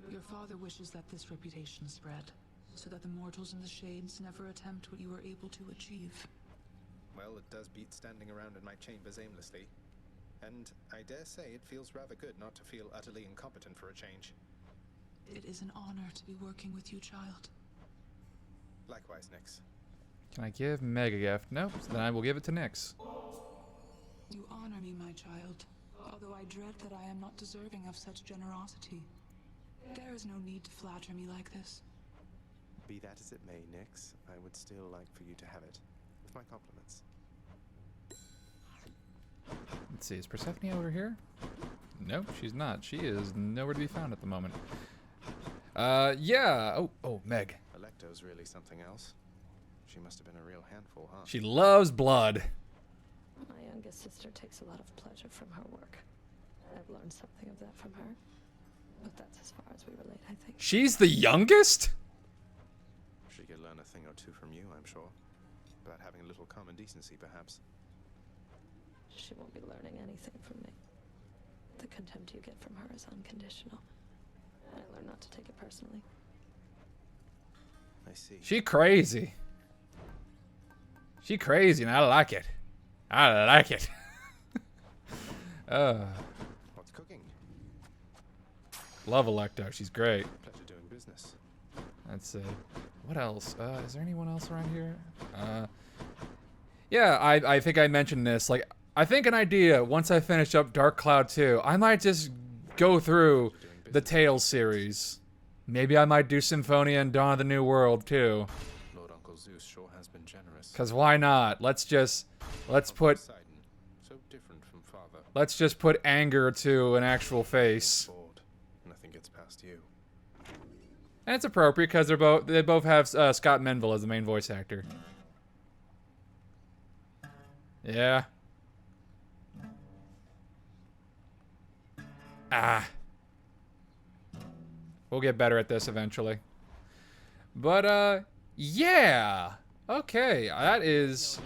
Your father wishes that this reputation spread, so that the mortals in the Shades never attempt what you were able to achieve. Well, it does beat standing around in my chambers aimlessly. And I dare say it feels rather good not to feel utterly incompetent for a change. It is an honor to be working with you, child. Likewise, Nix. Can I give Meg a gift? Nope. So then I will give it to Nix. You honor me, my child, although I dread that I am not deserving of such generosity. There is no need to flatter me like this. Be that as it may, Nix, I would still like for you to have it. With my compliments. Let's see, is Persephone over here? Nope, she's not. She is nowhere to be found at the moment. Yeah. Oh, Meg. Electo's really something else. She must have been a real handful, huh? She loves blood. My youngest sister takes a lot of pleasure from her work. I've learned something of that from her. But that's as far as we relate, I think. She's the youngest? She could learn a thing or two from you, I'm sure. About having a little common decency, perhaps. She won't be learning anything from me. The contempt you get from her is unconditional. I learned not to take it personally. I see. She crazy. She crazy, and I like it. I like it. What's cooking? Love Electo. She's great. Pleasure doing business. Let's see. What else? Is there anyone else around here? Yeah, I think I mentioned this. Like, I think an idea, once I finish up Dark Cloud 2, I might just go through the Tales series. Maybe I might do Symphonia and Dawn of the New World, too. Lord Uncle Zeus sure has been generous. Because why not? Let's put... So different from father. Let's just put anger to an actual face. Nothing gets past you. And it's appropriate because they both have Scott Menville as the main voice actor. Yeah. We'll get better at this eventually. But, yeah. Okay, that is...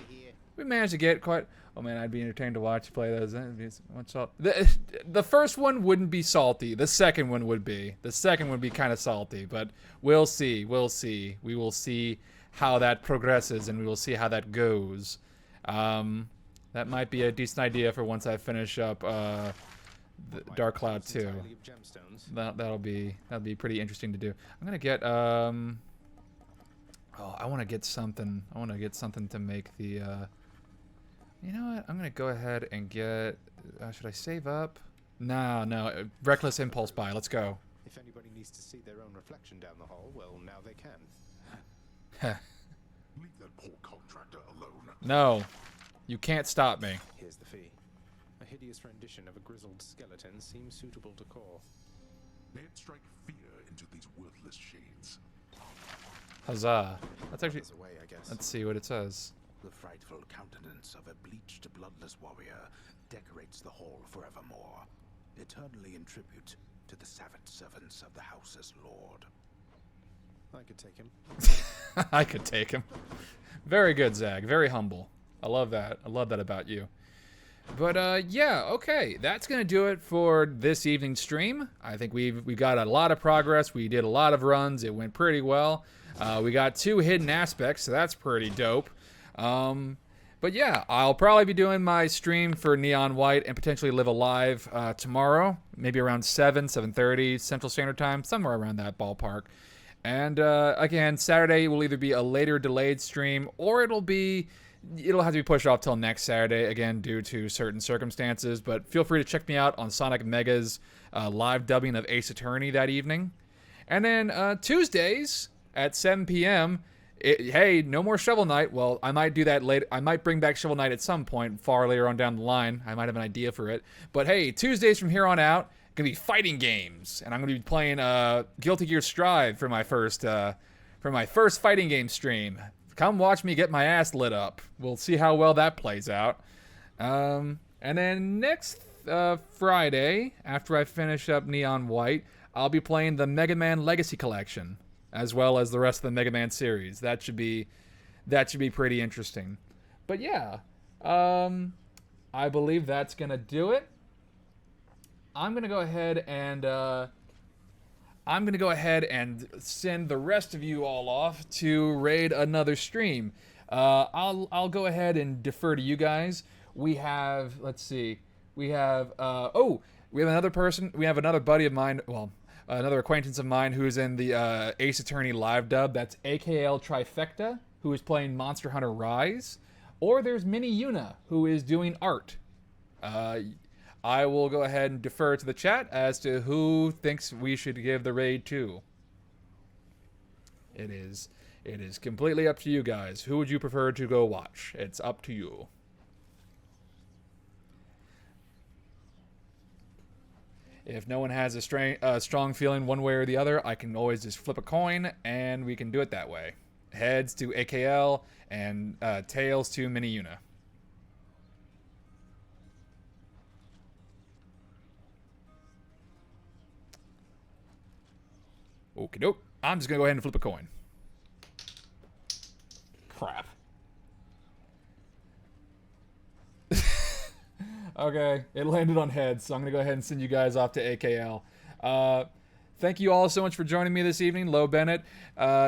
We managed to get quite... Oh man, I'd be entertained to watch you play those. The first one wouldn't be salty. The second one would be. The second would be kind of salty, but we'll see. We'll see. We will see how that progresses, and we will see how that goes. That might be a decent idea for once I finish up Dark Cloud 2. That'll be pretty interesting to do. I'm gonna get oh, I want to get something. I want to get something to make the. You know what? I'm gonna go ahead and get. Should I save up? No. Reckless impulse buy. Let's go. If anybody needs to see their own reflection down the hall, well, now they can. Leave that poor contractor alone. No, you can't stop me. Here's the fee. A hideous rendition of a grizzled skeleton seems suitable to core. May it strike fear into these worthless shades. Huzzah! That's actually. Away, I guess. Let's see what it says. The frightful countenance of a bleached, bloodless warrior decorates the hall forevermore, eternally in tribute to the savage servants of the house's lord. I could take him. I could take him. Very good, Zag. Very humble. I love that. I love that about you. But yeah, okay. That's gonna do it for this evening's stream. I think we got a lot of progress. We did a lot of runs. It went pretty well. We got 2 hidden aspects, so that's pretty dope. But yeah, I'll probably be doing my stream for Neon White and potentially Live Alive tomorrow, maybe around 7:30 Central Standard Time, somewhere around that ballpark. And again, Saturday will either be a later delayed stream or it'll have to be pushed off till next Saturday, again, due to certain circumstances. But feel free to check me out on Sonic Mega's live dubbing of Ace Attorney that evening. And then Tuesdays at 7 p.m., Hey, no more Shovel Knight. Well, I might do that later. I might bring back Shovel Knight at some point, far later on down the line. I might have an idea for it. But hey, Tuesdays from here on out gonna be fighting games, and I'm gonna be playing Guilty Gear Strive for my first fighting game stream. Come watch me get my ass lit up. We'll see how well that plays out. And then next Friday, after I finish up Neon White, I'll be playing the Mega Man Legacy Collection, as well as the rest of the Mega Man series. That should be pretty interesting. But yeah, I believe that's gonna do it. I'm gonna go ahead and send the rest of you all off to raid another stream. I'll go ahead and defer to you guys. We have, let's see, we have another person. We have another buddy of mine. Well, another acquaintance of mine who is in the Ace Attorney live dub. That's AKL Trifecta, who is playing Monster Hunter Rise. Or there's Mini Yuna, who is doing art. I will go ahead and defer to the chat as to who thinks we should give the raid to. It is completely up to you guys. Who would you prefer to go watch? It's up to you. If no one has a strong feeling one way or the other, I can always just flip a coin, and we can do it that way. Heads to AKL, and tails to Mini Yuna. Okie doke. I'm just going to go ahead and flip a coin. Crap. Okay, it landed on heads, so I'm going to go ahead and send you guys off to AKL. Thank you all so much for joining me this evening. Lo Bennett,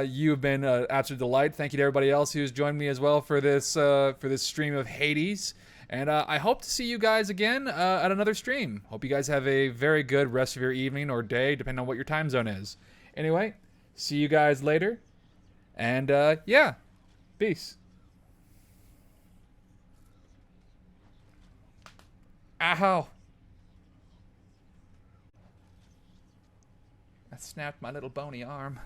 you've been an absolute delight. Thank you to everybody else who's joined me as well for this stream of Hades. And I hope to see you guys again at another stream. Hope you guys have a very good rest of your evening or day, depending on what your time zone is. Anyway, see you guys later. And yeah, peace. Ow. I snapped my little bony arm.